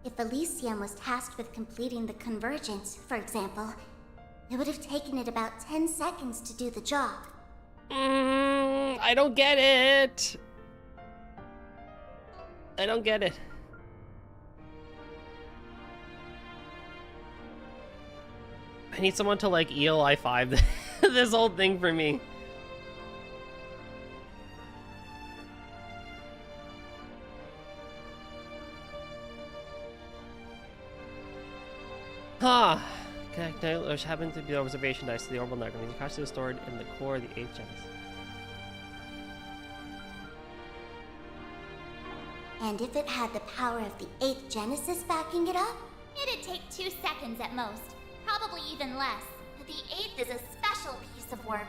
If Elysium was tasked with completing the convergence, for example, it would have taken it about 10 seconds to do the job. I don't get it. I don't get it. I need someone to like ELI 5 this whole thing for me. Huh. Which happened to be the observation dice to the orbital network. These crashes are stored in the core of the 8th Genesis. And if it had the power of the 8th Genesis backing it up? It'd take 2 seconds at most. Probably even less. The 8th is a special piece of work.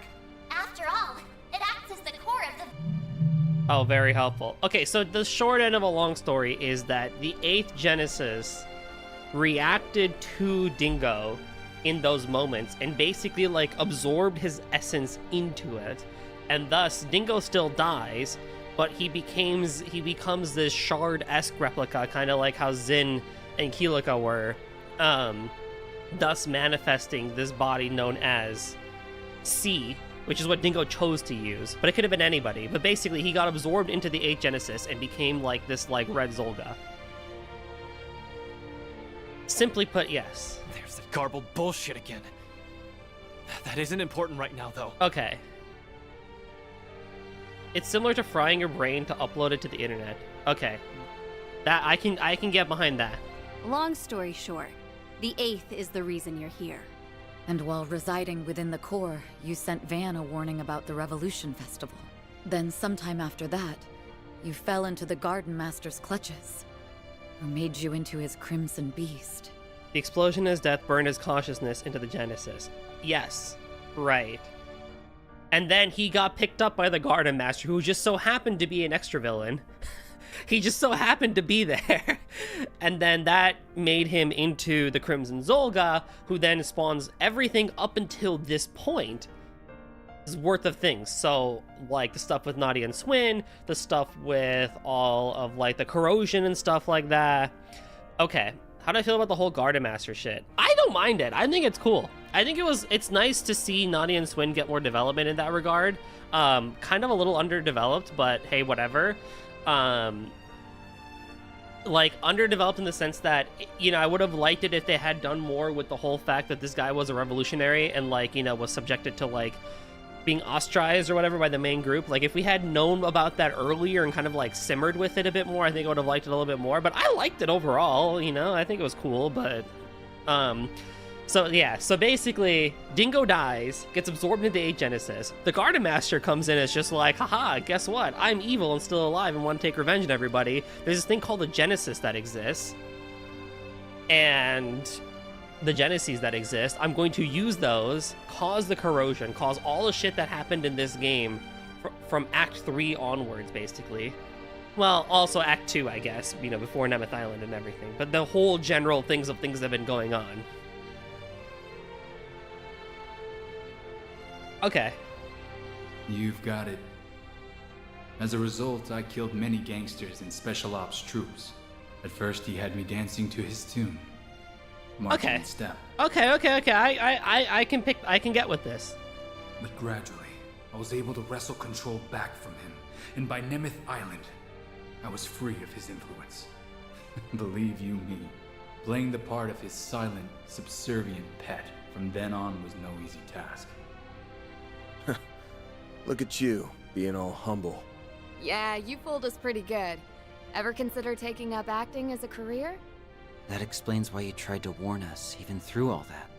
After all, it acts as the core of the... Oh, very helpful. Okay, so the short end of a long story is that the 8th Genesis reacted to Dingo in those moments and basically like absorbed his essence into it, and thus Dingo still dies, but he becomes this shard-esque replica, kind of like how Zin and Kilika were, thus manifesting this body known as C, which is what Dingo chose to use, but it could have been anybody. But basically he got absorbed into the 8th Genesis and became like this like red Zolga. Simply put, yes. There's that garbled bullshit again. That isn't important right now, though. Okay. It's similar to frying your brain to upload it to the internet. Okay. That I can get behind that. Long story short, the 8th is the reason you're here. And while residing within the core, you sent Van a warning about the Revolution Festival. Then sometime after that, you fell into the Garden Master's clutches, who made you into his Crimson Beast. The explosion in his death burned his consciousness into the Genesis. Yes, right. And then he got picked up by the Garden Master, who just so happened to be an extra villain. He just so happened to be there. And then that made him into the Crimson Zolga, who then spawns everything up until this point is worth of things. So, like, the stuff with Nadia and Swin, the stuff with all of, like, the corrosion and stuff like that. Okay, how do I feel about the whole Garden Master shit? I don't mind it. I think it's cool. I think it's nice to see Nadia and Swin get more development in that regard. Kind of a little underdeveloped, but hey, whatever. Like, underdeveloped in the sense that, you know, I would have liked it if they had done more with the whole fact that this guy was a revolutionary and, like, you know, was subjected to, like, being ostracized or whatever by the main group. Like, if we had known about that earlier and kind of, like, simmered with it a bit more, I think I would have liked it a little bit more. But I liked it overall, you know? I think it was cool, but... So, yeah. So, basically, Dingo dies, gets absorbed into the 8th Genesis. The Garden Master comes in and is just like, haha, guess what? I'm evil and still alive and want to take revenge on everybody. There's this thing called the Genesis that exists. And... the Geneses that exist, I'm going to use those, cause the corrosion, cause all the shit that happened in this game from Act 3 onwards, basically. Well, also Act 2, I guess, you know, before Nemeth Island and everything. But the whole general things that have been going on. Okay. You've got it. As a result, I killed many gangsters and special ops troops. At first, he had me dancing to his tune. Marching in step. Okay. I can get with this. But gradually, I was able to wrestle control back from him, and by Nemeth Island, I was free of his influence. Believe you me, playing the part of his silent, subservient pet from then on was no easy task. Look at you, being all humble. Yeah, you fooled us pretty good. Ever consider taking up acting as a career? That explains why you tried to warn us, even through all that.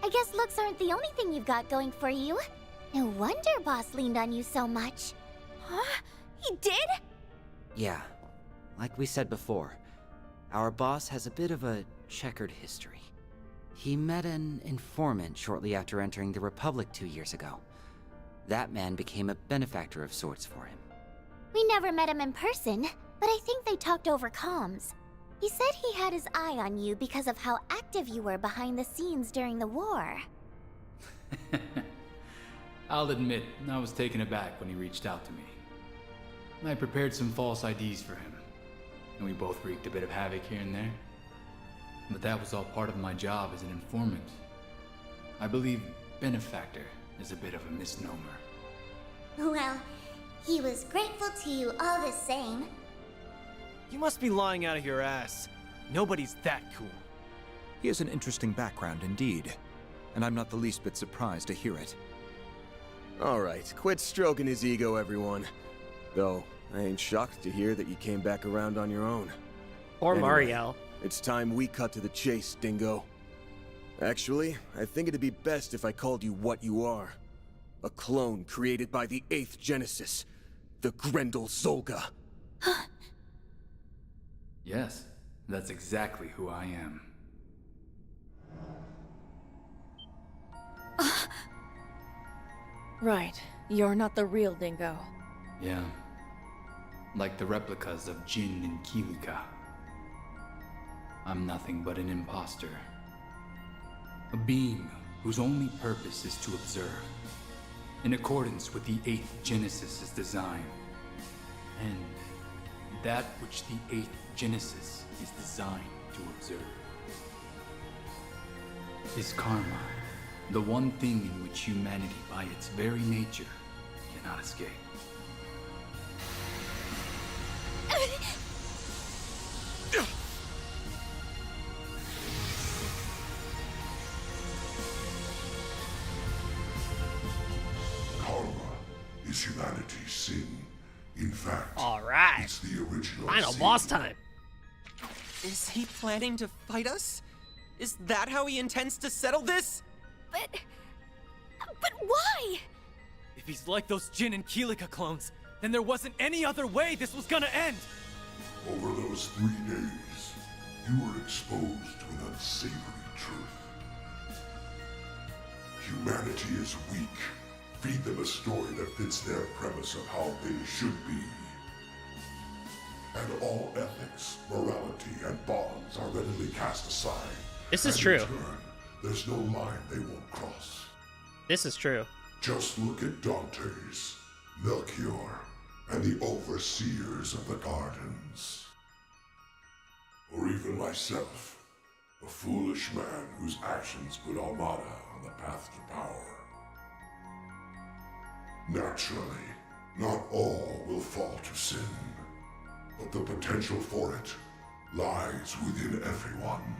I guess looks aren't the only thing you've got going for you. No wonder Boss leaned on you so much. Huh? He did? Yeah. Like we said before, our boss has a bit of a checkered history. He met an informant shortly after entering the Republic 2 years ago. That man became a benefactor of sorts for him. We never met him in person, but I think they talked over comms. He said he had his eye on you because of how active you were behind the scenes during the war. I'll admit, I was taken aback when he reached out to me. I prepared some false IDs for him, and we both wreaked a bit of havoc here and there. But that was all part of my job as an informant. I believe benefactor is a bit of a misnomer. Well, he was grateful to you all the same. You must be lying out of your ass. Nobody's that cool. He has an interesting background indeed, and I'm not the least bit surprised to hear it. Alright, quit stroking his ego, everyone. Though, I ain't shocked to hear that you came back around on your own. Or Anyway, Mario. It's time we cut to the chase, Dingo. Actually, I think it'd be best if I called you what you are. A clone created by the 8th Genesis, the Grendel Zolga. Yes, that's exactly who I am. Right. You're not the real Dingo. Yeah. Like the replicas of Jin and Kilika. I'm nothing but an imposter. A being whose only purpose is to observe, in accordance with the 8th Genesis' design. And that which the 8th Genesis is designed to observe is karma, the one thing in which humanity by its very nature cannot escape. Karma is humanity's sin. In fact, Alright. it's the original Final sin. boss time. Is he planning to fight us? Is that how he intends to settle this? But why? If he's like those Jin and Kilika clones, then there wasn't any other way this was gonna end! Over those 3 days, you were exposed to an unsavory truth. Humanity is weak. Feed them a story that fits their premise of how things should be. And all ethics, morality, and bonds are readily cast aside. This is And true. in turn, there's no line they won't cross. This is true. Just look at Dante's, Melchior, and the overseers of the gardens. Or even myself, a foolish man whose actions put Almada on the path to power. Naturally, not all will fall to sin, but the potential for it lies within everyone.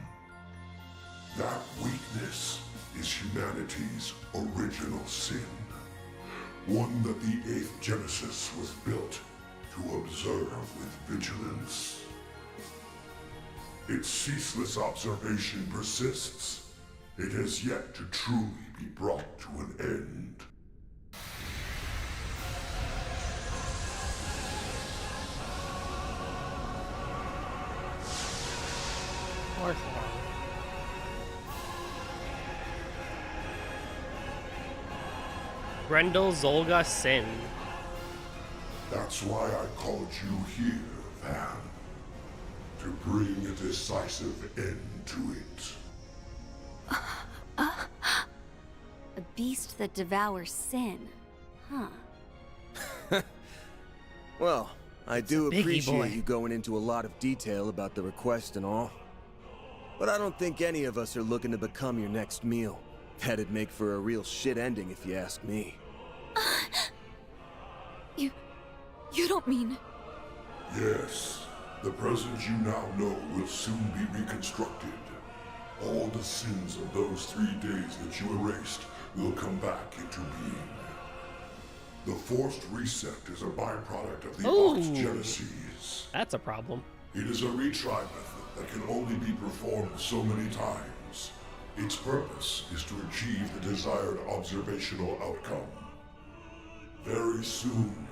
That weakness is humanity's original sin, one that the 8th Genesis was built to observe with vigilance. Its ceaseless observation persists. It has yet to truly be brought to an end. Grendel Zolga Sin. That's why I called you here, Van. To bring a decisive end to it. A beast that devours sin. Huh. Well, I do biggie, appreciate boy. you going into a lot of detail about the request and all. But I don't think any of us are looking to become your next meal. That'd make for a real shit ending if you ask me. You don't mean... Yes, the present you now know will soon be reconstructed. All the sins of those 3 days that you erased will come back into being. The forced reset is a byproduct of the Oct Genesis. That's a problem. It is a retry method that can only be performed so many times. Its purpose is to achieve the desired observational outcome. Very soon,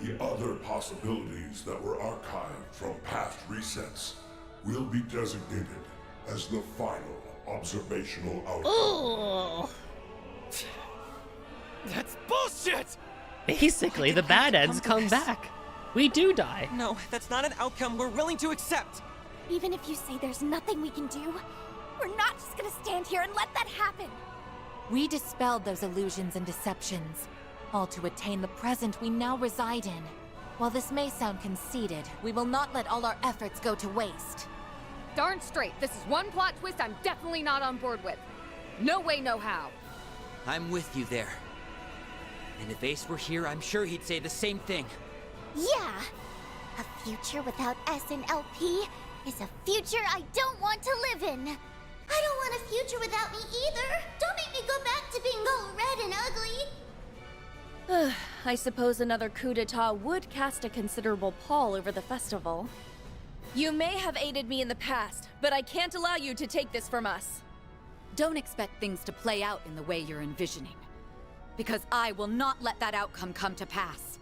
the other possibilities that were archived from past resets will be designated as the final observational outcome. Oh. That's bullshit! Basically, the bad ends come back. We do die. No, that's not an outcome we're willing to accept. Even if you say there's nothing we can do, we're not just gonna stand here and let that happen. We dispelled those illusions and deceptions, all to attain the present we now reside in. While this may sound conceited, we will not let all our efforts go to waste. Darn straight, this is one plot twist I'm definitely not on board with. No way, no how. I'm with you there. And if Ace were here, I'm sure he'd say the same thing. Yeah! A future without S and LP is a future I don't want to live in. I don't want a future without me either. Don't make me go back to being all red and ugly. I suppose another coup d'etat would cast a considerable pall over the festival. You may have aided me in the past, but I can't allow you to take this from us. Don't expect things to play out in the way you're envisioning, because I will not let that outcome come to pass.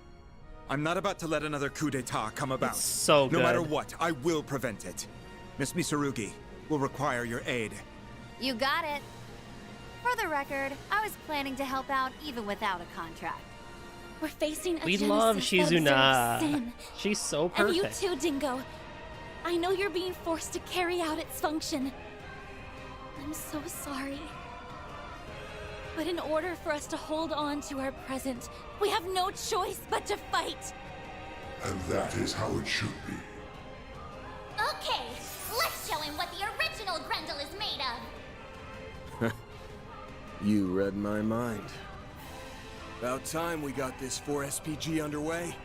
I'm not about to let another coup d'etat come about. It's so good. No matter what, I will prevent it. Miss Misarugi will require your aid. You got it. For the record, I was planning to help out even without a contract. We're facing a We genesis love that Shizuna. observes sin. She's so And perfect. you too, Dingo. I know you're being forced to carry out its function. I'm so sorry. But in order for us to hold on to our present, we have no choice but to fight. And that is how it should be. Okay, let's show him what the original Grendel is made of. You read my mind. About time we got this 4SPG underway.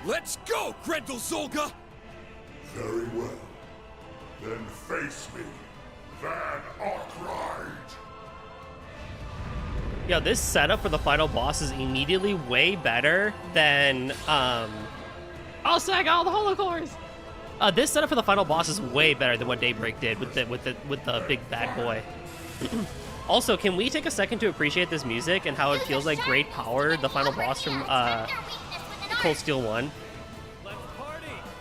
Let's go, Grendel Zolga! Very well. Then face me, Van Arkwright. Yo, this setup for the final boss is immediately way better than oh, Sag, all the holocores. This setup for the final boss is way better than what Daybreak did with the big bad boy. Also, can we take a second to appreciate this music and how it feels like great power, the final boss from Cold Steel 1?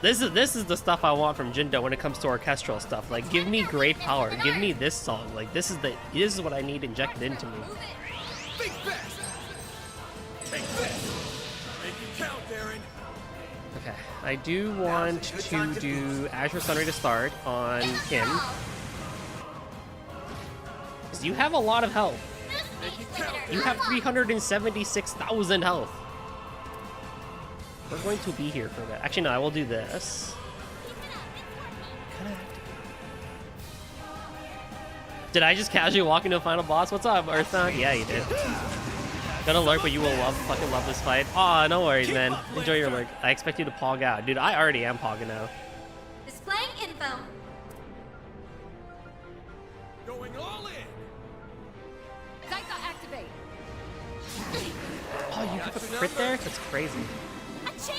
This is the stuff I want from Jindo when it comes to orchestral stuff. Like, give me great power. Give me this song. Like, this is what I need injected into me. Think fast! Take this! Make it count, Darren! Okay, I do want to do Azure Sunray to start on Kim. Because you have a lot of health. You have 376,000 health. We're going to be here for that. Actually, no, I will do this. Did I just casually walk into a final boss? What's up, Earthbound? Yeah, you did. Gonna lurk, but you will fucking love this fight. Aw, no worries, man. Enjoy your lurk. I expect you to pog out. Dude, I already am pogging out. Displaying info. Going all in! Zaika, activate. Oh, you have a crit there? That's crazy. A chance!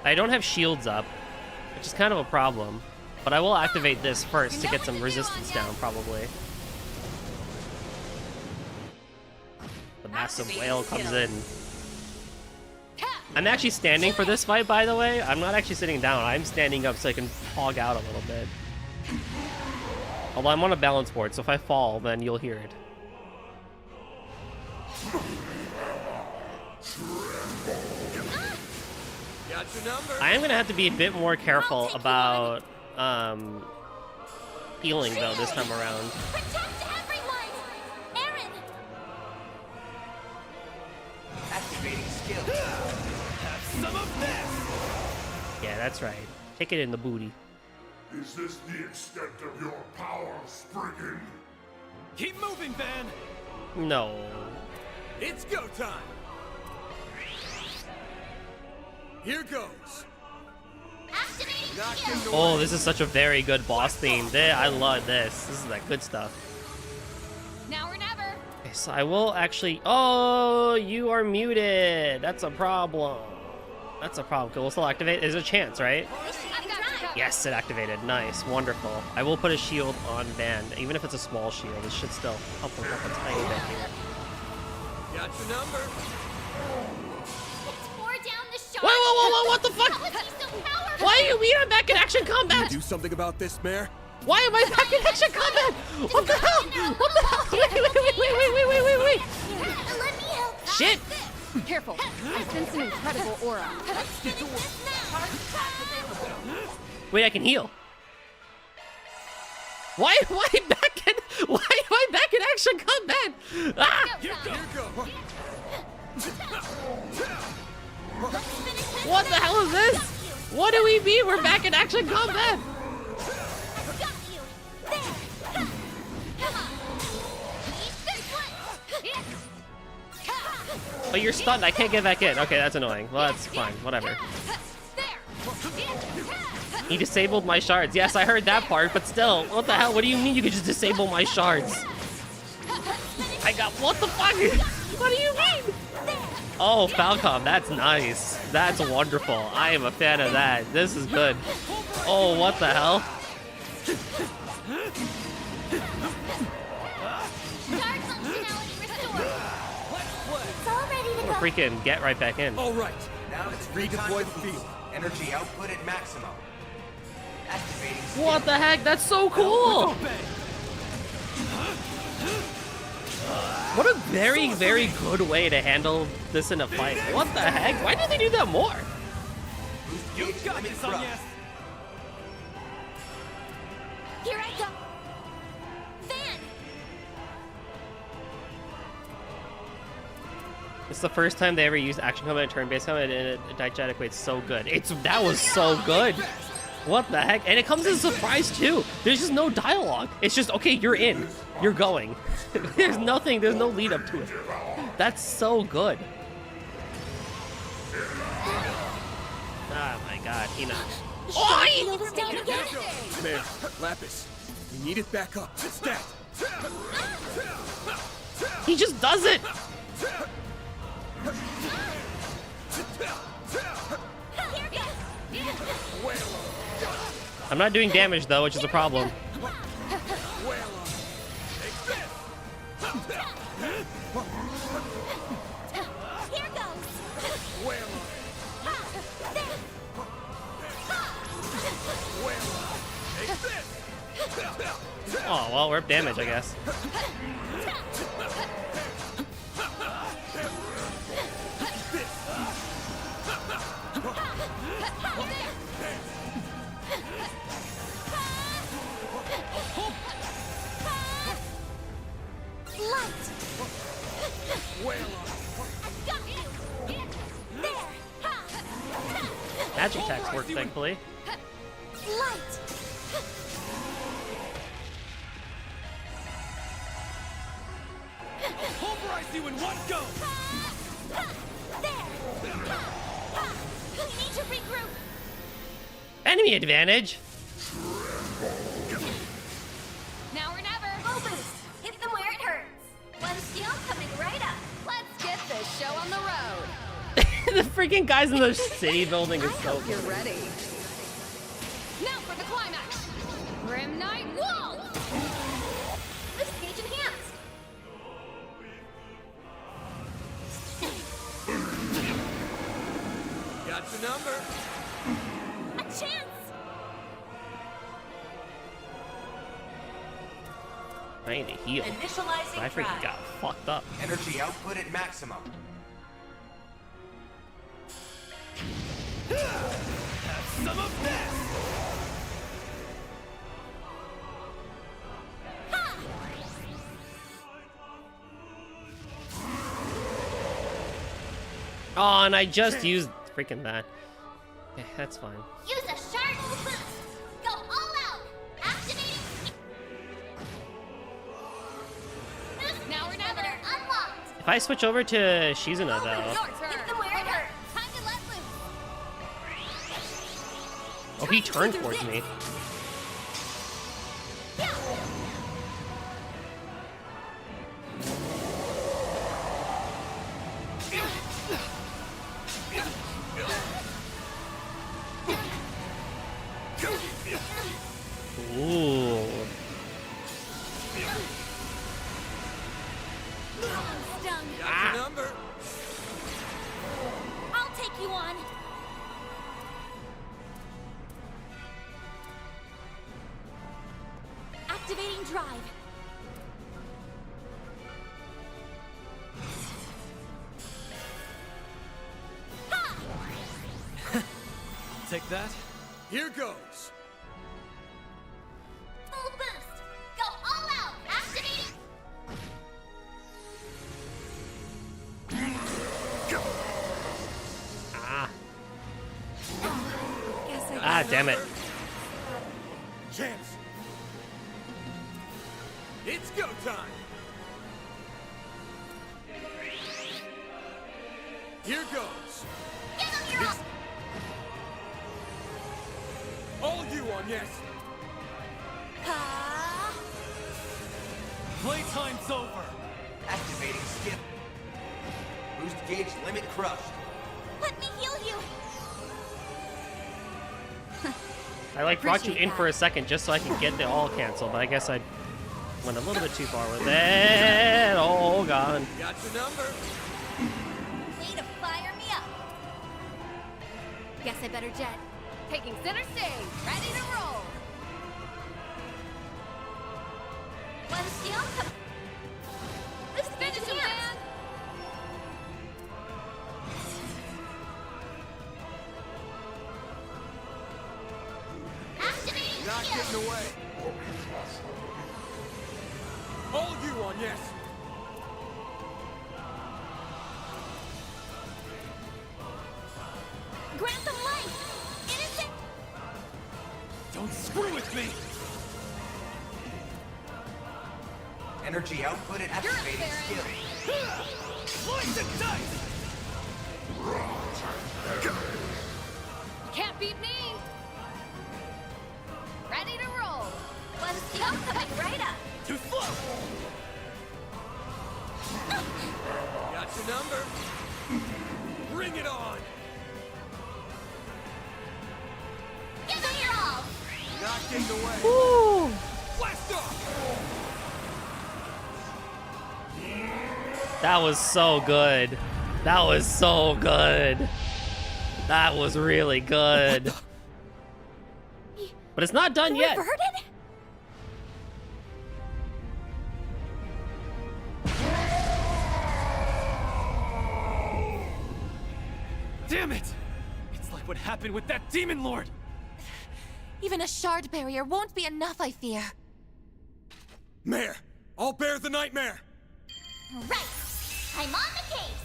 I don't have shields up, which is kind of a problem. But I will activate this first to get some resistance down, probably. The massive whale comes in. I'm actually standing for this fight, by the way. I'm not actually sitting down. I'm standing up so I can hog out a little bit. Although I'm on a balance board, so if I fall, then you'll hear it. Got your number. I am going to have to be a bit more careful about healing, though, this time around. Protect everyone! Aaron! Activating skill. Have some of this! Yeah, that's right. Take it in the booty. Is this the extent of your power, Spriggan? Keep moving, Van! No. It's go time! Here goes! Oh, this is such a very good boss theme. I love this. This is that good stuff. Now or never. Okay, so I will actually... Oh, you are muted. That's a problem. That's a problem. We'll still activate. There's a chance, right? Yes, it activated. Nice. Wonderful. I will put a shield on Van. Even if it's a small shield, it should still help him up a tiny bit here. Got your number. Whoa, what the fuck? Why are we back in action combat? Do something about this, Mayor? Why am I back in action combat? What the hell? What the hell? Wait. Let me help! Shit! Careful. I sense an incredible aura. Wait, I can heal. Why am I back in? Why am I back in action combat? Ah! What the hell is this? What do we mean we're back in action combat? Oh, you're stunned. I can't get back in. Okay, that's annoying. Well, that's fine. Whatever. He disabled my shards. Yes, I heard that part, but still, what the hell? What do you mean you could just disable my shards? I got, what the fuck? What do you mean? Oh, Falcom, that's nice. That's wonderful. I am a fan of that. This is good. Oh, what the hell? Oh, freaking get right back in. All right. Now let's redeploy the field. Energy output at maximum. Activating. What the heck? That's so cool. What a very, very good way to handle this in a fight. What the heck? Why did they do that more? You got this, Anya. Here I go. Van. It's the first time they ever used action combat and turn-based combat, and diegetically it's so good. That was so good. What the heck? And it comes as a surprise too. There's just no dialogue. It's just, okay, you're in. You're going. There's nothing, there's no lead up to it. That's so good. Oh my god, Hina. Oi! Man, Lapis, we need it back up. Stat. He just does it! I'm not doing damage though, which is a problem. Oh, well, we're up damage, I guess. Magic attacks work, thankfully. Light. Pulverize you in one go. We need to regroup. Enemy advantage. Now or never. Full boost. Hit them where it hurts. One skill coming right up. Let's get this show on the road. The freaking guys in the city building is so You're cool. ready. Now for the climax. Grim Knight Wall. Boost gauge enhanced. Got the number. A chance. I need to heal. Initializing I freaking drive. got fucked up. Energy output at maximum. Have some of this. Oh, and I just used freaking that. Okay, that's fine. Use a sharp boost. Go all out. Activating. Boost Now or never. unlocked. If I switch over to Shizuna, though. Your turn. Hit them where it hurts. Time to let loose. Oh, he turned towards me. Ooh. Got the number. I'll take you on. Activating drive. Take that. Here goes. Full boost. Damn it. Chance. It's go time. Here goes. All you on yes. Playtime's over. Activating skip. Boost gauge limit crushed. Let me heal you. I like brought you in for a second just so I can get the all cancel, but I guess I went a little bit too far with it. Oh god. Got your number. Way to fire me up. Guess I better jet. Taking center stage, ready to roll. One steal. Let's finish him, man. Activating Not shield. getting away. All you on yes. Grant them life. Innocent. Don't screw with me. Energy output and activating skill. Slice and dice. Can't beat me. Ready to roll. One steal coming right up. Too slow. Got your number. Bring it on. Give it your all. Not getting away. Woo! Blast off. That was so good. That was so good. That was really good. But it's not done yet. Reverted? Damn it! It's like what happened with that Demon Lord! Even a shard barrier won't be enough, I fear. Mare, I'll bear the nightmare. Right. I'm on the case.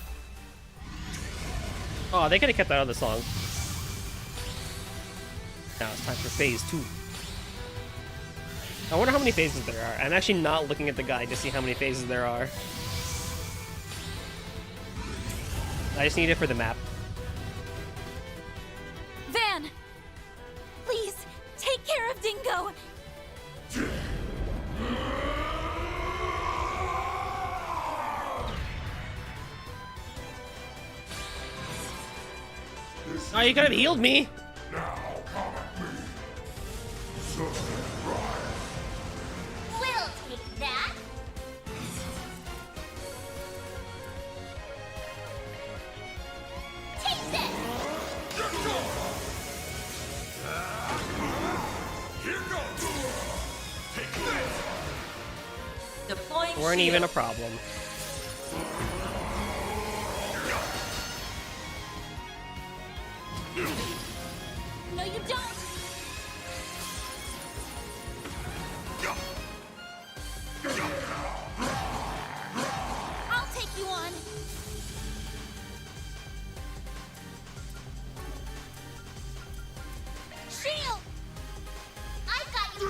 Oh, they could have kept that other song. Now it's time for phase 2. I wonder how many phases there are. I'm actually not looking at the guide to see how many phases there are. I just need it for the map. Van, please take care of Dingo. Oh, you could have healed me. We'll take that. Take this. Here goes. Take this. Deploying Weren't even a problem. No, you don't. I'll take you on. shield. I got you.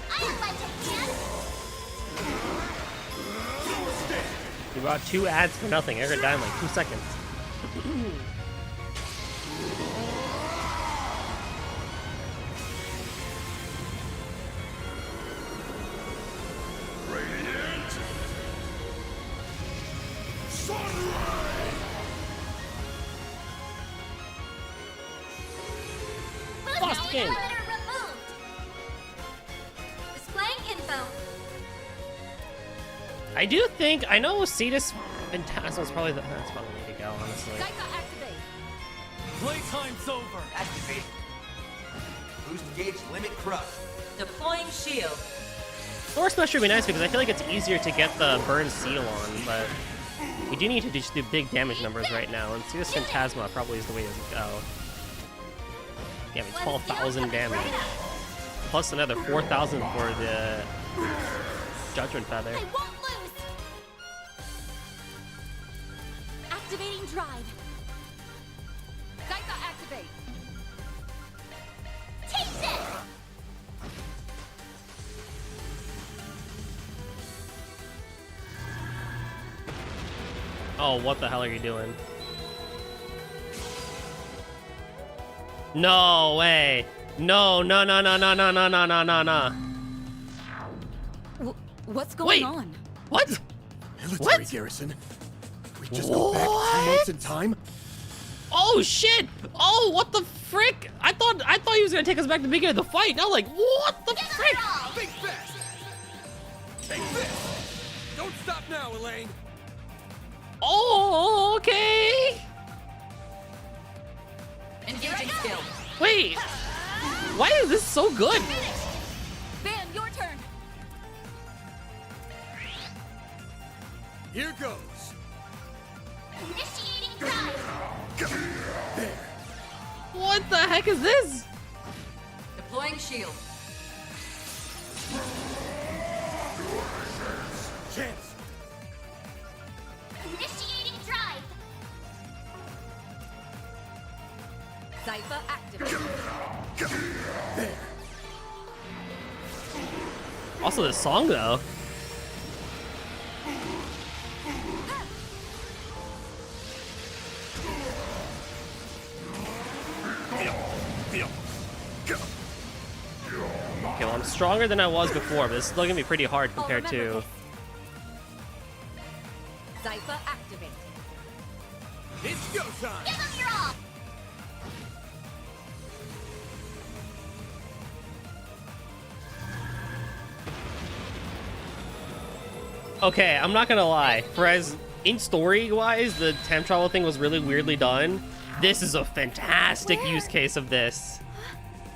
I'd like to dance. You brought 2 ads for nothing. You're gonna die in like 2 seconds. Lost the game. Perimeter removed. Displaying info. I do think I know Cetus Phantasma's probably that's probably the way to go, honestly. Psycho activate. Playtime's over. Activate. Boost gauge limit crushed. Deploying shield. Force Smash would be nice because I feel like it's easier to get the burn seal on, but we do need to just do big damage numbers right now, and Cetus Phantasma probably is the way to go. Yeah, I mean, 12,000 damage. Plus another 4,000 for the Judgment Feather. I won't lose! Activating drive. Scytha activate! Take this! Oh, what the hell are you doing? No way. No, no, no, no, no, no, no, no, no, no, no. What's going Wait. on? What? Military garrison? We just go back 2 months in time? Oh shit! Oh, what the frick? I thought he was gonna take us back to the beginning of the fight. Now, like, what the frick? Think fast! Take this! Don't stop now, Elaine! Oh, okay. Engaging skill. Wait, why is this so good? Van, your turn! Here goes! Initiating drive. What the heck is this? Deploying shield. Chance! Initiating drive. Scytha activate. Also, this song though. Okay, well, I'm stronger than I was before, but this is still gonna be pretty hard compared to. Scytha activate. It's go time! Give them your all. Okay, I'm not gonna lie. Whereas in story-wise, the time travel thing was really weirdly done. This is a fantastic use case of this.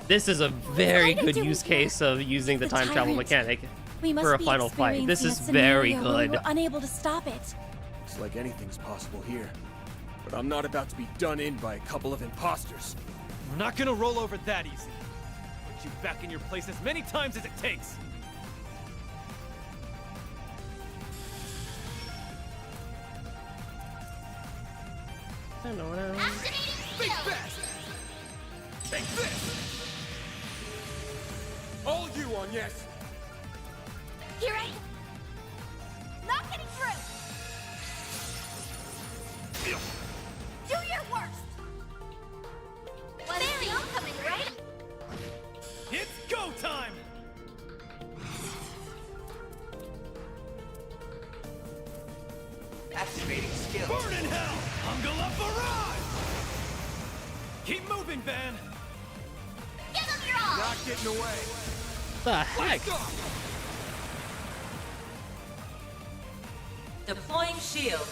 This is a very good use case of using the time travel mechanic We must for a be final fight. This is experiencing a very scenario where good. we're unable to stop it. Looks like anything's possible here. But I'm not about to be done in by a couple of imposters. We're not gonna roll over that easy. Put you back in your place as many times as it takes. Think fast! Take this! All you on yes! Here I not getting through. Do your worst. Barry, I'm coming right. It's go time! Activating skill. Burn in hell! Ungala barrage! Keep moving, Van! Give them your all. Not getting away. The heck? Deploying shield.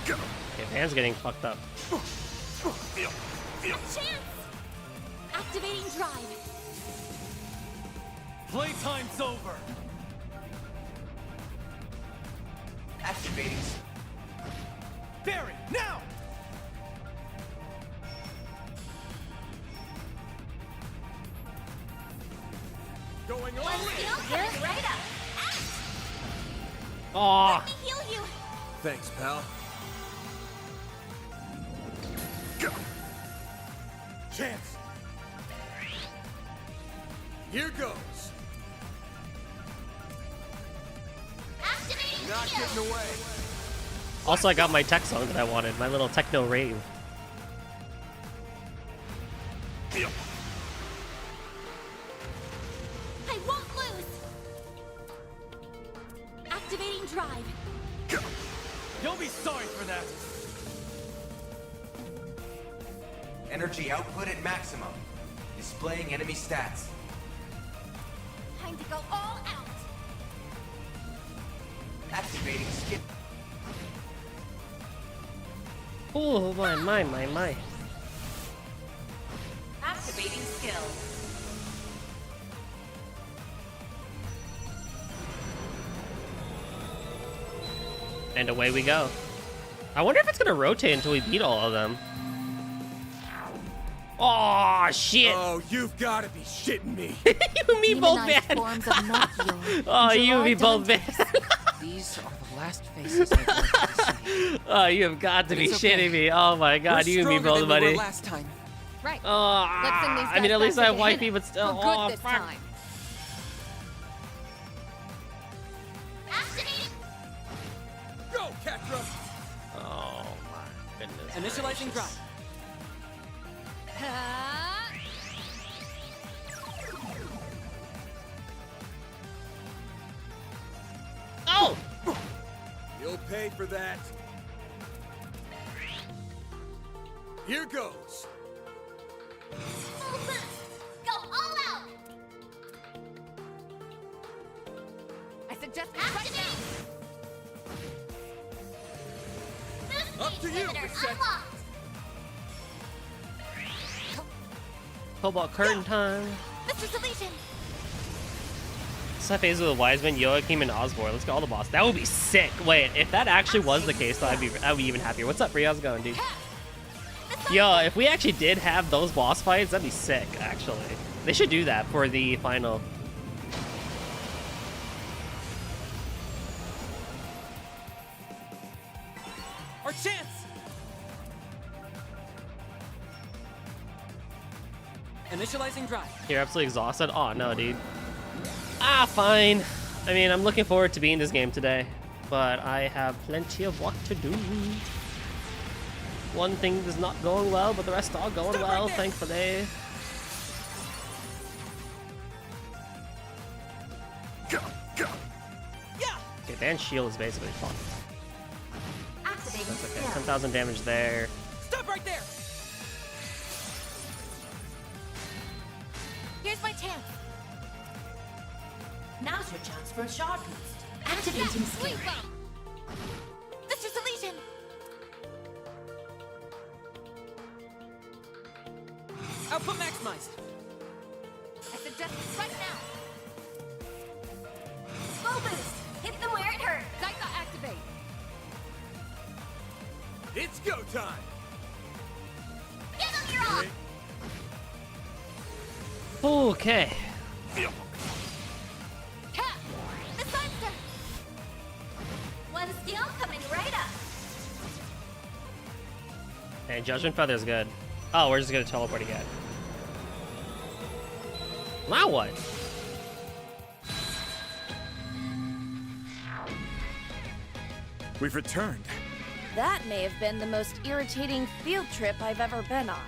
Okay, Van's getting fucked up. A chance. Activating drive. Playtime's over! Activating. Barry, now! Going all One in! skill coming right up. Aw. Let me heal you. Thanks, pal. Chance! Here goes! Activating Not skill. getting away! Also, I got my tech song that I wanted, my little techno rave. I won't lose. Activating drive. You'll be sorry for that! Energy output at maximum. Displaying enemy stats. Time to go all out. Activating skill. Oh, my. Activating skill. And away we go. I wonder if it's gonna rotate until we beat all of them. Oh shit! Oh, you've got to be shitting me. You and me both, Demonized man. forms of Noctio. Oh, you and me both, man. These are the last faces I've worked to see. Oh, you have got to be It's okay. shitting me. Oh my god, We're you and me stronger both, than we buddy. were last time. Right. Oh, Let's send these I mean, guys at least I back have to wifey, Gehenna. but still. For good Oh, this fuck. time. Go, Catra! Oh my goodness. Initializing drive. Oh! You'll pay for that. Here goes. Full boost! Go all out! I suggest we right now. Boost Up to gauge you, limiter Reset. unlocked! Cobalt curtain time. Mr. Solution! Set phase with Wiseman, Joachim, and Osborne. Let's get all the boss. That would be sick. Wait, if that actually was the case, though, I'd be even happier. What's up, Bree? How's it going, dude? Yo, if we actually did have those boss fights, that'd be sick, actually. They should do that for the final. Our chance! Initializing drive. You're absolutely exhausted? Oh, no, dude. Ah, fine. I mean, I'm looking forward to beating this game today, but I have plenty of work to do. One thing is not going well, but the rest are going well, thankfully. Go, go. Yeah. Okay, Dan's shield is basically fucked. Activating That's okay. skill. 10,000 damage there. Stop right there! Here's my chance. Now's your chance for a shard boost. Activating skill. Mr. Solution! Output maximized. I suggest we right now. Full boost! Hit them where it hurts! Zyka activate. It's go time. Give them your all! Okay. Ha! The sunset! One skill coming right up! And Judgment Feather is good. Oh, we're just gonna teleport again. Now what? We've returned. That may have been the most irritating field trip I've ever been on.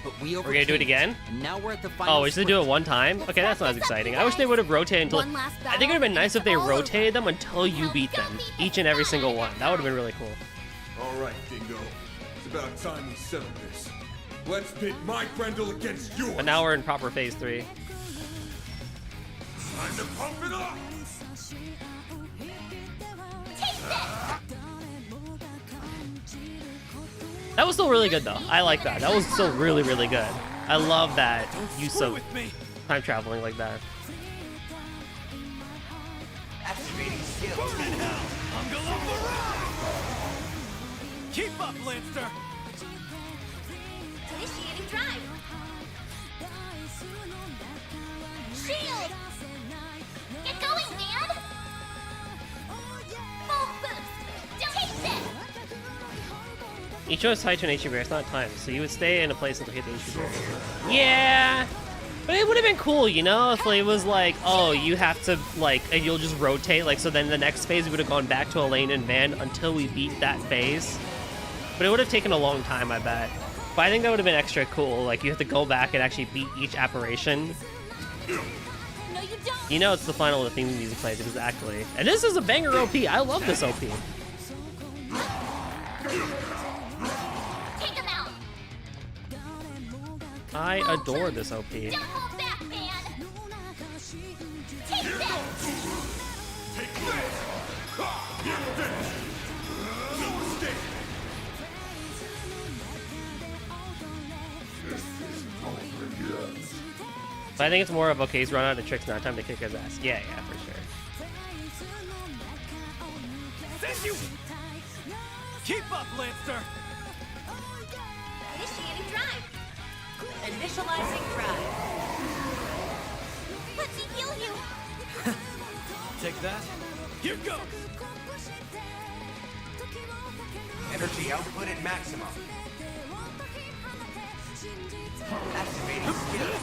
But we We're gonna do it again? And now we're at the final. Oh, we just do it one time? Okay, that's not as exciting. I wish they would have rotated until... One last I think it would have been nice if they rotated them until you beat them. Each and every single one. That would have been really cool. All right, Dingo. It's about time we settle this. Let's pit my Grendel against yours. But now we're in proper phase 3. Time to pump it up. That was still really good, though. I like that. That was still really, really good. I love that use of time traveling like that. Activating skill. Keep up, Lancer! Initiating drive! Shield! Get going, man! Full boost! Take this! Each one is tied to an HP barrier. It's not time, so you would stay in a place until you hit the HP barrier. Yeah! But it would have been cool, you know, if it was like, oh, you have to, like, and you'll just rotate, like, so then the next phase we would have gone back to Elaine and Van until we beat that phase. But it would have taken a long time, I bet. But I think that would have been extra cool, like, you have to go back and actually beat each apparition. No, you don't! You know it's the final of the theme music plays, exactly. And this is a banger OP, I love this OP. Take them out! I adore this OP. Don't hold back, man! Take this! Take this. Ha! You're finished. No mistake. But I think it's more of, okay, he's run out of tricks now, time to kick his ass. Yeah, for sure. Thank you! Keep up, Lancer! Initiating drive! Initializing drive. Let me heal you! Take that. Here goes! Energy output at maximum. Activating skill.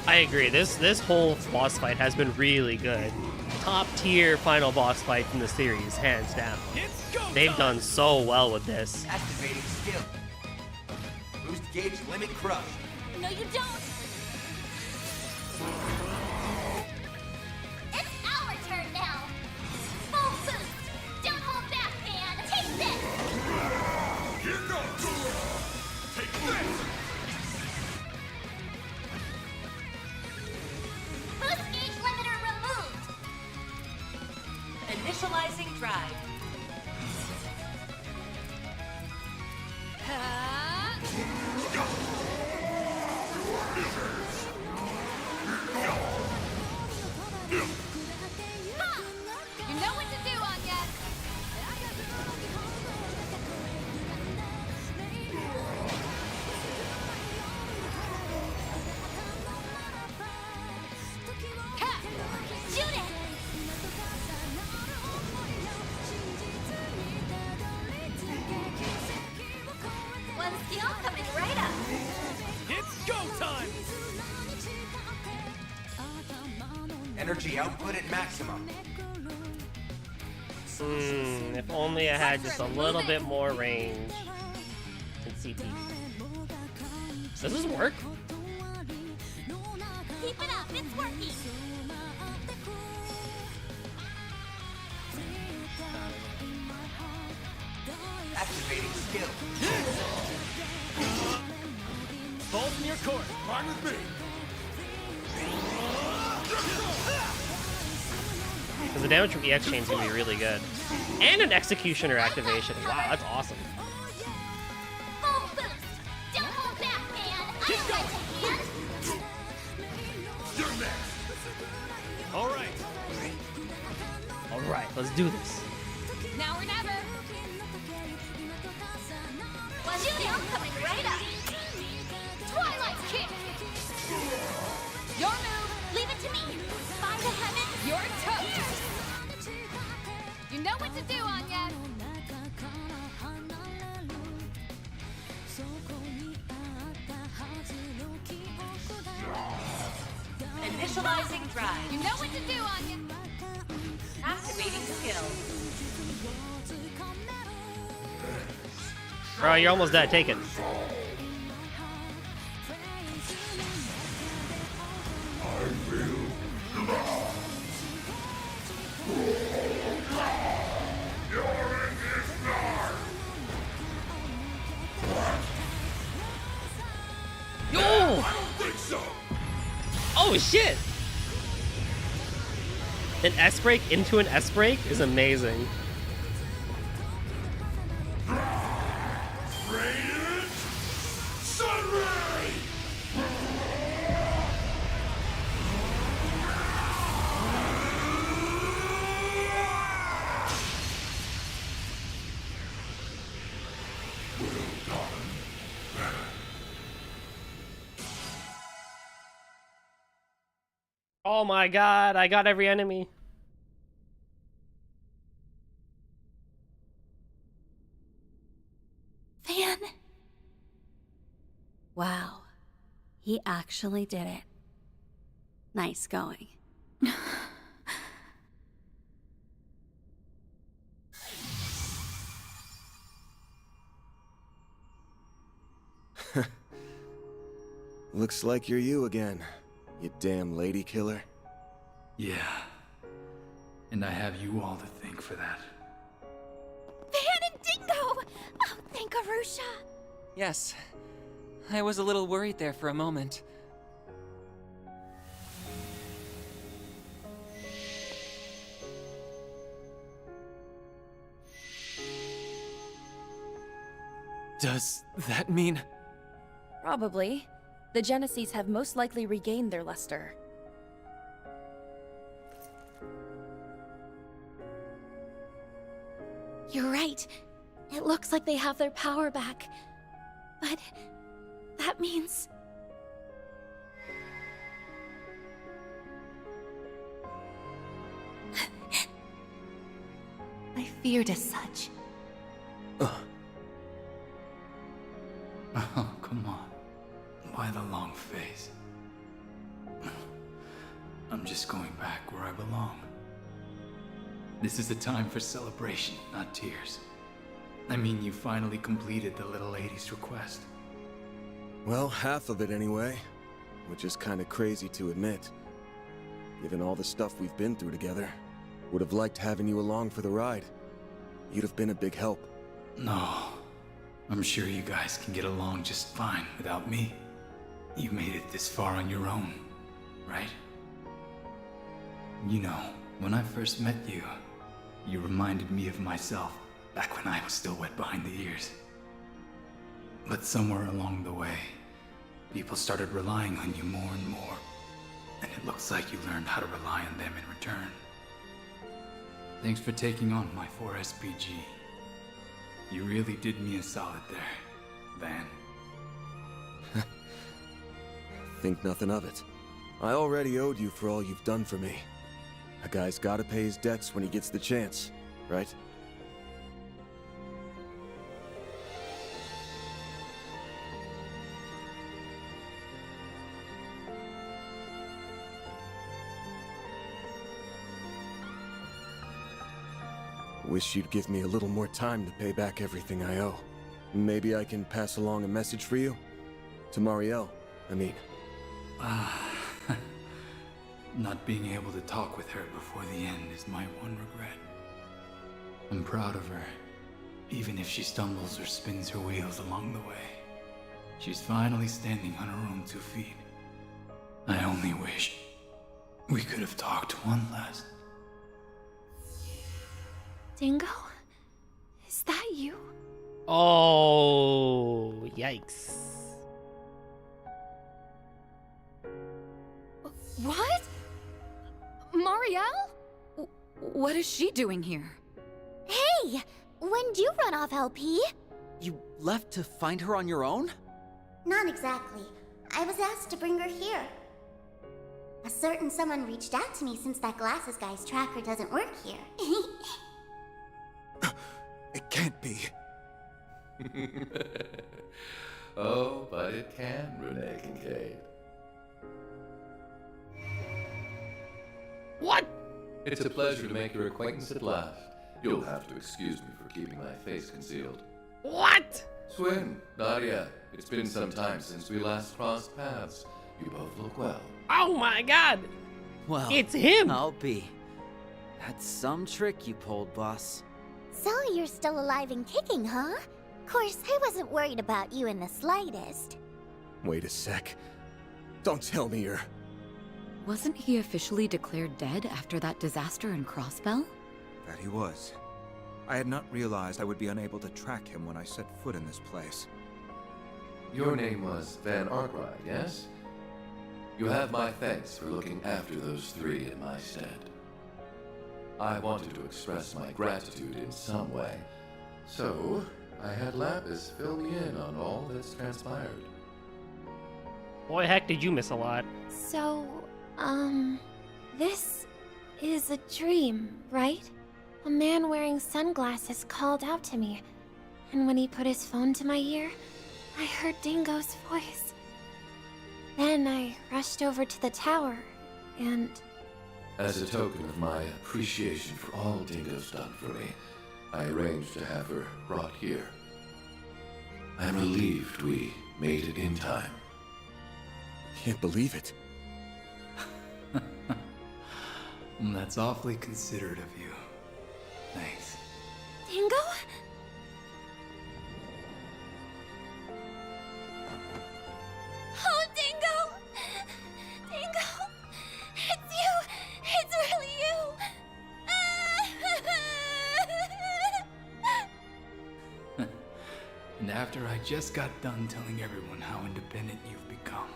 I agree. This whole boss fight has been really good. Top tier final boss fight in the series, hands down. They've done so well with this. Activating skill. Boost gauge limit crush. No, you don't! It's our turn now. Full boost. Don't hold back, man. Take this. Here goes! Take this! Boost gauge limiter removed. Initializing drive. You know what to do, Anya! Shoot it! One skill coming right up. It's go time! Energy output at maximum. If only I had just a little bit more range and CP. Does this work? Keep it up, it's working! Activating skill. Balls in your court. Fine with me. Because the damage from EX chain's gonna be really good. And an executioner activation. Wow, that's awesome. Full boost. Don't hold back, man. I got your hand. You're next! Alright. Alright, let's do this. Now or never! One skill coming right up. Twilight's kick! Your move! Leave it to me! By the heavens! You're toast! You know what to do, Anya! Initializing drive. You know what to do, Anya! Activating skill. Bro, you're almost dead. Take it. Yo! Oh shit! An S break into an S break is amazing. Radiant Sunray! Oh my god, I got every enemy. Van? Wow. He actually did it. Nice going. Looks like you're you again, you damn lady killer. Yeah. And I have you all to thank for that. Van and Dingo! Oh, thank Arusha! Yes. I was a little worried there for a moment. Does that mean... Probably. The Genesees have most likely regained their luster. You're right. It looks like they have their power back. But that means... I feared as such. Oh, come on. Why the long face? I'm just going back where I belong. This is a time for celebration, not tears. I mean, you finally completed the little lady's request. Well, half of it anyway. Which is kinda crazy to admit. Given all the stuff we've been through together. Would have liked having you along for the ride. You'd have been a big help. No. I'm sure you guys can get along just fine without me. You made it this far on your own, right? You know, when I first met you, you reminded me of myself back when I was still wet behind the ears. But somewhere along the way, people started relying on you more and more, and it looks like you learned how to rely on them in return. Thanks for taking on my 4SPG. You really did me a solid there, Van. Think nothing of it. I already owed you for all you've done for me. A guy's gotta pay his debts when he gets the chance, right? Wish you'd give me a little more time to pay back everything I owe. Maybe I can pass along a message for you? To Marielle, I mean. Not being able to talk with her before the end is my one regret. I'm proud of her, even if she stumbles or spins her wheels along the way. She's finally standing on her own 2 feet. I only wish we could have talked one last. Dingo? Is that you? Oh, yikes. What? Marielle? What is she doing here? Hey! When'd you run off, LP? You left to find her on your own? Not exactly. I was asked to bring her here. A certain someone reached out to me since that glasses guy's tracker doesn't work here. It can't be. Oh, but it can, Renee Kincaid. What? It's a pleasure to make your acquaintance at last. You'll have to excuse me for keeping my face concealed. What? Swin, Nadia, it's been some time since we last crossed paths. You both look well. Oh my god! Well, it's him! I'll be. That's some trick you pulled, boss. So you're still alive and kicking, huh? Of course, I wasn't worried about you in the slightest. Wait a sec. Don't tell me you're... Wasn't he officially declared dead after that disaster in Crossbell? That he was. I had not realized I would be unable to track him when I set foot in this place. Your name was Van Arkwright, yes? You have my thanks for looking after those 3 in my stead. I wanted to express my gratitude in some way, so I had Lapis fill me in on all that's transpired. Boy, heck, did you miss a lot. So, this is a dream, right? A man wearing sunglasses called out to me, and when he put his phone to my ear, I heard Dingo's voice. Then I rushed over to the tower, and... As a token of my appreciation for all Dingo's done for me, I arranged to have her brought here. I'm relieved we made it in time. Can't believe it. That's awfully considerate of you. Thanks. Dingo? Oh, Dingo! Dingo! It's you! It's really you! And after I just got done telling everyone how independent you've become,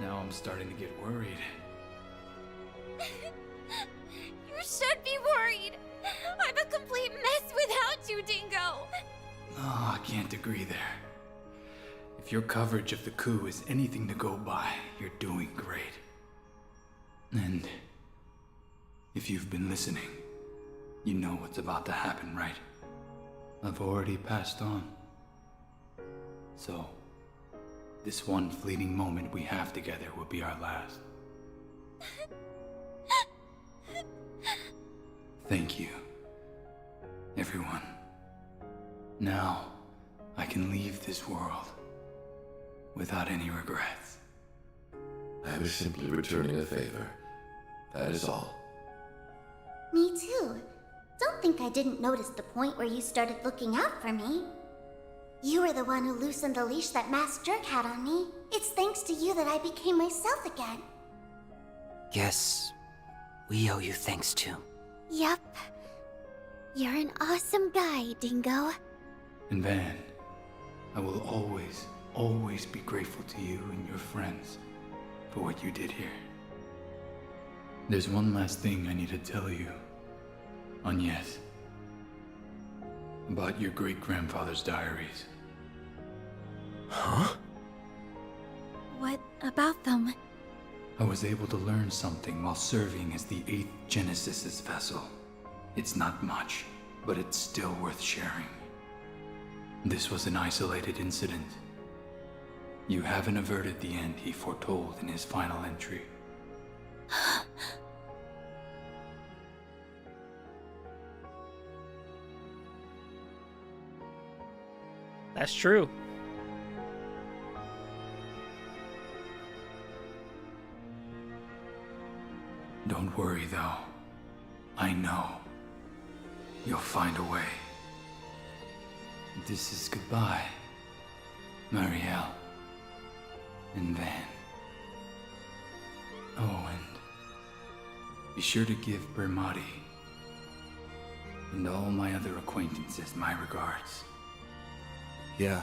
now I'm starting to get worried. You should be worried! I'm a complete mess without you, Dingo! Oh, I can't agree there. If your coverage of the coup is anything to go by, you're doing great. And if you've been listening, you know what's about to happen, right? I've already passed on. So, this one fleeting moment we have together will be our last. Thank you, everyone. Now, I can leave this world without any regrets. I was simply returning a favor. That is all. Me too. Don't think I didn't notice the point where you started looking out for me. You were the one who loosened the leash that Masked Jerk had on me. It's thanks to you that I became myself again. Guess we owe you thanks too. Yup. You're an awesome guy, Dingo. And Van, I will always, always be grateful to you and your friends for what you did here. There's one last thing I need to tell you, Agnes, about your great-grandfather's diaries. Huh? What about them? I was able to learn something while serving as the 8th Genesis's vessel. It's not much, but it's still worth sharing. This was an isolated incident. You haven't averted the end he foretold in his final entry. That's true. Don't worry, though. I know. You'll find a way. This is goodbye, Marielle and Van. Oh, and be sure to give Bermati and all my other acquaintances my regards. Yeah.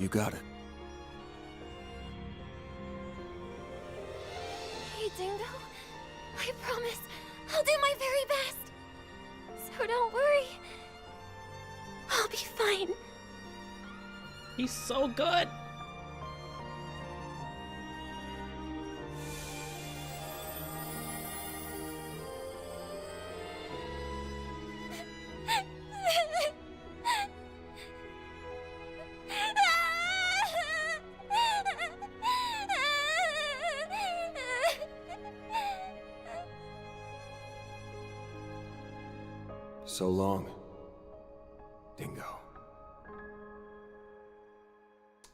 You got it. Hey, Dingo. I promise I'll do my very best. So don't worry. I'll be fine. He's so good. So long, Dingo.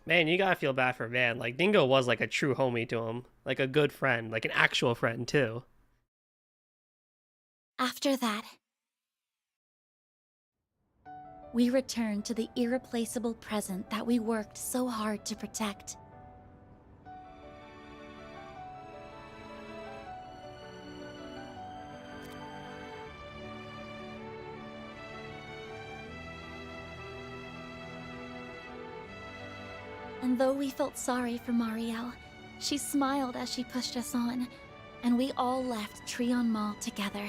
Man, you gotta feel bad for Van. Like, Dingo was like a true homie to him. Like a good friend. Like an actual friend, too. After that, we returned to the irreplaceable present that we worked so hard to protect. And though we felt sorry for Marielle, she smiled as she pushed us on, and we all left Trion Mall together.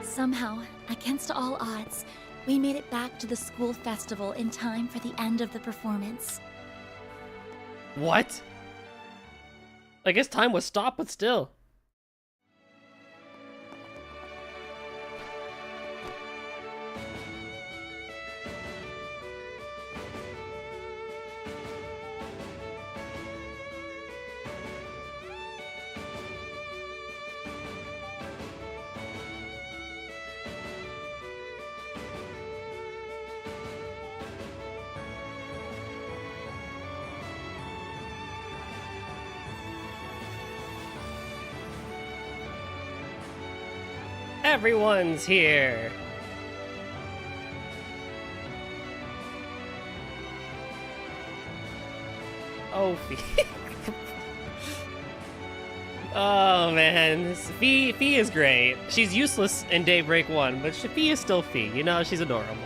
Somehow, against all odds, we made it back to the school festival in time for the end of the performance. What? I guess time was stopped, but still. Everyone's here. Oh, Fee. Oh man, Fee is great. She's useless in Daybreak 1, but Fee is still Fee. You know, she's adorable.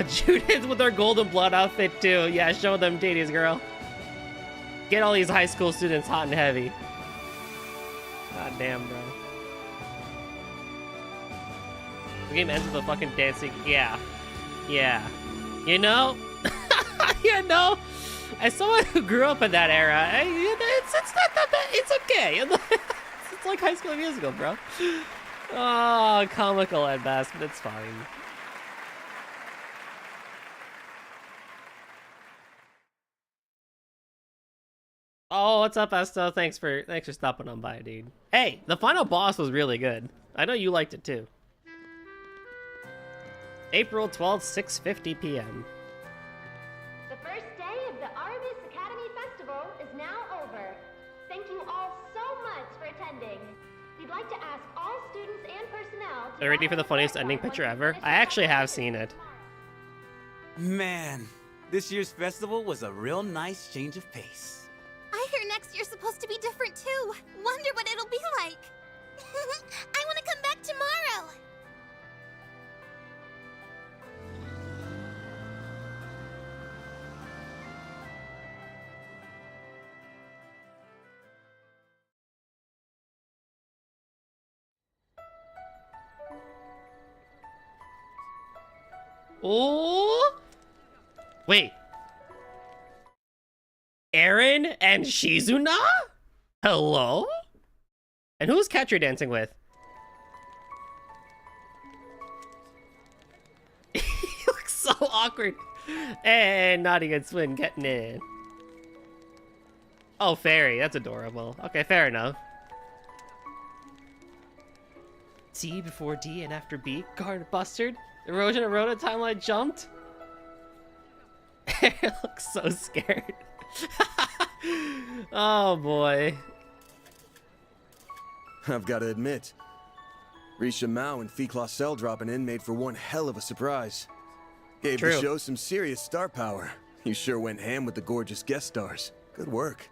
Judith with her golden blood outfit too. Yeah, show them titties, girl. Get all these high school students hot and heavy. God damn, bro. The game ends with a fucking dancing. Yeah. Yeah. You know? You know? As someone who grew up in that era, it's not that bad. It's okay. It's like High School Musical, bro. Oh, comical at best, but it's fine. Oh, what's up, Esto? Thanks for stopping on by, dude. Hey, the final boss was really good. I know you liked it too. April 12th, 6:50 p.m. The first day of the Artemis Academy Festival is now over. Thank you all so much for attending. We'd like to ask all students and personnel to... Are you ready for the funniest ending picture ever? I actually have seen it. Man, this year's festival was a real nice change of pace. I hear next year's supposed to be different too. Wonder what it'll be like. I want to come back tomorrow. Oh! Wait. Aaron and Shizuna? Hello? And who's Catcher dancing with? He looks so awkward. And Naughty Good Swin getting in. Oh, Fairy. That's adorable. Okay, fair enough. C before D and after B. Guard busted. Erosion Eroda timeline jumped. It looks so scared. Oh boy. I've got to admit, Risha Mao and Fee Clausel dropping in made for one hell of a surprise. Gave the show some serious star power. You sure went ham with the gorgeous guest stars. Good work.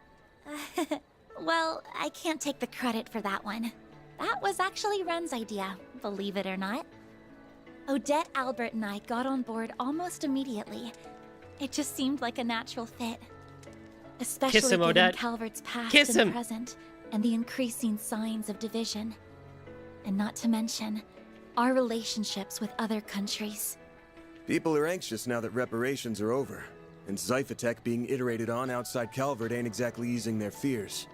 Well, I can't take the credit for that one. That was actually Ren's idea, believe it or not. Odette, Albert, and I got on board almost immediately. It just seemed like a natural fit. Especially Kiss him, given Odette. Calvert's past Kiss and him. present, and the increasing signs of division. And not to mention, our relationships with other countries. People are anxious now that reparations are over, and Zyphatech being iterated on outside Calvert ain't exactly easing their fears.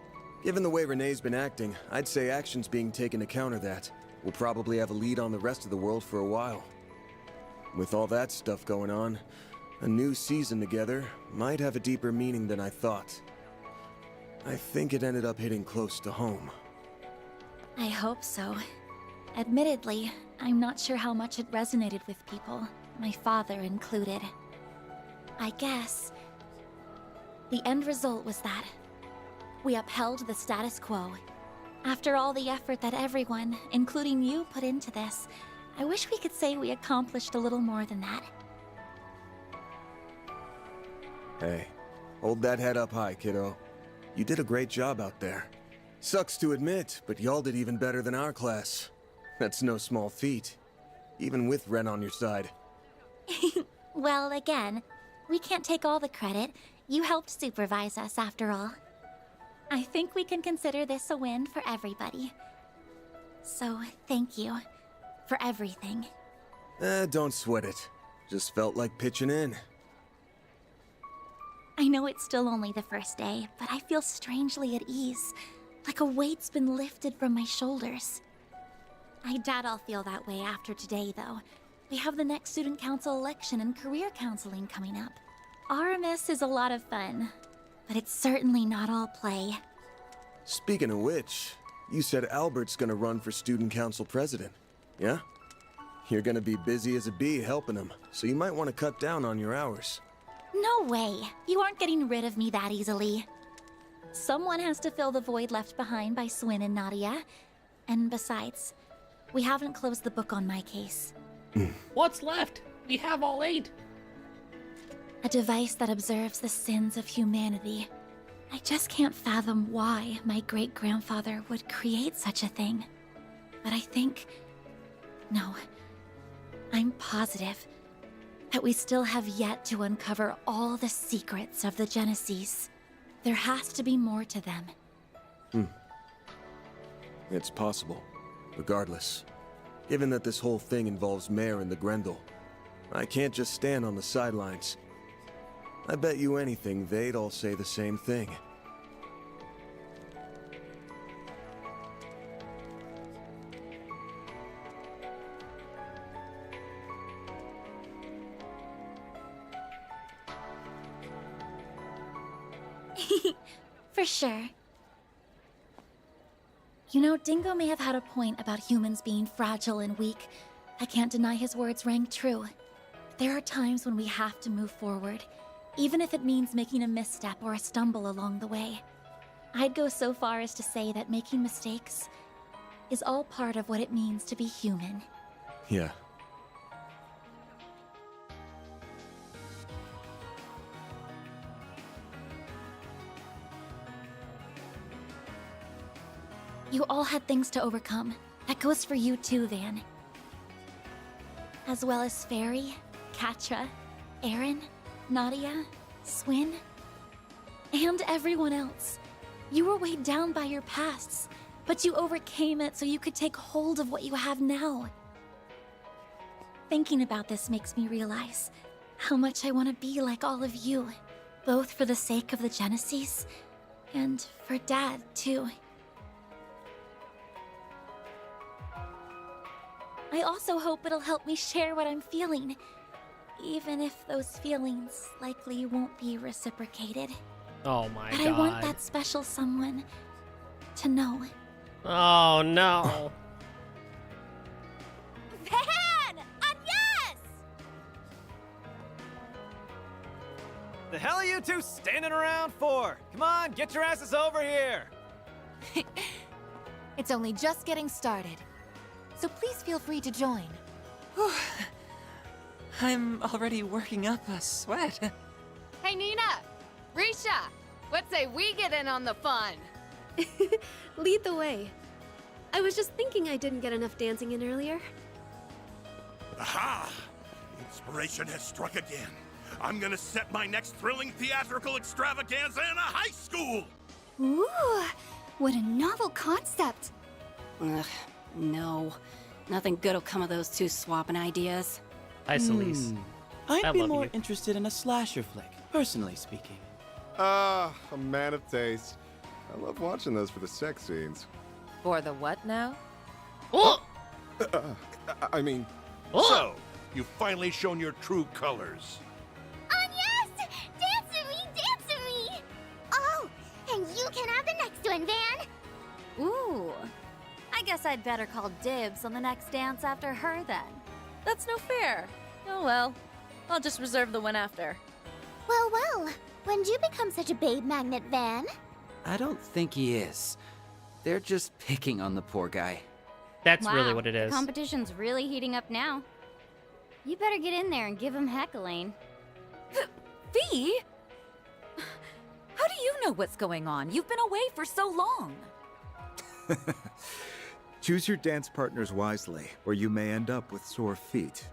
Given the way Renee's been acting, I'd say action's being taken to counter that. We'll probably have a lead on the rest of the world for a while. With all that stuff going on, a new season together might have a deeper meaning than I thought. I think it ended up hitting close to home. I hope so. Admittedly, I'm not sure how much it resonated with people, my father included. I guess the end result was that we upheld the status quo. After all the effort that everyone, including you, put into this, I wish we could say we accomplished a little more than that. Hey, hold that head up high, kiddo. You did a great job out there. Sucks to admit, but y'all did even better than our class. That's no small feat, even with Ren on your side. Well, again, we can't take all the credit. You helped supervise us, after all. I think we can consider this a win for everybody. So, thank you for everything. Don't sweat it. Just felt like pitching in. I know it's still only the first day, but I feel strangely at ease, like a weight's been lifted from my shoulders. I doubt I'll feel that way after today, though. We have the next student council election and career counseling coming up. Aramis is a lot of fun, but it's certainly not all play. Speaking of which, you said Albert's gonna run for student council president, yeah? You're gonna be busy as a bee helping him, so you might want to cut down on your hours. No way! You aren't getting rid of me that easily. Someone has to fill the void left behind by Swin and Nadia. And besides, we haven't closed the book on my case. What's left? We have all 8. A device that observes the sins of humanity. I just can't fathom why my great-grandfather would create such a thing. But I think... No. I'm positive that we still have yet to uncover all the secrets of the Genesis. There has to be more to them. It's possible. Regardless, given that this whole thing involves Mare and the Grendel, I can't just stand on the sidelines. I bet you anything they'd all say the same thing. For sure. You know, Dingo may have had a point about humans being fragile and weak. I can't deny his words rang true. There are times when we have to move forward, even if it means making a misstep or a stumble along the way. I'd go so far as to say that making mistakes is all part of what it means to be human. Yeah. You all had things to overcome. That goes for you too, Van. As well as Fairy, Katra, Aaron, Nadia, Swin, and everyone else. You were weighed down by your pasts, but you overcame it so you could take hold of what you have now. Thinking about this makes me realize how much I want to be like all of you, both for the sake of the Genesis and for Dad, too. I also hope it'll help me share what I'm feeling, even if those feelings likely won't be reciprocated. Oh my god. But I want that special someone to know. Oh no. Van! Agnes! The hell are you two standing around for? Come on, get your asses over here! It's only just getting started. So please feel free to join. I'm already working up a sweat. Hey, Nina! Risha! What say we get in on the fun? Lead the way. I was just thinking I didn't get enough dancing in earlier. Aha! Inspiration has struck again. I'm gonna set my next thrilling theatrical extravaganza in a high school! Ooh, what a novel concept. Ugh, no. Nothing good'll come of those two swapping ideas. Hi, Celise. I'd be love more you. interested in a slasher flick, personally speaking. Ah, a man of taste. I love watching those for the sex scenes. For the what now? Oh! I mean... So, you've finally shown your true colors. Oh yes! Dance with me, dance with me! Oh, and you can have the next one, Van! Ooh. I guess I'd better call dibs on the next dance after her then. That's no fair. Oh well. I'll just reserve the one after. Well, well. When did you become such a babe magnet, Van? I don't think he is. They're just picking on the poor guy. That's Wow, really what it is. The competition's really heating up now. You better get in there and give him heckling. V? How do you know what's going on? You've been away for so long. Choose your dance partners wisely, or you may end up with sore feet.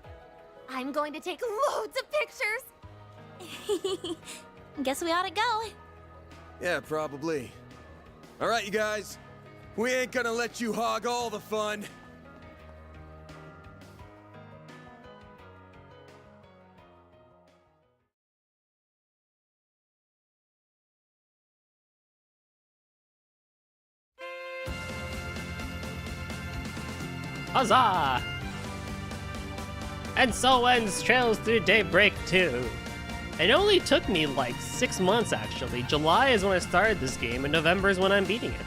I'm going to take loads of pictures! Guess we ought to go. Yeah, probably. All right, you guys. We ain't gonna let you hog all the fun. Huzzah! And so ends Trails Through Daybreak 2. It only took me like 6 months actually. July is when I started this game and November is when I'm beating it.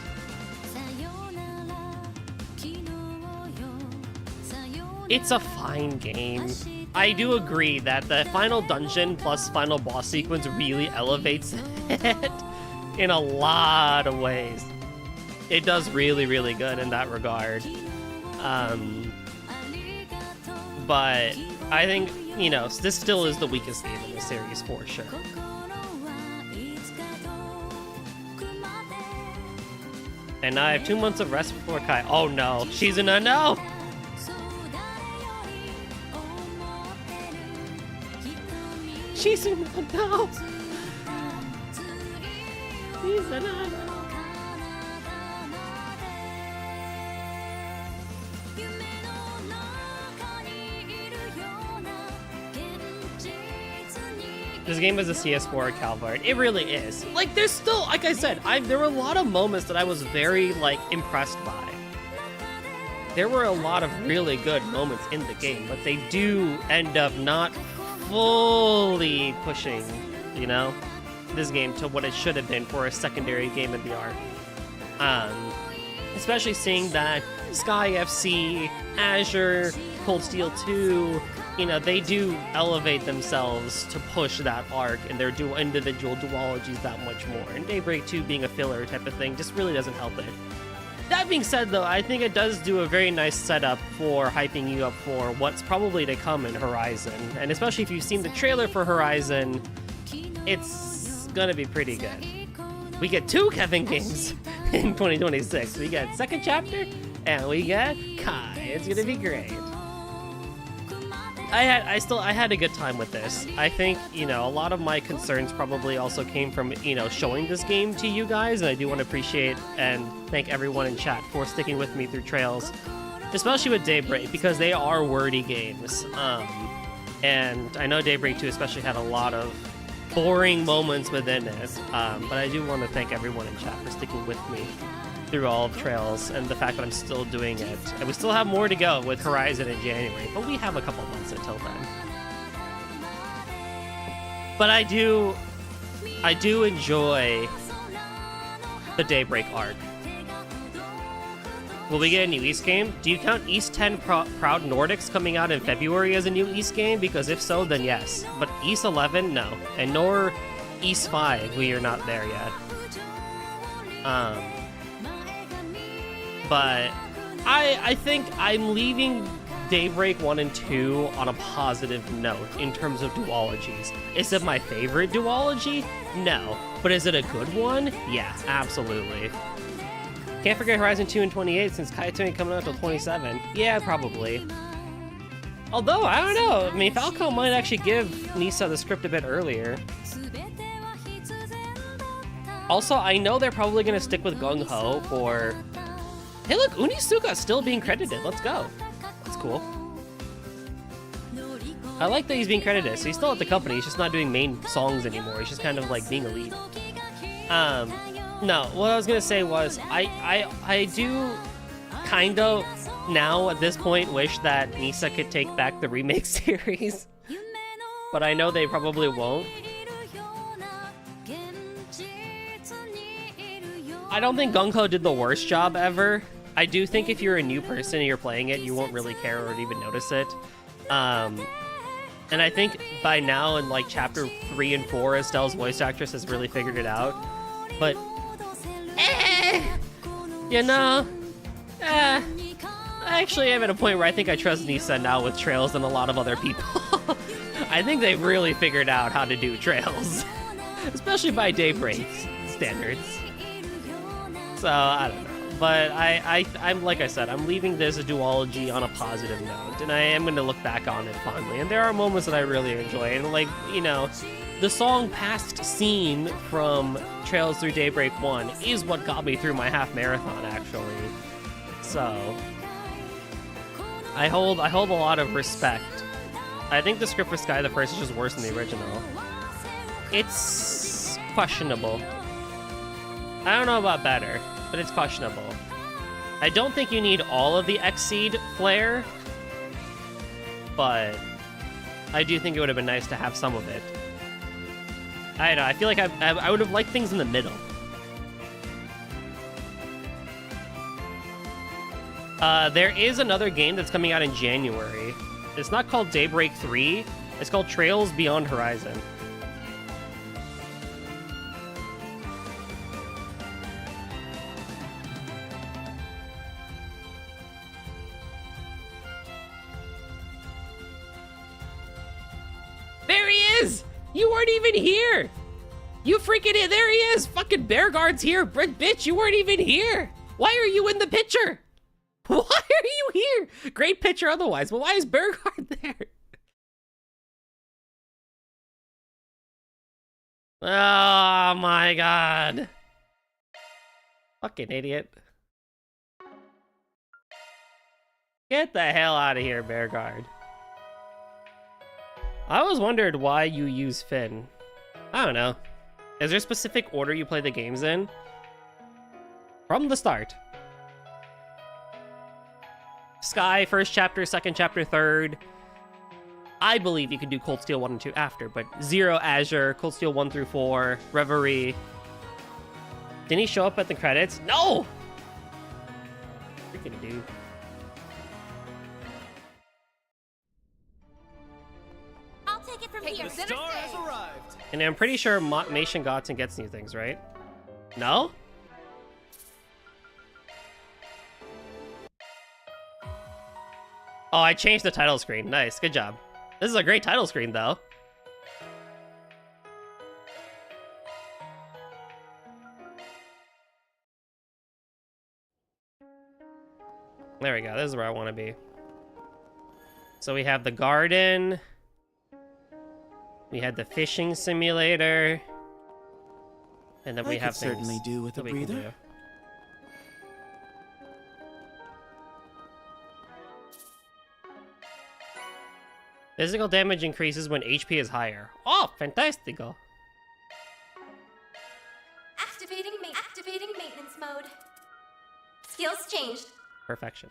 It's a fine game. I do agree that the final dungeon plus final boss sequence really elevates it in a lot of ways. It does really, really good in that regard. But I think, you know, this still is the weakest game in the series for sure. And now I have 2 months of rest before Kai. Oh no, she's in a no! She's in a no! This game is a CS4 Calvard. It really is. Like, there's still, like I said, there were a lot of moments that I was very, like, impressed by. There were a lot of really good moments in the game, but they do end up not fully pushing, you know, this game to what it should have been for a secondary game in the arc. Especially seeing that Sky FC, Azure, Cold Steel 2, you know, they do elevate themselves to push that arc and their individual duologies that much more. And Daybreak 2 being a filler type of thing just really doesn't help it. That being said, though, I think it does do a very nice setup for hyping you up for what's probably to come in Horizon. And especially if you've seen the trailer for Horizon, it's gonna be pretty good. We get 2 Kevin games in 2026. We get second chapter, and we get Kai. It's gonna be great. I had a good time with this. I think, you know, a lot of my concerns probably also came from, you know, showing this game to you guys, and I do want to appreciate and thank everyone in chat for sticking with me through Trails, especially with Daybreak, because they are wordy games. And I know Daybreak 2 especially had a lot of boring moments within it, but I do want to thank everyone in chat for sticking with me through all of Trails and the fact that I'm still doing it. And we still have more to go with Horizon in January, but we have a couple months until then. But I do enjoy the Daybreak arc. Will we get a new East game? Do you count East 10 Proud Nordics coming out in February as a new East game? Because if so, then yes. But East 11, no. And nor East 5, we are not there yet. But I think I'm leaving Daybreak 1 and 2 on a positive note in terms of duologies. Is it my favorite duology? No. But is it a good one? Yeah, absolutely. Can't forget Horizon 2 and 28 since Kaito ain't coming out till 27. Yeah, probably. Although, I don't know. I mean, Falco might actually give Nisa the script a bit earlier. Also, I know they're probably going to stick with Gung Ho for... Hey look, Unisuka's still being credited. Let's go. That's cool. I like that he's being credited. So he's still at the company. He's just not doing main songs anymore. He's just kind of like being a lead. No, what I was going to say was I do kind of now at this point wish that Nisa could take back the remake series. But I know they probably won't. I don't think Gung Ho did the worst job ever. I do think if you're a new person and you're playing it, you won't really care or even notice it. And I think by now in like chapter 3 and 4, Estelle's voice actress has really figured it out. But, you know, I actually am at a point where I think I trust Nisa now with Trails than a lot of other people. I think they've really figured out how to do Trails, especially by Daybreak standards. So, I don't know. But I'm like I said, I'm leaving this a duology on a positive note, and I am going to look back on it fondly. And there are moments that I really enjoy, and like, you know, the song Past Scene from Trails through Daybreak 1 is what got me through my half marathon, actually. So, I hold a lot of respect. I think the script for Sky the First is just worse than the original. It's questionable. I don't know about better, but it's questionable. I don't think you need all of the Exceed flair, but I do think it would have been nice to have some of it. I don't know, I feel like I would have liked things in the middle. There is another game that's coming out in January. It's not called Daybreak 3, it's called Trails Beyond Horizon. There he is! You weren't even here! You freaking there he is! Fucking Bear Guard's here! Bitch, you weren't even here! Why are you in the picture? Why are you here? Great picture otherwise, but why is Bear Guard there? Oh my god. Fucking idiot. Get the hell out of here, Bearguard. I always wondered why you use Finn. I don't know. Is there a specific order you play the games in? From the start. Sky, first chapter, second chapter, third. I believe you could do Cold Steel 1 and 2 after, but Zero, Azure, Cold Steel 1 through 4, Reverie. Didn't he show up at the credits? No! Freaking dude. I'll take it from here. The star has arrived. And I'm pretty sure Mation Gotzen gets new things, right? No? Oh, I changed the title screen. Nice, good job. This is a great title screen, though. There we go. This is where I want to be. So we have the garden. We had the fishing simulator. And then we have things certainly do with a that we can breather. do. Physical damage increases when HP is higher. Oh, fantastico. Activating maintenance mode. Skills changed. Perfection.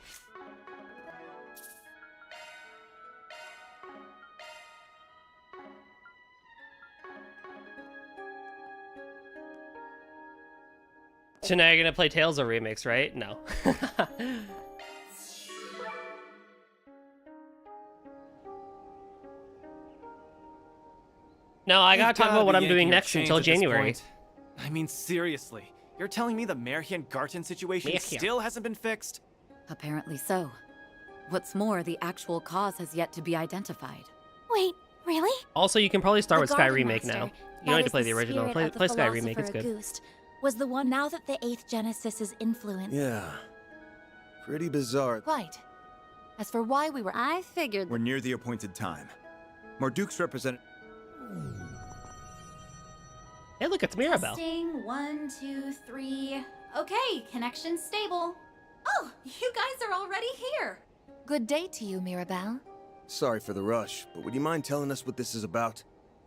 So now you're gonna play Tales of Remix, right? No. No, I gotta talk about what I'm doing next until January. I mean, seriously. You're telling me the Merhian Garten situation Merhian. still hasn't been fixed? Apparently so. What's more, the actual cause has yet to be identified. Wait, really? Also, you can probably start The with Sky Garden Remake Master, now. You that don't need to is play the original. spirit Play, of the play Sky Remake, it's philosopher good. Auguste, was the one now that the 8th Genesis is influenced. Yeah. Pretty bizarre. Right. As for why we were... I figured... We're near the appointed time. Marduke's represent... Hey, look, it's Mirabelle. Testing, 1, 2, 3. Okay, connection stable. Oh, you guys are already here. Good day to you, Mirabelle. Sorry for the rush, but would you mind telling us what this is about?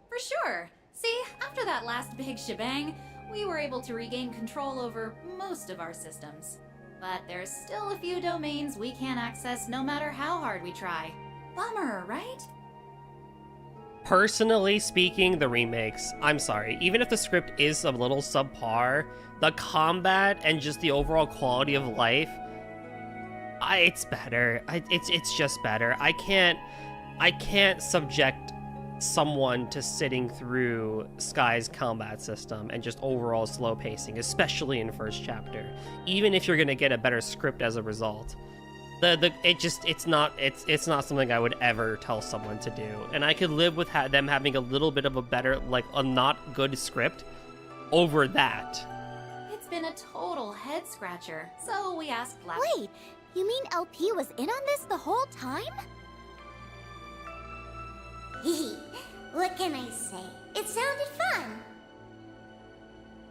For sure. See, after that last big shebang, we were able to regain control over most of our systems. But there's still a few domains we can't access no matter how hard we try. Bummer, right? Personally speaking, the remakes, I'm sorry, even if the script is a little subpar, the combat and just the overall quality of life, it's better. It's just better. I can't subject someone to sitting through Sky's combat system and just overall slow pacing, especially in first chapter, even if you're gonna get a better script as a result. It's not something I would ever tell someone to do, and I could live with them having a little bit of a better, like a not good script over that. It's been a total head scratcher, so we asked Black. Wait, you mean LP was in on this the whole time? What can I say? It sounded fun.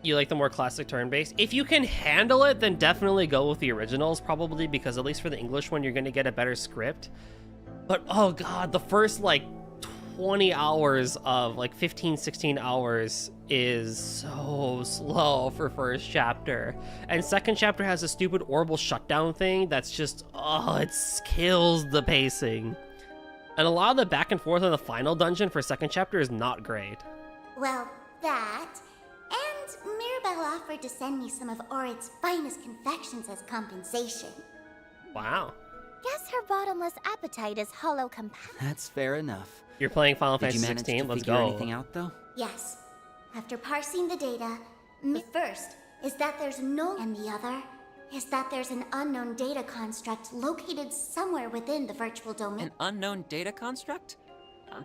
You like the more classic turn-based? If you can handle it, then definitely go with the originals, probably, because at least for the English one, you're going to get a better script. But, oh god, the first, like, 20 hours of, like, 15, 16 hours is so slow for first chapter. And second chapter has a stupid orbital shutdown thing that's just, oh, it kills the pacing. And a lot of the back and forth on the final dungeon for second chapter is not great. Well, that... And Mirabelle offered to send me some of Orid's finest confections as compensation. Wow. Guess her bottomless appetite is hollow That's fair enough. You're playing Final Did Fantasy you manage 16? to Let's figure go. anything out, though? Yes. After parsing the data, the first is that there's no... And the other is that there's an unknown data construct located somewhere within the virtual domain. An unknown data construct?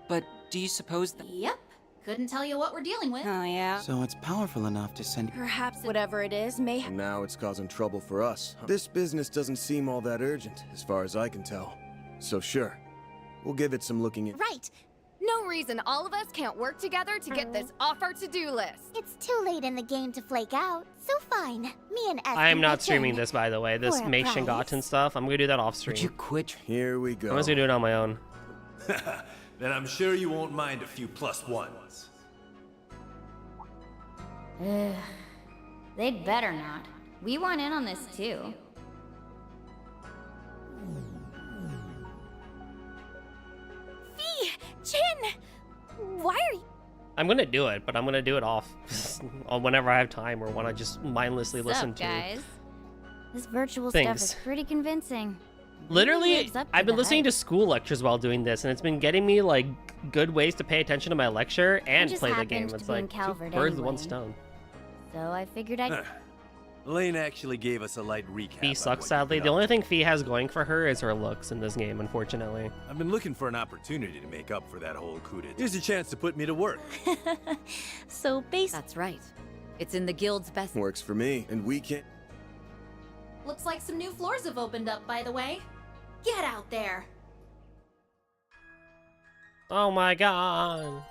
But do you suppose that... Yep. Couldn't tell you what we're dealing with. Oh, yeah? So it's powerful enough to send... Perhaps whatever it is may... And now it's causing trouble for us. This business doesn't seem all that urgent, as far as I can tell. So sure, we'll give it some looking in. Right. No no reason all of us can't work together to get this off our to-do list. It's too late in the game to flake out, so fine. Me and S I am can not pitch streaming in. this, by the way. This For a Make prize. Shingaten stuff. I'm gonna do that off stream. Would you quit? Here we go. I'm just gonna do it on my own. Then I'm sure you won't mind a few +1s. Ugh. They'd better not. We want in on this too. Fee! Chin! Why are you... I'm gonna do it, but I'm gonna do it off whenever I have time or when I just mindlessly listen Sup, to. guys? This virtual things. stuff is pretty convincing. Literally, lives up to I've been the listening hype. to school lectures while doing this, and it's been getting me like good ways to pay attention to my lecture and just play the happened game. to It's be in like two Calvert birds with one anyway. stone. So I figured I'd... Lane actually gave us a light recap. Fee on sucks, what sadly. you've The been only up to. thing Fee has going for her is her looks in this game, unfortunately. I've been looking for an opportunity to make up for that whole coup d'etat. Here's a chance to put me to work. So That's right. It's in the guild's best. Works for me, and we can. Looks like some new floors have opened up, by the way. Get out there. Oh my god.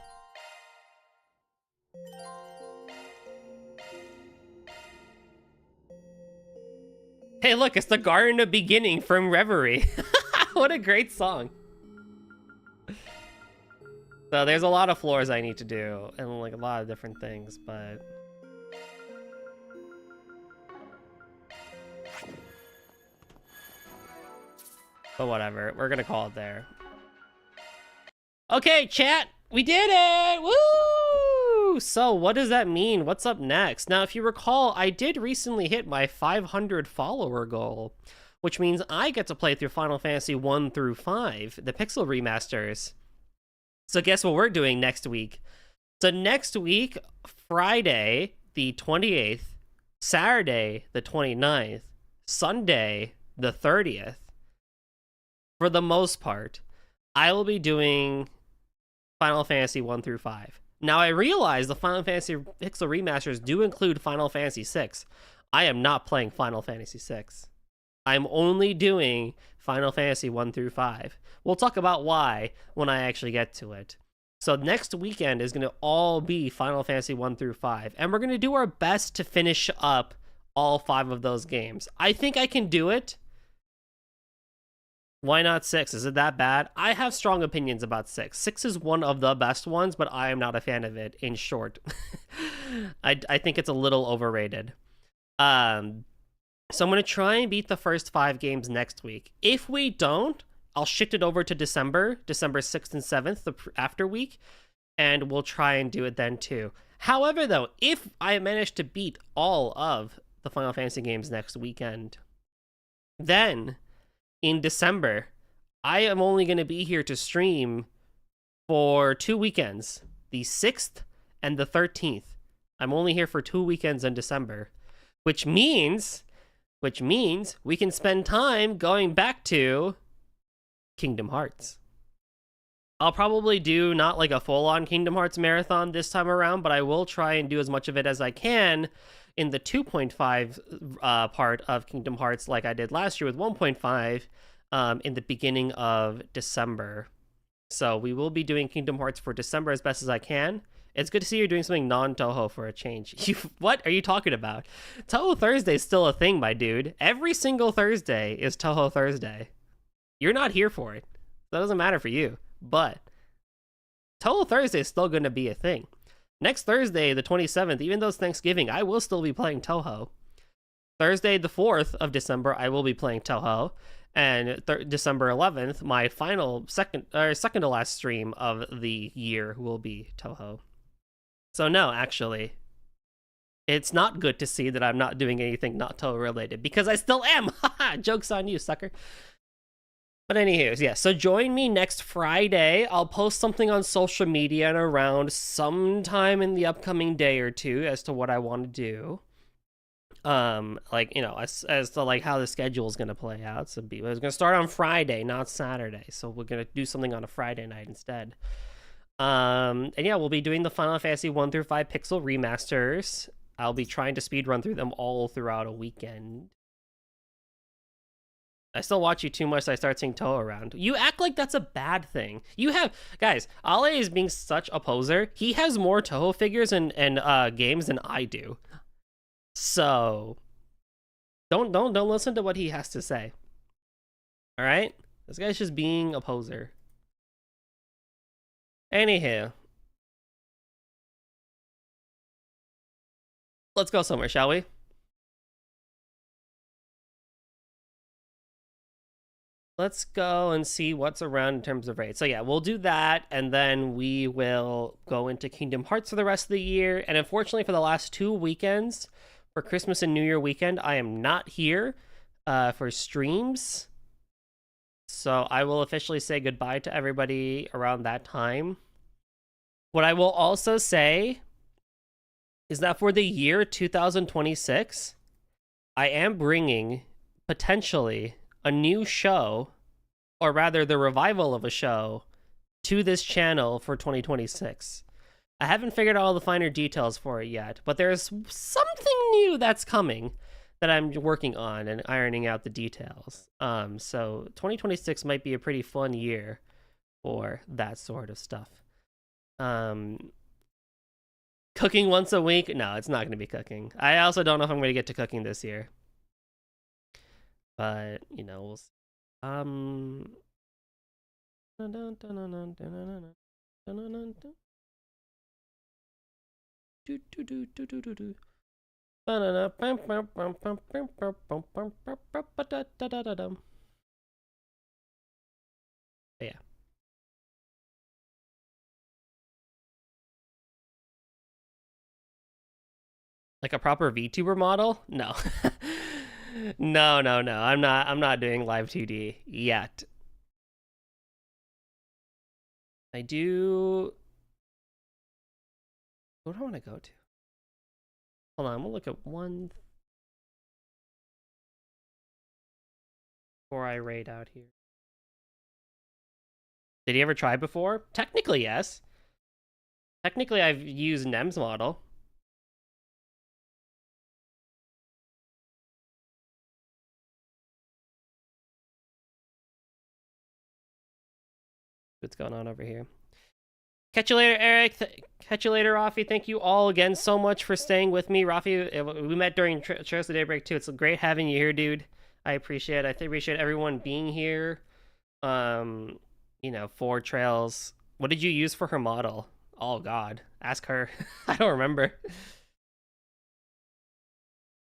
Hey, look, it's the Garden of Beginning from Reverie. What a great song. So there's a lot of floors I need to do, and like a lot of different things, but... But whatever, we're gonna call it there. Okay, chat, we did it! Woo! So what does that mean? What's up next? Now, if you recall, I did recently hit my 500 follower goal, which means I get to play through Final Fantasy 1 through 5, the Pixel remasters. So guess what we're doing next week? So next week, Friday, the 28th, Saturday, the 29th, Sunday, the 30th, for the most part, I will be doing Final Fantasy 1 through 5. Now, I realize the Final Fantasy Pixel remasters do include Final Fantasy 6. I am not playing Final Fantasy 6. I'm only doing Final Fantasy 1 through 5. We'll talk about why when I actually get to it. So next weekend is going to all be Final Fantasy 1 through 5. And we're going to do our best to finish up all 5 of those games. I think I can do it. Why not 6? Is it that bad? I have strong opinions about 6. 6 is one of the best ones, but I am not a fan of it, in short. I think it's a little overrated. So I'm going to try and beat the first 5 games next week. If we don't, I'll shift it over to December 6th and 7th, the after week, and we'll try and do it then too. However, though, if I manage to beat all of the Final Fantasy games next weekend, then in December, I am only going to be here to stream for 2 weekends, the 6th and the 13th. I'm only here for 2 weekends in December, which means we can spend time going back to Kingdom Hearts. I'll probably do not like a full-on Kingdom Hearts marathon this time around, but I will try and do as much of it as I can in the 2.5 part of Kingdom Hearts like I did last year with 1.5 in the beginning of December. So we will be doing Kingdom Hearts for December as best as I can. It's good to see you're doing something non-Toho for a change. What are you talking about? Toho Thursday is still a thing, my dude. Every single Thursday is Toho Thursday. You're not here for it. That doesn't matter for you. But Toho Thursday is still going to be a thing. Next Thursday, the 27th, even though it's Thanksgiving, I will still be playing Toho. Thursday, the 4th of December, I will be playing Toho. And December 11th, my final second to last stream of the year will be Toho. So no, actually, it's not good to see that I'm not doing anything not Toho related, because I still am. Haha, joke's on you, sucker. But anyways, yeah, so join me next Friday. I'll post something on social media and around sometime in the upcoming day or two as to what I want to do. Like, you know, as to like how the schedule is going to play out. So it's going to start on Friday, not Saturday. So we're going to do something on a Friday night instead. And yeah, we'll be doing the Final Fantasy 1 through 5 Pixel remasters. I'll be trying to speedrun through them all throughout a weekend. I still watch you too much, so I start seeing Toho around. You act like that's a bad thing. You have... Guys, Ale is being such a poser. He has more Toho figures and games than I do. So... Don't listen to what he has to say. Alright? This guy's just being a poser. Anywho. Let's go somewhere, shall we? Let's go and see what's around in terms of raids. So yeah, we'll do that, and then we will go into Kingdom Hearts for the rest of the year. And unfortunately, for the last 2 weekends, for Christmas and New Year weekend, I am not here for streams. So I will officially say goodbye to everybody around that time. What I will also say is that for the year 2026, I am bringing, potentially, a new show, or rather the revival of a show, to this channel for 2026. I haven't figured out all the finer details for it yet, but there's something new that's coming that I'm working on and ironing out the details. So 2026 might be a pretty fun year for that sort of stuff. Cooking once a week? No, it's not going to be cooking. I also don't know if I'm going to get to cooking this year. But, you know, we'll see. Yeah. Like a proper VTuber model? No. No. I'm not doing live 2D yet. I do... What do I want to go to? Hold on, I'm gonna look at one before I raid out here. Did he ever try before? Technically, yes. Technically, I've used Nem's model. What's going on over here? Catch you later, Eric. Catch you later, Rafi. Thank you all again so much for staying with me. Rafi, we met during Trails of Daybreak too. It's great having you here, dude. I appreciate it. I appreciate everyone being here. You know, for Trails. What did you use for her model? Oh, God. Ask her. I don't remember.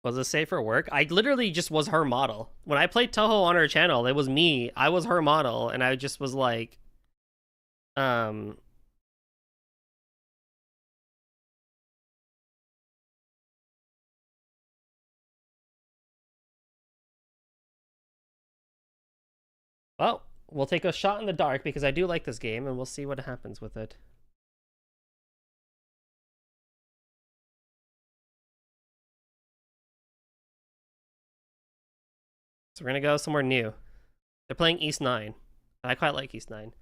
Was it safe for work? I literally just was her model. When I played Toho on her channel, it was me. I was her model, and I just was like... Well, we'll take a shot in the dark because I do like this game, and we'll see what happens with it. So we're gonna go somewhere new. They're playing East 9. I quite like East 9.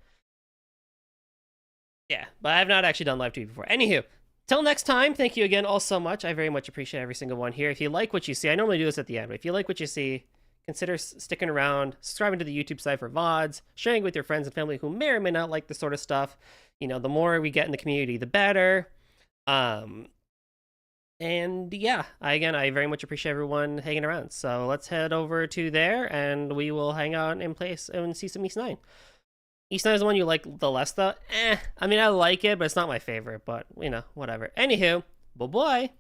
Yeah, but I have not actually done live TV before. Anywho, till next time, thank you again all so much. I very much appreciate every single one here. If you like what you see, I normally do this at the end, but if you like what you see, consider sticking around, subscribing to the YouTube site for VODs, sharing with your friends and family who may or may not like this sort of stuff. You know, the more we get in the community, the better. And yeah, I very much appreciate everyone hanging around. So let's head over to there, and we will hang out in place and see some East 9. East 9 is the one you like the less, though? I mean, I like it, but it's not my favorite. But, you know, whatever. Anywho, bye-bye.